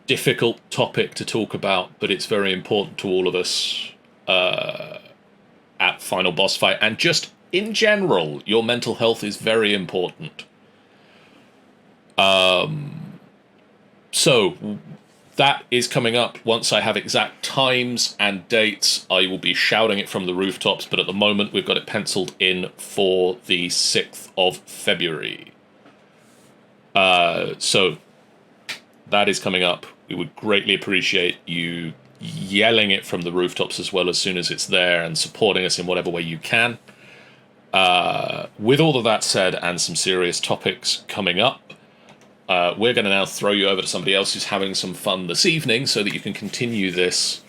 difficult topic to talk about, but it's very important to all of us at Final Boss Fight. And just in general, your mental health is very important. So that is coming up. Once I have exact times and dates, I will be shouting it from the rooftops, but at the moment we've got it penciled in for the 6th of February. So that is coming up. We would greatly appreciate you yelling it from the rooftops as well as soon as it's there and supporting us in whatever way you can. With all of that said and some serious topics coming up, we're going to now throw you over to somebody else who's having some fun this evening so that you can continue this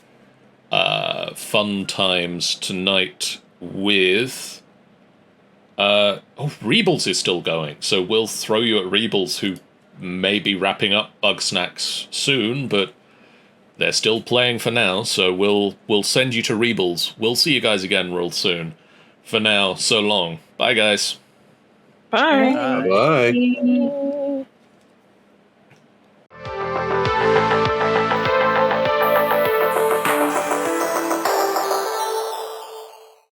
fun times tonight with... Reebles is still going, so we'll throw you at Reebles, who may be wrapping up Bug Snacks soon, but they're still playing for now, so we'll send you to Reebles. We'll see you guys again real soon. For now, so long. Bye, guys. Bye. Bye.